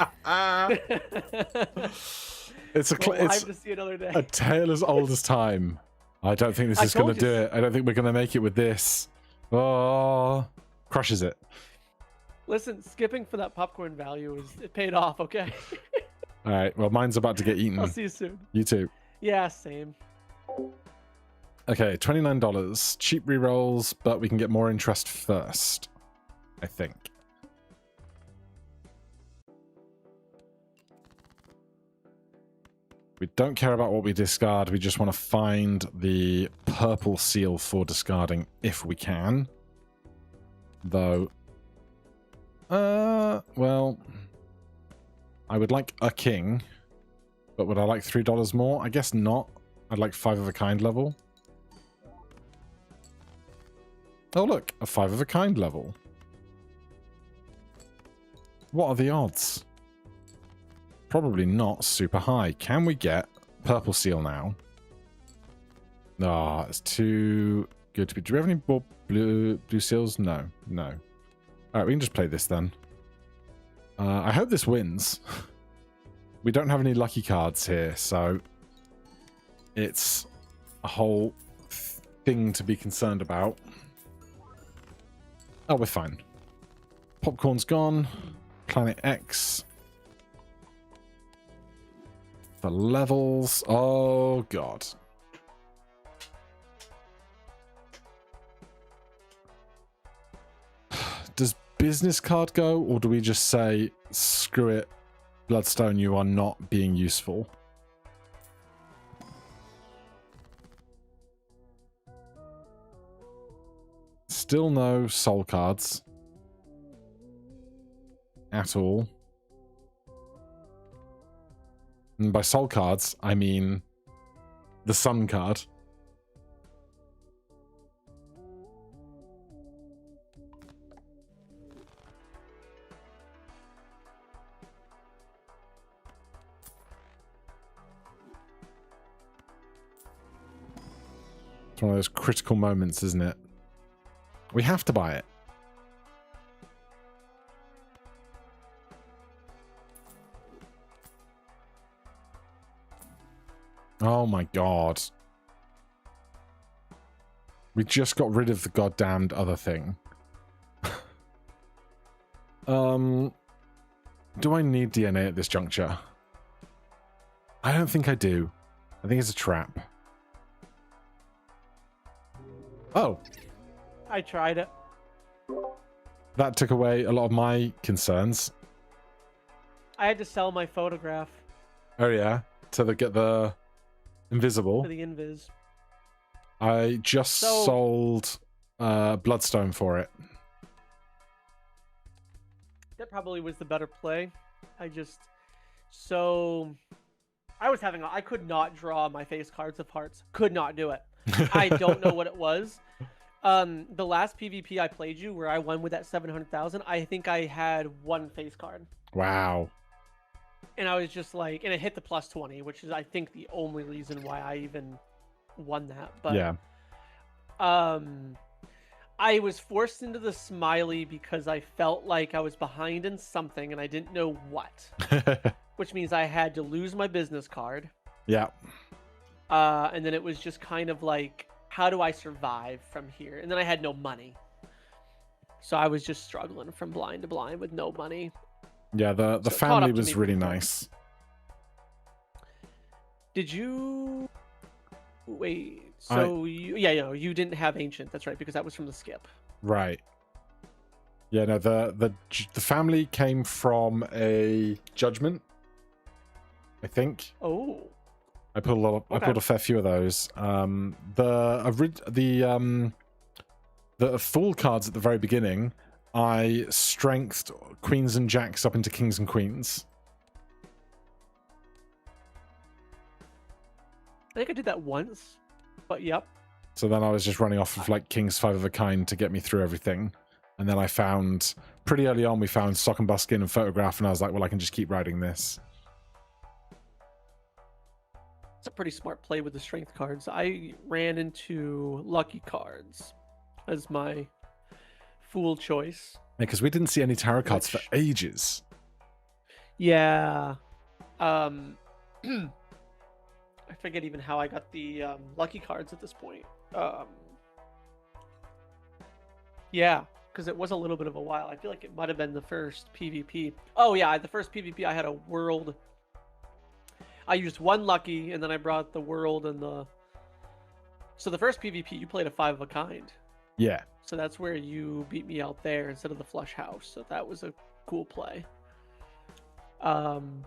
It's a it's to see another day. A tale as old as time. I don't think this is going to do it. I don't think we're going to make it with this. Oh, crushes it. Listen, skipping for that popcorn value it paid off. Okay. All right. Well, mine's about to get eaten. I'll see you soon. You too. Yeah, same. Okay, $29. Cheap rerolls, but we can get more interest first, I think. We don't care about what we discard. We just want to find the purple seal for discarding if we can. Though, well, I would like a king, but would I like $3 more? I guess not. I'd like 5 of a kind level. Oh look, a 5 of a kind level. What are the odds? Probably not super high. Can we get purple seal now? Ah, it's too good to be. Do we have any more blue seals? No, no. All right, we can just play this then. I hope this wins. We don't have any lucky cards here, so it's a whole thing to be concerned about. Oh, we're fine. Popcorn's gone. Planet X. The levels. Oh, God. Does business card go, or do we just say, screw it, Bloodstone, you are not being useful? Still no soul cards. At all. And by soul cards, I mean the sun card. It's one of those critical moments, isn't it? We have to buy it. Oh my god. We just got rid of the goddamned other thing. Do I need DNA at this juncture? I don't think I do. I think it's a trap. Oh. I tried it. That took away a lot of my concerns. I had to sell my photograph. Oh yeah? To get the invisible? For the invis. I just sold Bloodstone for it. That probably was the better play. I could not draw my face cards of hearts. Could not do it. I don't know what it was. The last PvP I played you, where I won with that 700,000, I think I had one face card. Wow. And I was just like, and it hit the plus 20, which is, I think, the only reason why I even won that. But yeah. I was forced into the smiley because I felt like I was behind in something and I didn't know what. Which means I had to lose my business card. Yeah. And then it was just kind of like, how do I survive from here? And then I had no money. So I was just struggling from blind to blind with no money. Yeah, the So family was really nice. Did you... Wait, so you didn't have Ancient, that's right, because that was from the skip. Right. Yeah, no, the family came from a Judgment, I think. Oh. I pulled a lot. I pulled a fair few of those. The Fool cards at the very beginning, I strengthed Queens and Jacks up into Kings and Queens. I think I did that once, but yep. So then I was just running off of like Kings 5 of a kind to get me through everything. And then I found, pretty early on, we found Sock and Buskin and Photograph, and I was like, well, I can just keep riding this. It's a pretty smart play with the strength cards. I ran into lucky cards as my fool choice. Yeah, because we didn't see any tarot cards for ages. Yeah. I forget even how I got the lucky cards at this point. Yeah, because it was a little bit of a while. I feel like it might have been the first PvP. Oh yeah, the first PvP I had a world. I used one lucky, and then I brought the world and the... So the first PvP, you played a 5 of a kind. Yeah. So that's where you beat me out there instead of the flush house. So that was a cool play. And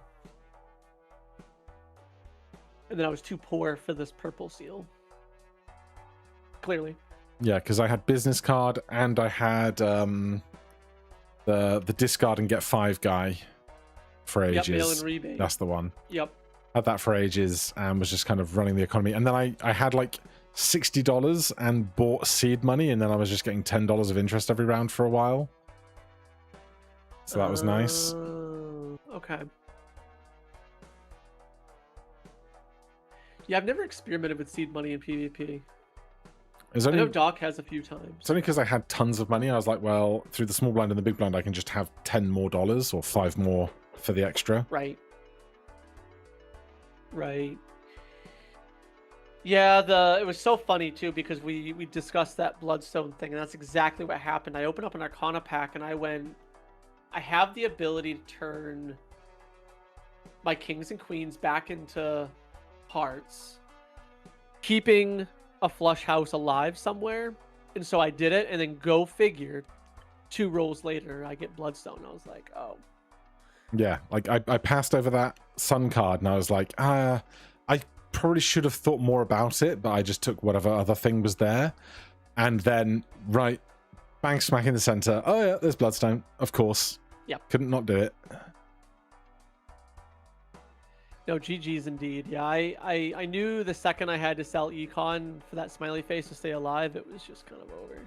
then I was too poor for this purple seal. Clearly. Yeah, because I had business card and I had the discard and get 5 guy for ages. Yep, mail and rebate. That's the one. Yep. Had that for ages and was just kind of running the economy. And then I had like $60 and bought seed money, and then I was just getting $10 of interest every round for a while. So that was nice. Okay. Yeah, I've never experimented with seed money in PvP. I know Doc has a few times. It's only because I had tons of money. I was like, well, through the small blind and the big blind, I can just have $10 more or 5 more for the extra. Right. Right. Yeah, it was so funny too because we discussed that bloodstone thing, and that's exactly what happened. I opened up an Arcana pack, and I have the ability to turn my kings and queens back into hearts, keeping a flush house alive somewhere. And so I did it, and then go figure, 2 rolls later, I get bloodstone. I was like, oh. Yeah, like I passed over that sun card, and I was like, I probably should have thought more about it, but I just took whatever other thing was there. And then, right, bang smack in the center. Oh yeah, there's bloodstone, of course. Yep. Couldn't not do it. No, GG's indeed. Yeah, I knew the second I had to sell Econ for that smiley face to stay alive, it was just kind of over.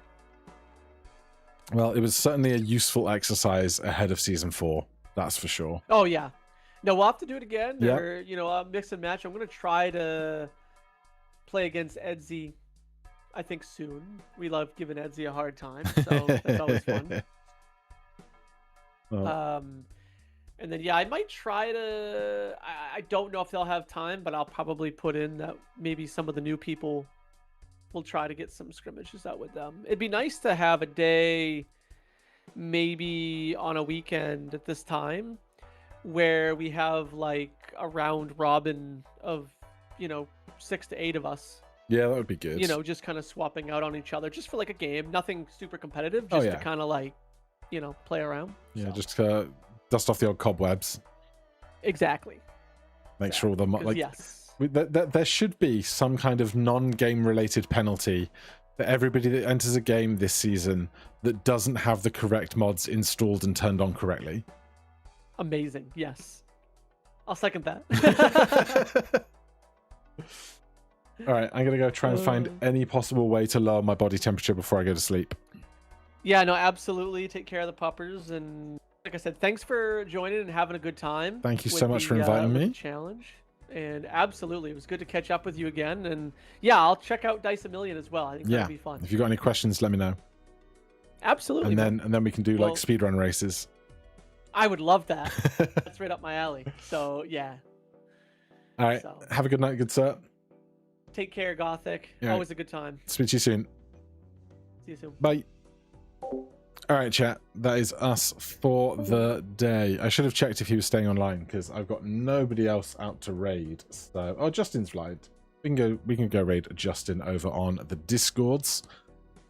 Well, it was certainly a useful exercise ahead of season 4, that's for sure. Oh yeah. No, we'll have to do it again, Yep. or mix and match. I'm gonna try to play against Edsy, I think soon. We love giving Edsy a hard time, so that's always fun. Well, and then yeah, I might try to. I don't know if they'll have time, but I'll probably put in that maybe some of the new people will try to get some scrimmages out with them. It'd be nice to have a day, maybe on a weekend at this time, where we have like a round robin of 6 to 8 of us. yeah, that would be good. Just kind of swapping out on each other, just for like a game, nothing super competitive, just to kind of like play around. Yeah, so. just dust off the old cobwebs. Exactly. Make sure all the like yes. There should be some kind of non-game related penalty for everybody that enters a game this season that doesn't have the correct mods installed and turned on correctly. Amazing. Yes. I'll second that. All right, I'm going to go try and find any possible way to lower my body temperature before I go to sleep. Yeah, no, absolutely. Take care of the puppers. And like I said, thanks for joining and having a good time. Thank you so much for inviting me. Challenge. And absolutely, it was good to catch up with you again. And yeah, I'll check out Dice a Million as well. I think that'll be fun. If you've got any questions, let me know. Absolutely. And then we can do like speedrun races. I would love that. That's right up my alley. So yeah. All right. Have a good night, good sir. Take care, Gothic. Yeah. Always a good time. Speak to you soon. See you soon. Bye. All right, chat. That is us for the day. I should have checked if he was staying online because I've got nobody else out to raid. So, oh, Justin's flied. We can go raid Justin over on the Discords.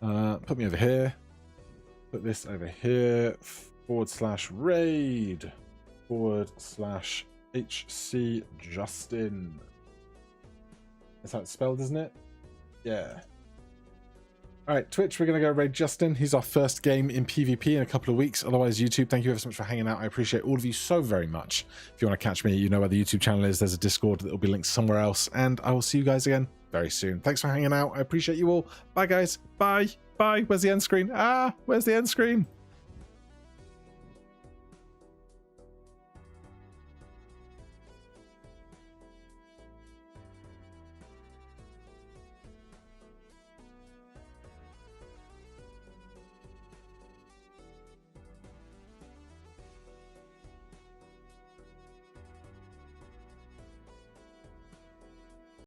Put me over here. Put this over here. /raid /HC Justin. That's how it's spelled, isn't it? Yeah. All right, Twitch, we're going to go raid Justin. He's our first game in PvP in a couple of weeks. Otherwise, YouTube, thank you ever so much for hanging out. I appreciate all of you so very much. If you want to catch me, you know where the YouTube channel is. There's a Discord that will be linked somewhere else. And I will see you guys again very soon. Thanks for hanging out. I appreciate you all. Bye, guys. Bye. Bye. Where's the end screen? Where's the end screen?